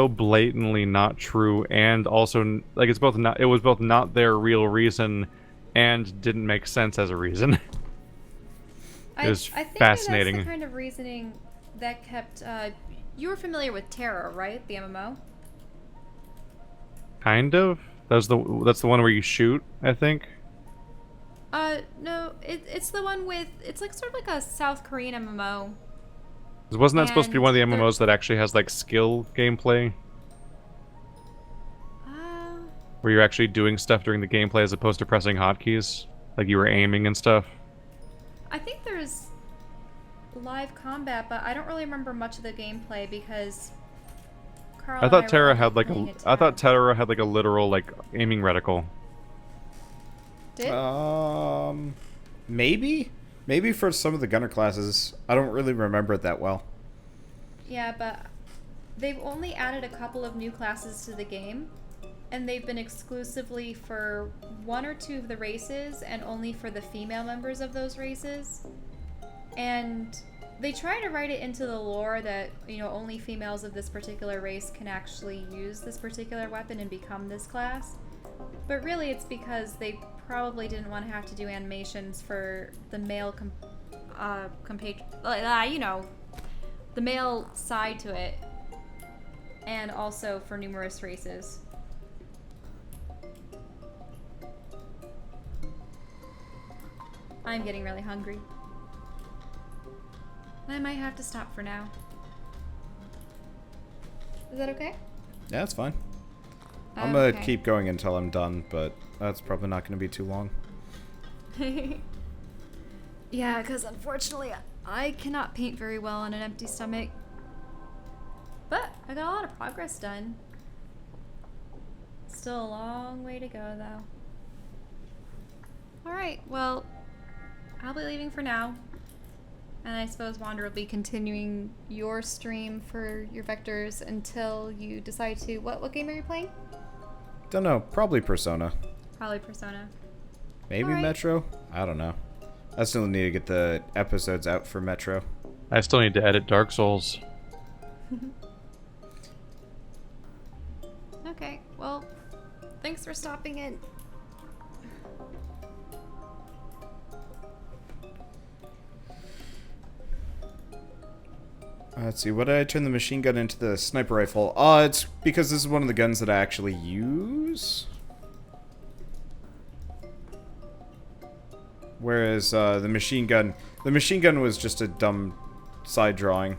blatantly not true, and also like it was both not their real reason and didn't make sense as a reason. It was I think fascinating. that's the kind of reasoning that kept. You were familiar with Terra, right? The MMO. Kind of. That's the one where you shoot, I think. No, it's the one with, it's like sort of like a South Korean MMO. Wasn't that supposed to be one of the And MMOs that actually has like skill gameplay, where you're actually doing stuff during the gameplay as opposed to pressing hotkeys, like you were aiming and stuff? I think there's live combat, but I don't really remember much of the gameplay because Carl I and thought were Terra all had like playing it I thought together. Terra had like a literal like aiming reticle. Did? Maybe? Maybe for some of the gunner classes. I don't really remember it that well. Yeah, but they've only added a couple of new classes to the game, and they've been exclusively for one or two of the races and only for the female members of those races. And they try to write it into the lore that, you know, only females of this particular race can actually use this particular weapon and become this class. But really it's because they probably didn't want to have to do animations for the male the male side to it, and also for numerous races. I'm getting really hungry. I might have to stop for now. Is that okay? Yeah, that's fine. I'm gonna Okay. keep going until I'm done, but that's probably not gonna be too long. Yeah, because unfortunately I cannot paint very well on an empty stomach. But I got a lot of progress done. Still a long way to go, though. Alright, well, I'll be leaving for now. And I suppose Wander will be continuing your stream for your vectors until you decide to... What game are you playing? Don't know. Probably Persona. Probably Persona. Maybe Alright. Metro? I don't know. I still need to get the episodes out for Metro. I still need to edit Dark Souls. Okay, well, thanks for stopping in. Let's see, what did I turn the machine gun into the sniper rifle? It's because this is one of the guns that I actually use. Whereas the machine gun was just a dumb side drawing.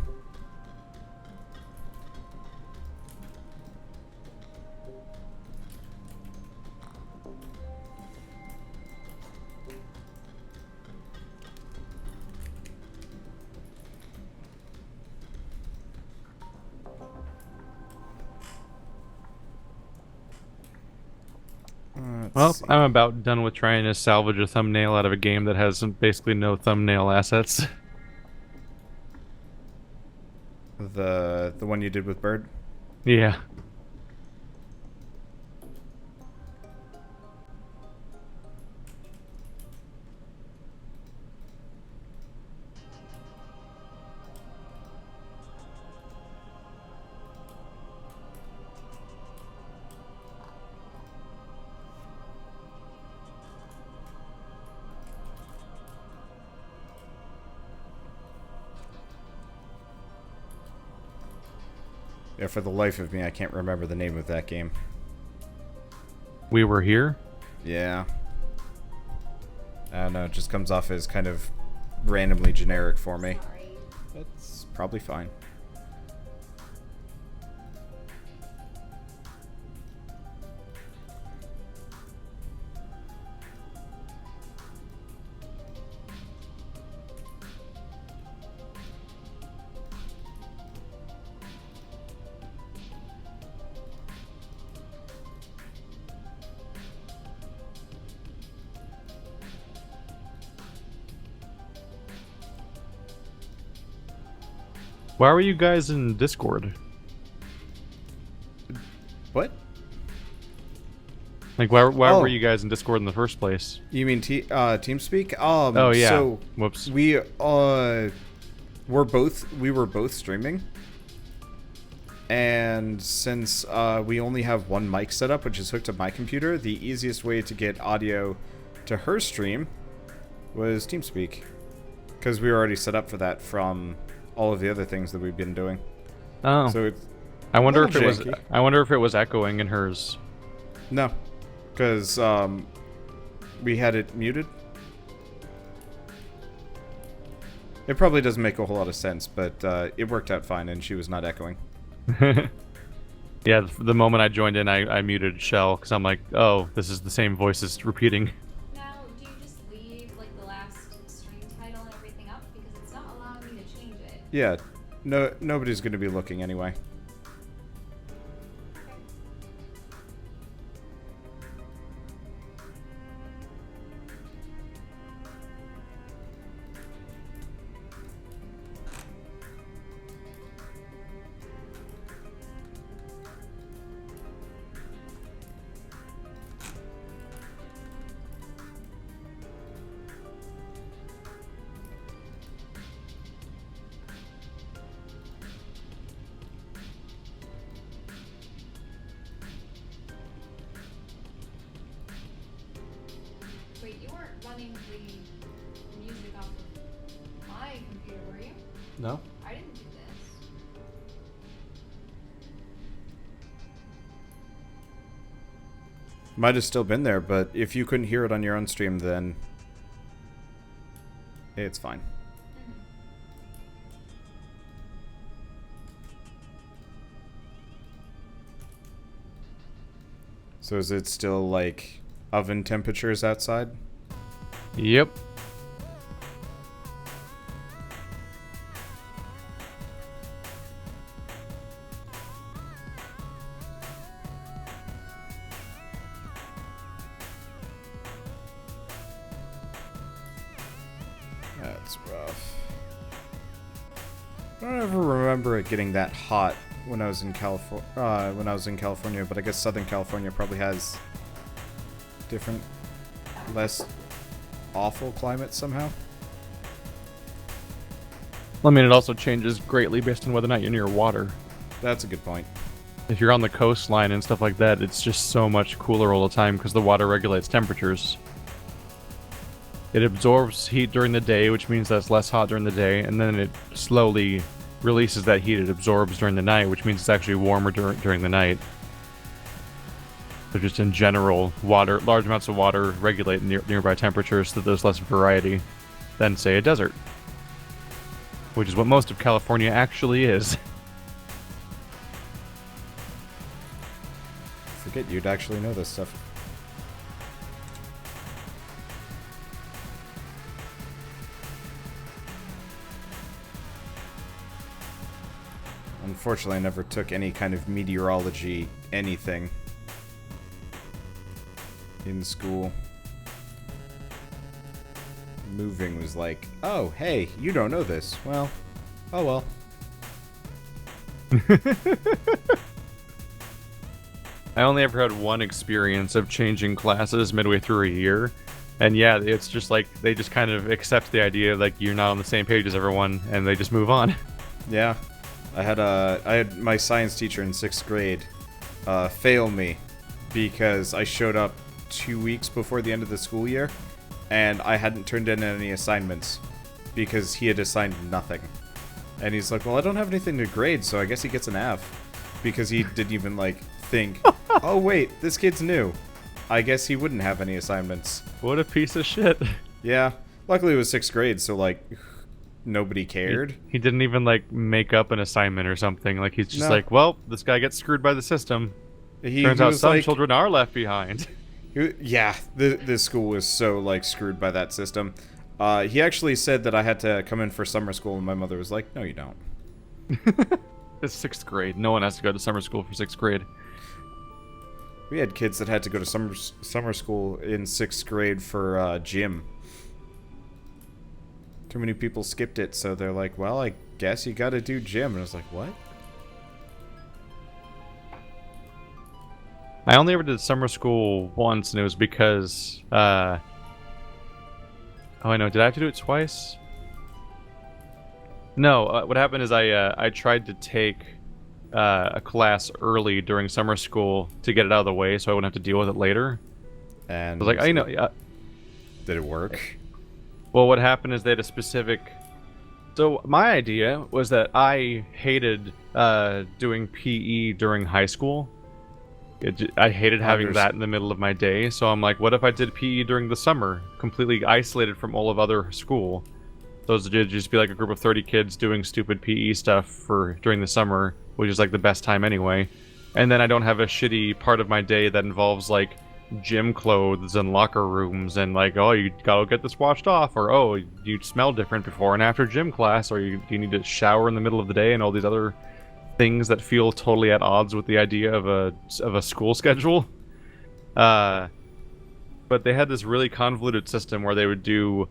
Well, see. I'm about done with trying to salvage a thumbnail out of a game that has basically no thumbnail assets. The one you did with Bird? Yeah. Yeah, for the life of me, I can't remember the name of that game. We were here? Yeah. I don't know, it just comes off as kind of randomly generic for me. Sorry. That's probably fine. Why were you guys in Discord? What? Like, why Oh. were you guys in Discord in the first place? You mean TeamSpeak? Oh, yeah. So Whoops. we were both streaming, and since we only have one mic set up, which is hooked to my computer, the easiest way to get audio to her stream was TeamSpeak, because we were already set up for that from all of the other things that we've been doing. Oh. So it's I wonder if little it was. janky. I wonder if it was echoing in hers. no, because we had it muted. It probably doesn't make a whole lot of sense, but it worked out fine, and she was not echoing. Yeah, the moment I joined in, I muted Chelle because I'm like, oh, this is the same voices repeating. Now, do you just leave like the last stream title and everything up because it's not allowing me to change it? Yeah, nobody's going to be looking anyway. Wait, you weren't running the music off of my computer, were you? No? I didn't do this. Might have still been there, but if you couldn't hear it on your own stream, then it's fine. So is it still like oven temperatures outside? Yep. That's rough. I don't ever remember it getting that hot when I was in California, but I guess Southern California probably has different, less awful climates somehow. I mean, it also changes greatly based on whether or not you're near water. That's a good point. If you're on the coastline and stuff like that, it's just so much cooler all the time because the water regulates temperatures. It absorbs heat during the day, which means that it's less hot during the day, and then it slowly releases that heat it absorbs during the night, which means it's actually warmer during the night. So just in general, large amounts of water regulate nearby temperatures so that there's less variety than, say, a desert. Which is what most of California actually is. Forget you'd actually know this stuff. Unfortunately, I never took any kind of meteorology anything. in school. Moving was like, oh, hey, you don't know this. Well, oh well. I only ever had one experience of changing classes midway through a year. And yeah, it's just like, they just kind of accept the idea like you're not on the same page as everyone, and they just move on. Yeah. I had my science teacher in 6th grade fail me because I showed up 2 weeks before the end of the school year, and I hadn't turned in any assignments because he had assigned nothing. And he's like, well, I don't have anything to grade, so I guess he gets an F. Because he didn't even, like, think, oh, wait, this kid's new. I guess he wouldn't have any assignments. What a piece of shit. Yeah. Luckily it was 6th grade, so, like, nobody cared. He didn't even, like, make up an assignment or something. Like, he's just No. like, well, this guy gets screwed by the system. Turns out some children are left behind. Yeah, this school was so, like, screwed by that system. He actually said that I had to come in for summer school, and my mother was like, no, you don't. It's 6th grade. No one has to go to summer school for 6th grade. We had kids that had to go to summer school in 6th grade for gym. Too many people skipped it, so they're like, well, I guess you gotta do gym. And I was like, what? I only ever did summer school once, and it was because, oh, I know. Did I have to do it twice? No, what happened is I tried to take a class early during summer school to get it out of the way so I wouldn't have to deal with it later. And I was like, I know. did it work? Well, what happened is they had a specific... So my idea was that I hated doing PE during high school. I hated having that in the middle of my day, so I'm like, what if I did PE during the summer, completely isolated from all of other school? Those would just be like a group of 30 kids doing stupid PE stuff during the summer, which is like the best time anyway. And then I don't have a shitty part of my day that involves like gym clothes and locker rooms and like, oh, you gotta get this washed off, or oh, you smell different before and after gym class, or you need to shower in the middle of the day, and all these other things that feel totally at odds with the idea of a school schedule. But they had this really convoluted system where they would do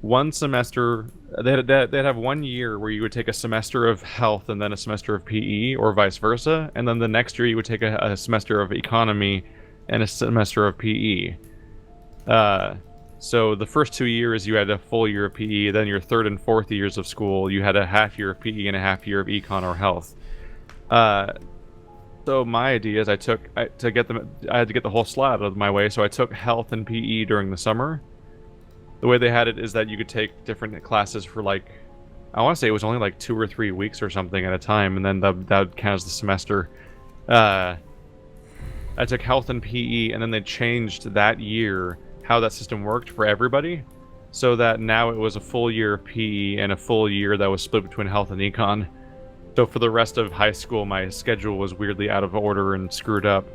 one semester. They'd have 1 year where you would take a semester of health and then a semester of PE, or vice versa, and then the next year you would take a semester of economy and a semester of PE. So the first 2 years you had a full year of PE, then your third and fourth years of school you had a half year of PE and a half year of econ or health. So my idea is I had to get the whole slot out of my way, so I took health and PE during the summer. The way they had it is that you could take different classes for like, I want to say it was only like 2 or 3 weeks or something at a time, and then that would count as the semester. I took health and PE, and then they changed that year how that system worked for everybody, so that now it was a full year of PE and a full year that was split between health and econ. So for the rest of high school, my schedule was weirdly out of order and screwed up.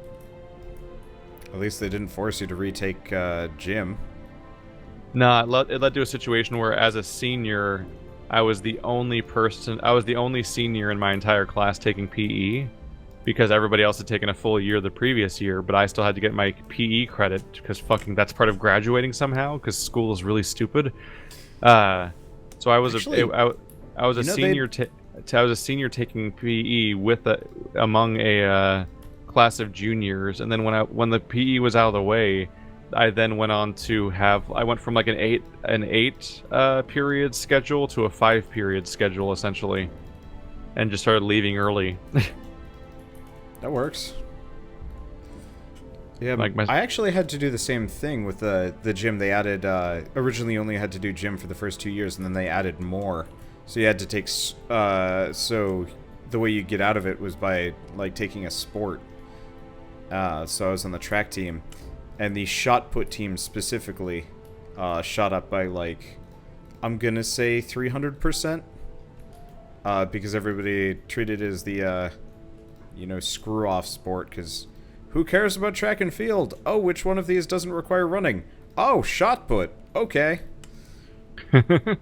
At least they didn't force you to retake gym. Nah, it led to a situation where, as a senior, I was the only senior in my entire class taking PE, because everybody else had taken a full year the previous year, but I still had to get my PE credit, because fucking that's part of graduating somehow, because school is really stupid. So I was I was a senior. I was a senior taking PE among a class of juniors, and then when the PE was out of the way, I then went on to I went from like an eight period schedule to a 5 period schedule essentially, and just started leaving early. That works. Yeah, like I actually had to do the same thing with the gym. They added originally only had to do gym for the first 2 years, and then they added more. So you had to take so the way you get out of it was by like taking a sport. So I was on the track team, and the shot put team specifically shot up by like, I'm gonna say 300%, because everybody treated it as the screw off sport, because who cares about track and field? Oh, which one of these doesn't require running? Oh, shot put. Okay. I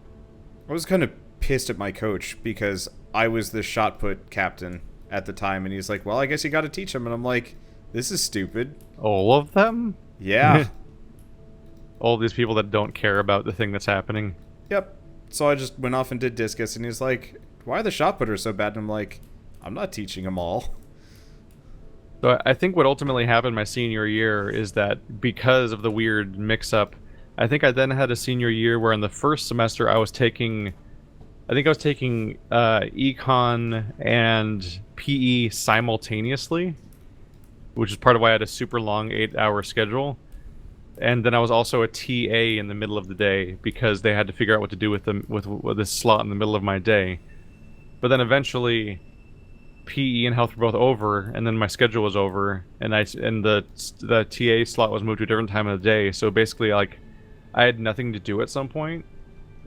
was kind of pissed at my coach because I was the shot put captain at the time, and he's like, well, I guess you got to teach him. And I'm like, this is stupid. All of them? Yeah. All these people that don't care about the thing that's happening. Yep. So I just went off and did discus, and he's like, "Why are the shot putters so bad?" And I'm like, "I'm not teaching them all." So I think what ultimately happened my senior year is that because of the weird mix-up, I think I then had a senior year where in the first semester I was taking econ and PE simultaneously, which is part of why I had a super long 8-hour schedule. And then I was also a TA in the middle of the day because they had to figure out what to do with this slot in the middle of my day. But then eventually PE and health were both over, and then my schedule was over, and the TA slot was moved to a different time of the day. So basically, like, I had nothing to do at some point,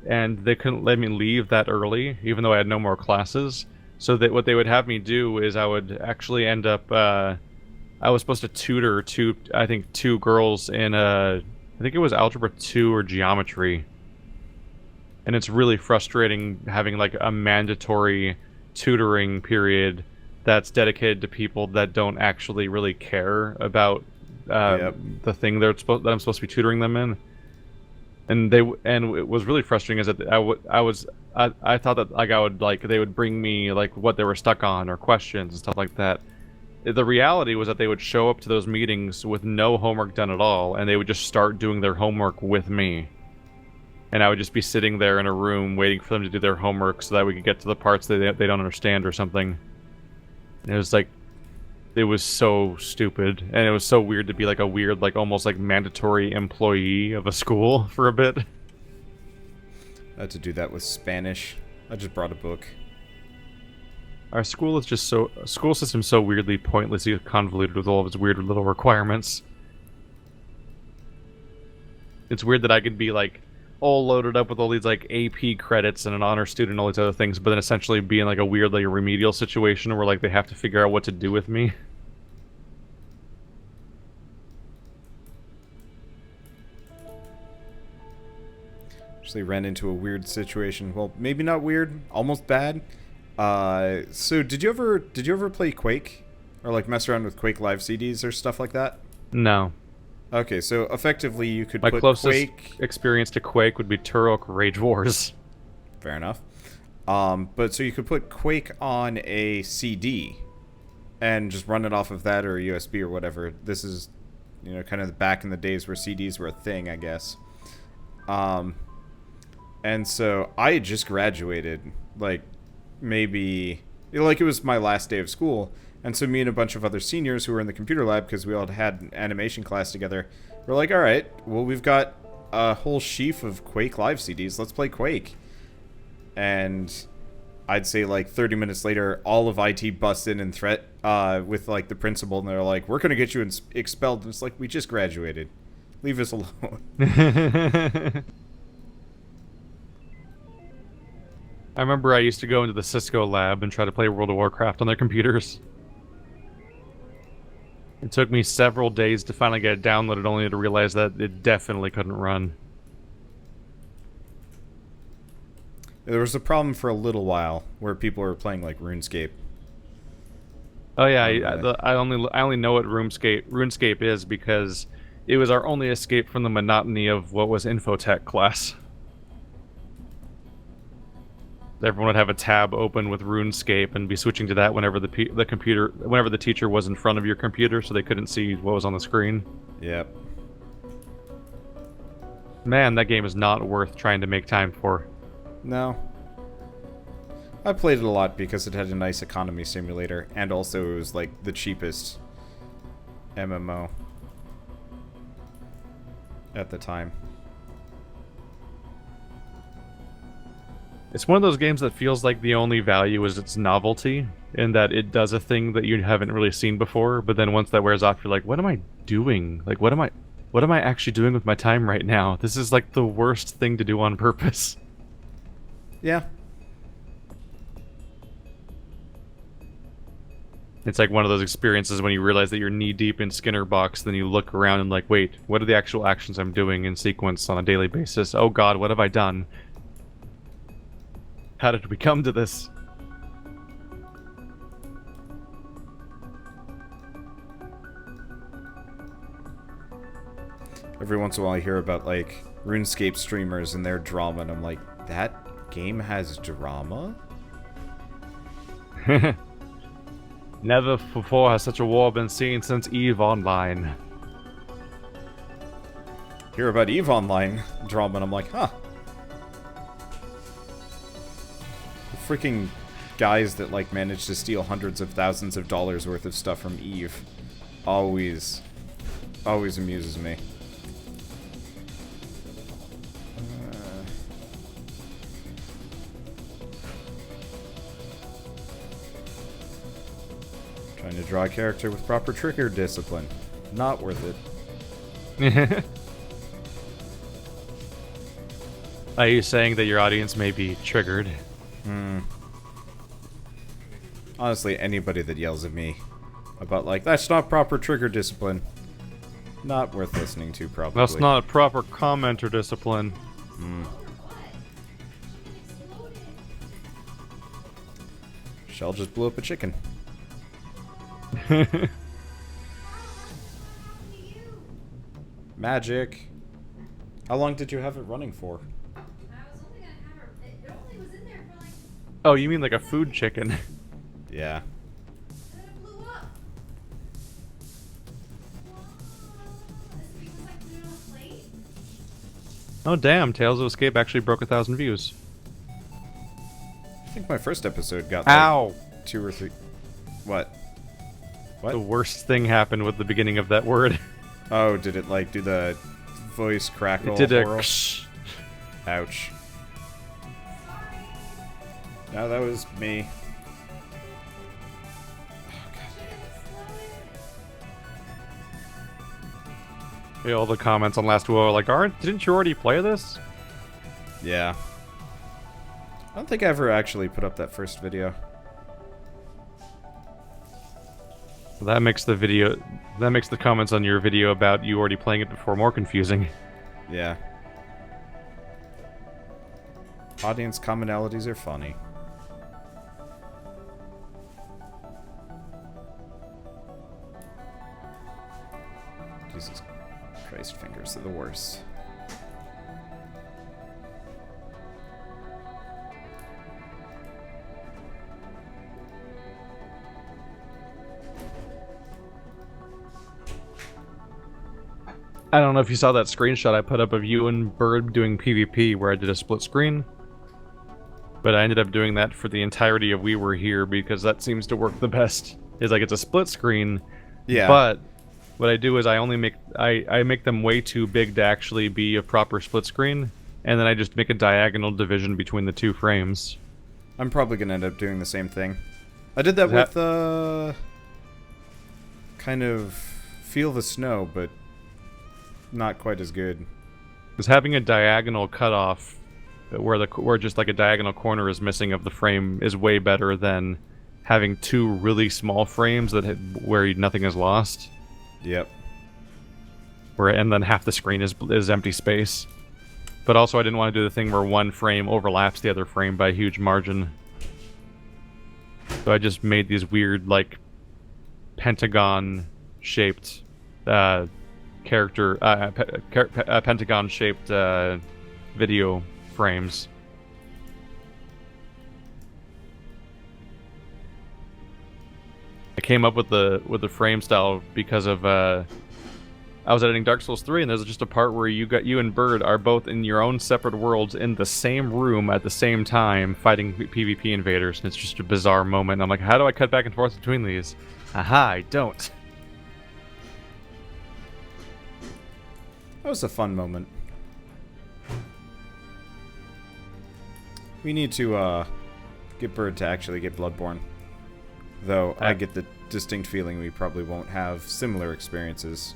and they couldn't let me leave that early, even though I had no more classes. So that what they would have me do is I would actually end up. I was supposed to tutor two girls in I think it was Algebra 2 or Geometry, and it's really frustrating having like a mandatory tutoring period that's dedicated to people that don't actually really care about the thing that I'm supposed to be tutoring them in. And it was really frustrating is that I thought that they would bring me like what they were stuck on or questions and stuff like that. The reality was that they would show up to those meetings with no homework done at all, and they would just start doing their homework with me. And I would just be sitting there in a room waiting for them to do their homework so that we could get to the parts that they don't understand or something. And it was like, it was so stupid, and it was so weird to be like a weird, like almost like mandatory employee of a school for a bit. I had to do that with Spanish. I just brought a book. Our school system's so weirdly pointlessly convoluted with all of its weird little requirements. It's weird that I could be like all loaded up with all these like AP credits and an honor student and all these other things, but then essentially be in like a weird like remedial situation where like they have to figure out what to do with me. Actually ran into a weird situation. Well, maybe not weird, almost bad. So did you ever play Quake? Or like mess around with Quake live CDs or stuff like that? No. Okay, so effectively you could My put closest Quake... experience to Quake would be Turok Rage Wars. Fair enough. But so you could put Quake on a CD and just run it off of that or a USB or whatever. This is, you know, kind of back in the days where CDs were a thing, I guess. And so I had just graduated, like, maybe... Like, it was my last day of school. And so me and a bunch of other seniors who were in the computer lab, because we all had an animation class together, we're like, all right, well, we've got a whole sheaf of Quake live CDs. Let's play Quake. And I'd say like 30 minutes later, all of IT busts in and threat with like the principal, and they're like, we're going to get you expelled. And it's like, we just graduated. Leave us alone. I remember I used to go into the Cisco lab and try to play World of Warcraft on their computers. It took me several days to finally get it downloaded, only to realize that it definitely couldn't run. There was a problem for a little while where people were playing like RuneScape. Oh yeah, I only know what RuneScape is because it was our only escape from the monotony of what was Infotech class. Everyone would have a tab open with RuneScape and be switching to that whenever whenever the teacher was in front of your computer, so they couldn't see what was on the screen. Yep. Man, that game is not worth trying to make time for. No. I played it a lot because it had a nice economy simulator, and also it was like the cheapest MMO at the time. It's one of those games that feels like the only value is its novelty, in that it does a thing that you haven't really seen before, but then once that wears off, you're like, what am I doing? Like, what am I actually doing with my time right now? This is like the worst thing to do on purpose. Yeah. It's like one of those experiences when you realize that you're knee-deep in Skinner box, then you look around and like, wait, what are the actual actions I'm doing in sequence on a daily basis? Oh god, what have I done? How did we come to this? every once in a while I hear about, like, RuneScape streamers and their drama, and I'm like, that game has drama? Never before has such a war been seen since EVE Online. Hear about EVE Online drama, and I'm like, huh. The freaking guys that, like, manage to steal hundreds of thousands of dollars worth of stuff from EVE always amuses me. Trying to draw a character with proper trigger discipline. Not worth it. Are you saying that your audience may be triggered? Honestly, anybody that yells at me about, like, that's not proper trigger discipline, not worth listening to, probably. That's not proper commenter discipline. Chelle just blew up a chicken. Magic. How long did you have it running for? I was only gonna have her. It only was in there for like. Oh, you mean like a food chicken? Yeah. And then it blew up. Is it because I put it on a plate? Oh damn, Tales of Escape actually broke 1,000 views. I think my first episode got, like, Ow! 2 or 3... What? What? The worst thing happened with the beginning of that word. Oh, did it, like, do the voice crackle? It did a horror? ksh. Ouch. No, that was me. Yeah, all the comments on Last Duel are like, didn't you already play this? Yeah. I don't think I ever actually put up that first video. That makes the comments on your video about you already playing it before more confusing. Yeah. Audience commonalities are funny. Jesus Christ, fingers are the worst. I don't know if you saw that screenshot I put up of you and Bird doing PvP where I did a split screen. But I ended up doing that for the entirety of We Were Here because that seems to work the best. It's like it's a split screen. Yeah. But what I do is I only make I make them way too big to actually be a proper split screen, and then I just make a diagonal division between the two frames. I'm probably gonna end up doing the same thing. I did that with kind of Feel the Snow, but not quite as good. Because having a diagonal cutoff where just like a diagonal corner is missing of the frame is way better than having two really small frames where nothing is lost. Yep. And then half the screen is empty space. But also I didn't want to do the thing where one frame overlaps the other frame by a huge margin. So I just made these weird, like, pentagon-shaped pentagon-shaped video frames. I came up with the frame style because of I was editing Dark Souls 3, and there's just a part where you and Bird are both in your own separate worlds in the same room at the same time fighting PvP invaders, and it's just a bizarre moment. And I'm like, how do I cut back and forth between these? Aha, I don't. That was a fun moment. We need to get Bird to actually get Bloodborne. Though I get the distinct feeling we probably won't have similar experiences.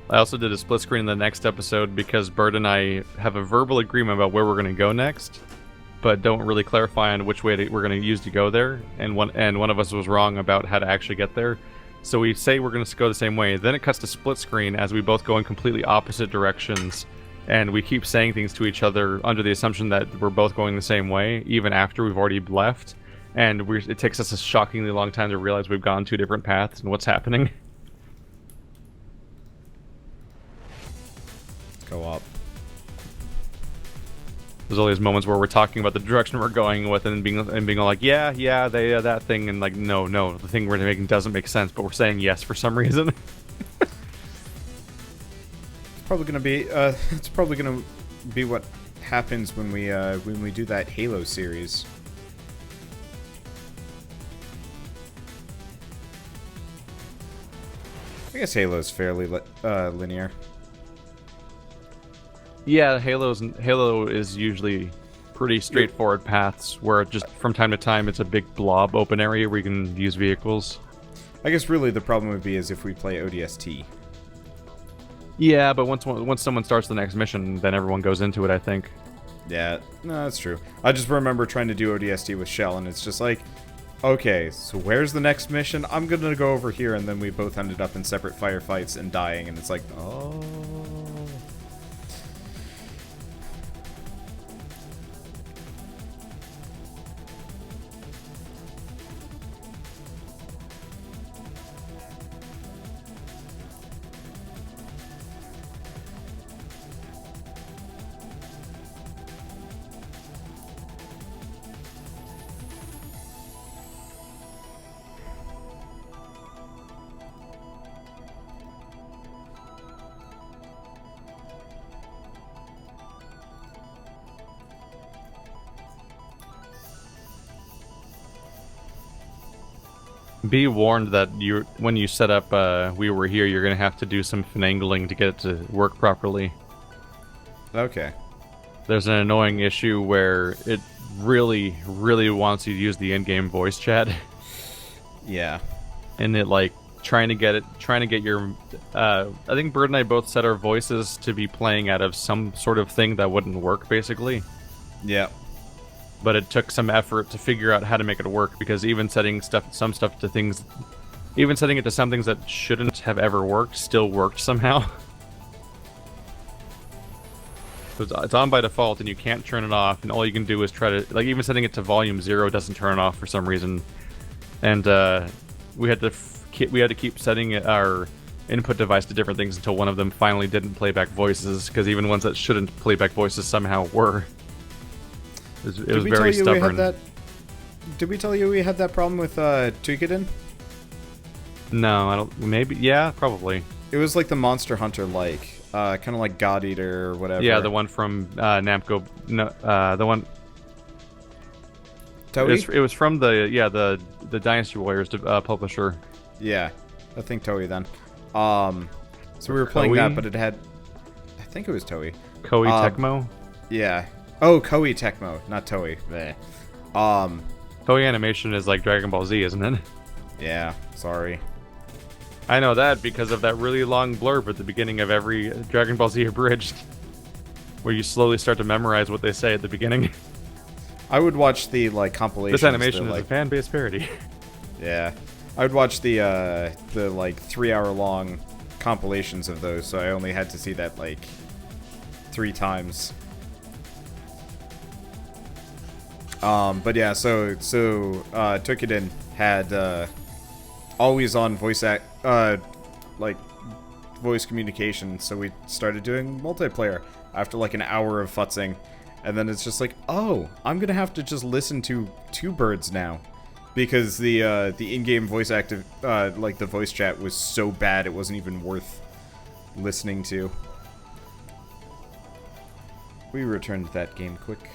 I also did a split screen in the next episode because Bird and I have a verbal agreement about where we're going to go next, but don't really clarify on which way we're going to use to go there, and one of us was wrong about how to actually get there. So we say we're going to go the same way, then it cuts to split screen as we both go in completely opposite directions, and we keep saying things to each other under the assumption that we're both going the same way, even after we've already left, and it takes us a shockingly long time to realize we've gone two different paths and what's happening. go up. There's all these moments where we're talking about the direction we're going with, and being like, yeah, they that thing, and like, no, the thing we're making doesn't make sense, but we're saying yes for some reason. Probably gonna be it's probably gonna be what happens when we do that Halo series. I guess Halo's fairly linear. Yeah, Halo is usually pretty straightforward paths where just from time to time it's a big blob open area where you can use vehicles. I guess really the problem would be is if we play ODST. Yeah, but once someone starts the next mission, then everyone goes into it, I think. Yeah, no, that's true. I just remember trying to do ODST with Chelle, and it's just like, okay, so where's the next mission? I'm gonna go over here, and then we both ended up in separate firefights and dying, and it's like, oh. Be warned that when you set up We Were Here, you're going to have to do some finagling to get it to work properly. Okay. There's an annoying issue where it really, really wants you to use the in-game voice chat. Yeah. And it, like, trying to get your... I think Bird and I both set our voices to be playing out of some sort of thing that wouldn't work, basically. Yeah. But it took some effort to figure out how to make it work, because even setting some stuff to things, even setting it to some things that shouldn't have ever worked still worked somehow. So it's on by default and you can't turn it off, and all you can do is try to, like, even setting it to volume 0 doesn't turn it off for some reason. And we had to keep setting our input device to different things until one of them finally didn't play back voices, because even ones that shouldn't play back voices somehow were. It was very stubborn. Did we tell you we had that problem with Tuikiden? No, I don't. Maybe, yeah, probably. It was like the Monster Hunter kind of like God Eater or whatever. Yeah, the one from Namco. No, the one. Toei? It was from the Dynasty Warriors publisher. Yeah, I think Toei then. So we were playing that, but it had. I think it was Toei. Koei Tecmo. Yeah. Oh, Koei Tecmo, not Toei. Bleh. Koei Animation is like Dragon Ball Z, isn't it? Yeah, sorry. I know that because of that really long blurb at the beginning of every Dragon Ball Z Abridged, where you slowly start to memorize what they say at the beginning. I would watch the compilations. This animation is a fan-based parody. Yeah, I would watch the 3-hour long compilations of those, so I only had to see that 3 times. But yeah, so Toukiden had always on voice voice communication, so we started doing multiplayer after an hour of futzing, and then it's just like, oh, I'm gonna have to just listen to two birds now, because the in-game voice the voice chat was so bad it wasn't even worth listening to. We returned that game quick.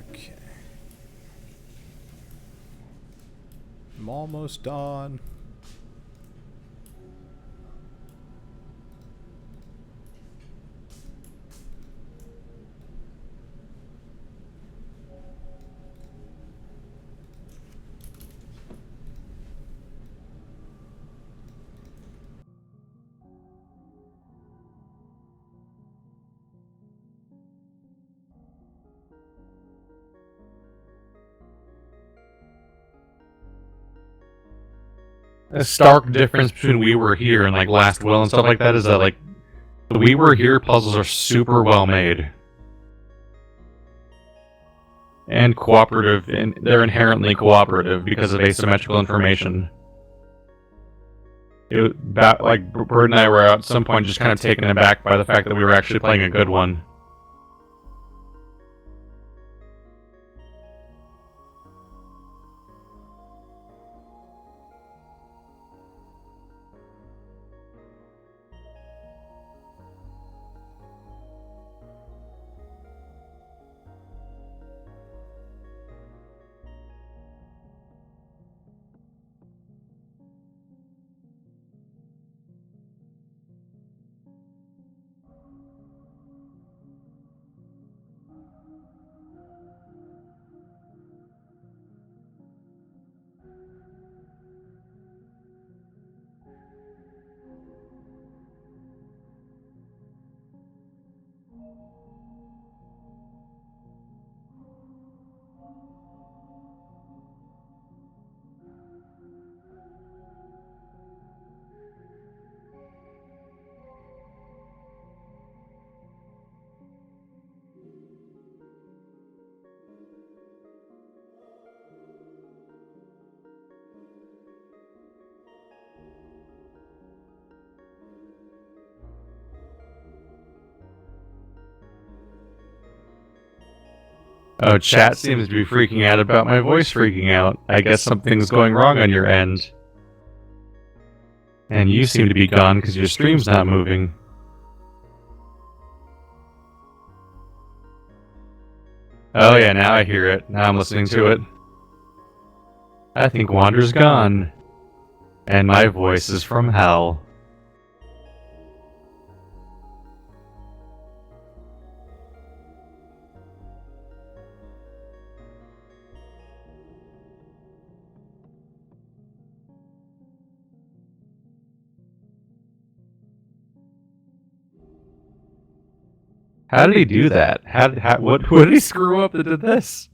Okay. I'm almost done. a stark difference between We Were Here and like Last Will and stuff like that is that like the We Were Here puzzles are super well made and cooperative, and they're inherently cooperative because of asymmetrical information. Like Bird and I were at some point just kind of taken aback by the fact that we were actually playing a good one. Oh, chat seems to be freaking out about my voice freaking out. I guess something's going wrong on your end. And you seem to be gone because your stream's not moving. Oh yeah, now I hear it. Now I'm listening to it. I think Wander's gone. And my voice is from hell. How did he do that? What did he screw up that did this?